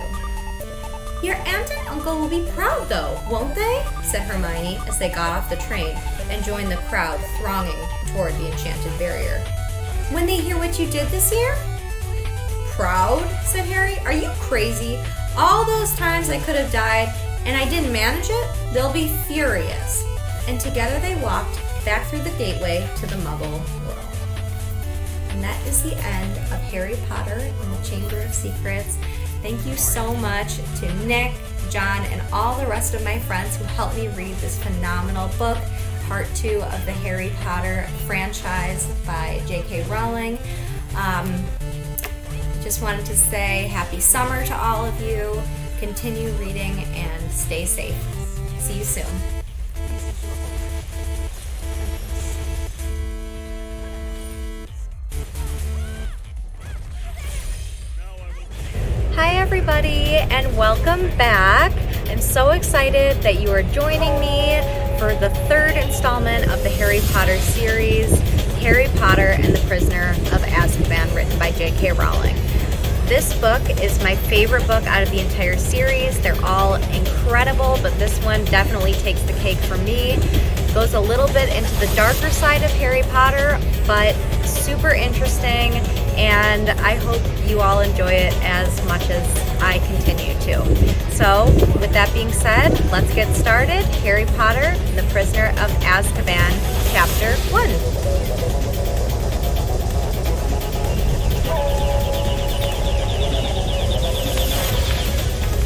Your aunt and uncle will be proud, though, won't they? Said Hermione as they got off the train and joined the crowd thronging toward the enchanted barrier. When they hear what you did this year? Proud? Said Harry. Are you crazy? All those times I could have died and I didn't manage it? They'll be furious. And together they walked back through the gateway to the Muggle world. And that is the end of Harry Potter and the Chamber of Secrets. Thank you so much to Nick, John, and all the rest of my friends who helped me read this phenomenal book, Part 2 of the Harry Potter franchise by J.K. Rowling. Just wanted to say happy summer to all of you. Continue reading and stay safe. See you soon. Hi everybody and welcome back. I'm so excited that you are joining me for the third installment of the Harry Potter series, Harry Potter and the Prisoner of Azkaban, written by J.K. Rowling. This book is my favorite book out of the entire series. They're all incredible, but this one definitely takes the cake for me. Goes a little bit into the darker side of Harry Potter, but super interesting, and I hope you all enjoy it as much as I continue to. So, with that being said, let's get started. Harry Potter and the Prisoner of Azkaban, Chapter 1.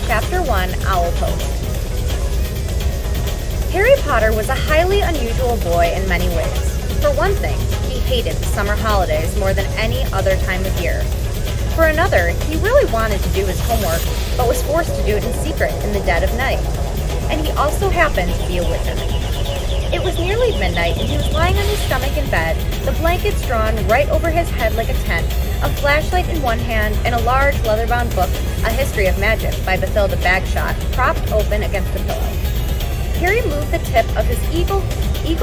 Chapter 1, Owl Post. Harry Potter was a highly unusual boy in many ways. For one thing, he hated the summer holidays more than any other time of year. For another, he really wanted to do his homework, but was forced to do it in secret in the dead of night. And he also happened to be a wizard. It was nearly midnight and he was lying on his stomach in bed, the blankets drawn right over his head like a tent, a flashlight in one hand, and a large leather-bound book, A History of Magic by Bathilda Bagshot, propped open against the pillow. Harry moved the tip of his eagle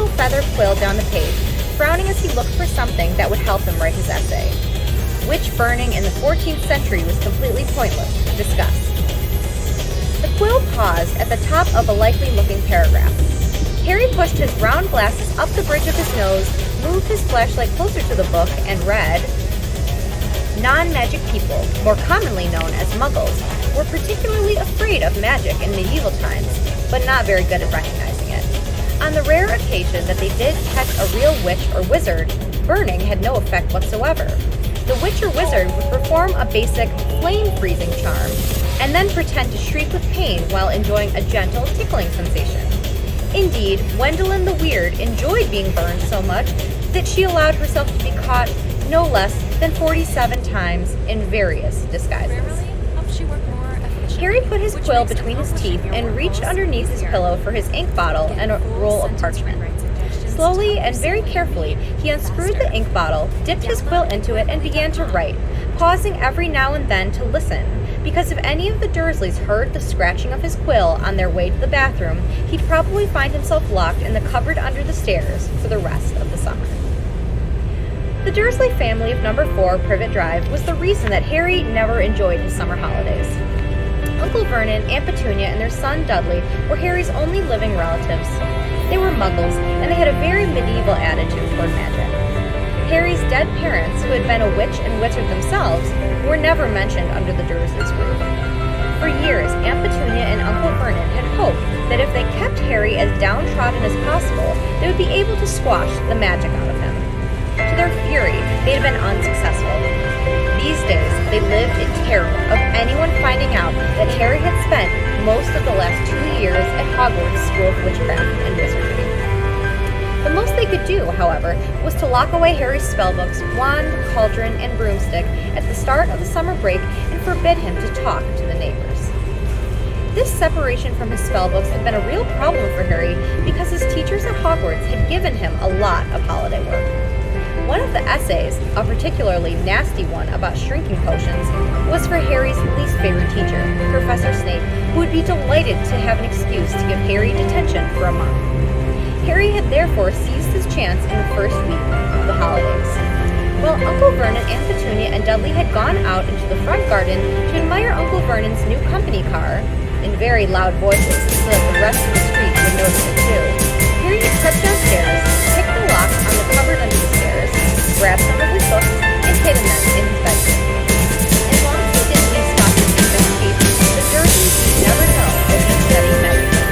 feather quill down the page, frowning as he looked for something that would help him write his essay. Witch burning in the 14th century was completely pointless to discuss. The quill paused at the top of a likely-looking paragraph. Harry pushed his round glasses up the bridge of his nose, moved his flashlight closer to the book, and read, Non-magic people, more commonly known as muggles, were particularly afraid of magic in medieval times, but not very good at recognizing it. On the rare occasion that they did catch a real witch or wizard, burning had no effect whatsoever. The witch or wizard would perform a basic flame-freezing charm, and then pretend to shriek with pain while enjoying a gentle tickling sensation. Indeed, Gwendolyn the Weird enjoyed being burned so much that she allowed herself to be caught no less than 47 times in various disguises. Harry put his quill between his teeth and reached underneath his pillow for his ink bottle and a roll of parchment. Slowly and very carefully, he unscrewed the ink bottle, dipped his quill into it, and began to write, pausing every now and then to listen, because if any of the Dursleys heard the scratching of his quill on their way to the bathroom, he'd probably find himself locked in the cupboard under the stairs for the rest of the summer. The Dursley family of number 4 Privet Drive was the reason that Harry never enjoyed his summer holidays. Uncle Vernon, Aunt Petunia, and their son Dudley were Harry's only living relatives. They were muggles, and they had a very medieval attitude toward magic. Harry's dead parents, who had been a witch and wizard themselves, were never mentioned under the Dursleys' roof. For years, Aunt Petunia and Uncle Vernon had hoped that if they kept Harry as downtrodden as possible, they would be able to squash the magic out of him. To their fury, they had been unsuccessful. These days, they lived in terror of anyone finding out that Harry had spent most of the last 2 years at Hogwarts School of Witchcraft and Wizardry. The most they could do, however, was to lock away Harry's spellbooks, wand, cauldron, and broomstick at the start of the summer break and forbid him to talk to the neighbors. This separation from his spellbooks had been a real problem for Harry because his teachers at Hogwarts had given him a lot of holiday work. One of the essays, a particularly nasty one about shrinking potions, was for Harry's least favorite teacher, Professor Snape, who would be delighted to have an excuse to give Harry detention for a month. Harry had therefore seized his chance in the first week of the holidays. While Uncle Vernon, Aunt Petunia, and Dudley had gone out into the front garden to admire Uncle Vernon's new company car, in very loud voices so that the rest of the street would notice it too, Harry had crept downstairs, picked the lock on the cupboard under the stairs, grabbed some of his books, and hidden them in his bedroom. As long as he didn't leave Scotland's escape, the Dursleys would never know that he studied medicine.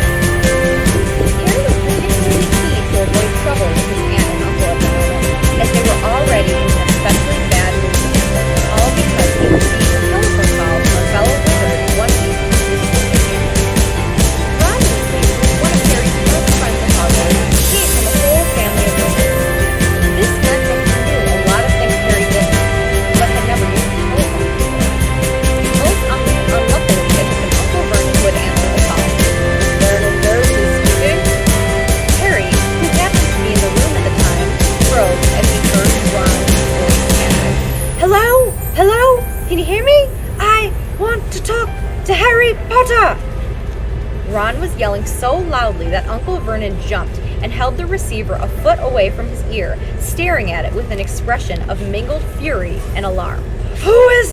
Harry was particularly keen to avoid trouble with his aunt and uncle at the moment, as they were already in an especially bad mood together, all because he received a telephone call from a fellow wizard one week into his school. Ron Weasley was one of Harry's most friends at Hogwarts, and came from a whole family of wizards. This meant that he knew a lot of things Harry didn't, but had never used the telephone before. Most unluckily, it had been Uncle Vernon who had answered the call. Vernon Dursley speaking. Harry, who happened to be in the room at the time, froze as he heard Ron's voice answer. Hello? Hello? Can you hear me? I want to talk to Harry Potter! Ron was yelling so loudly that Uncle Vernon jumped and held the receiver a foot away from his ear, staring at it with an expression of mingled fury and alarm. Who is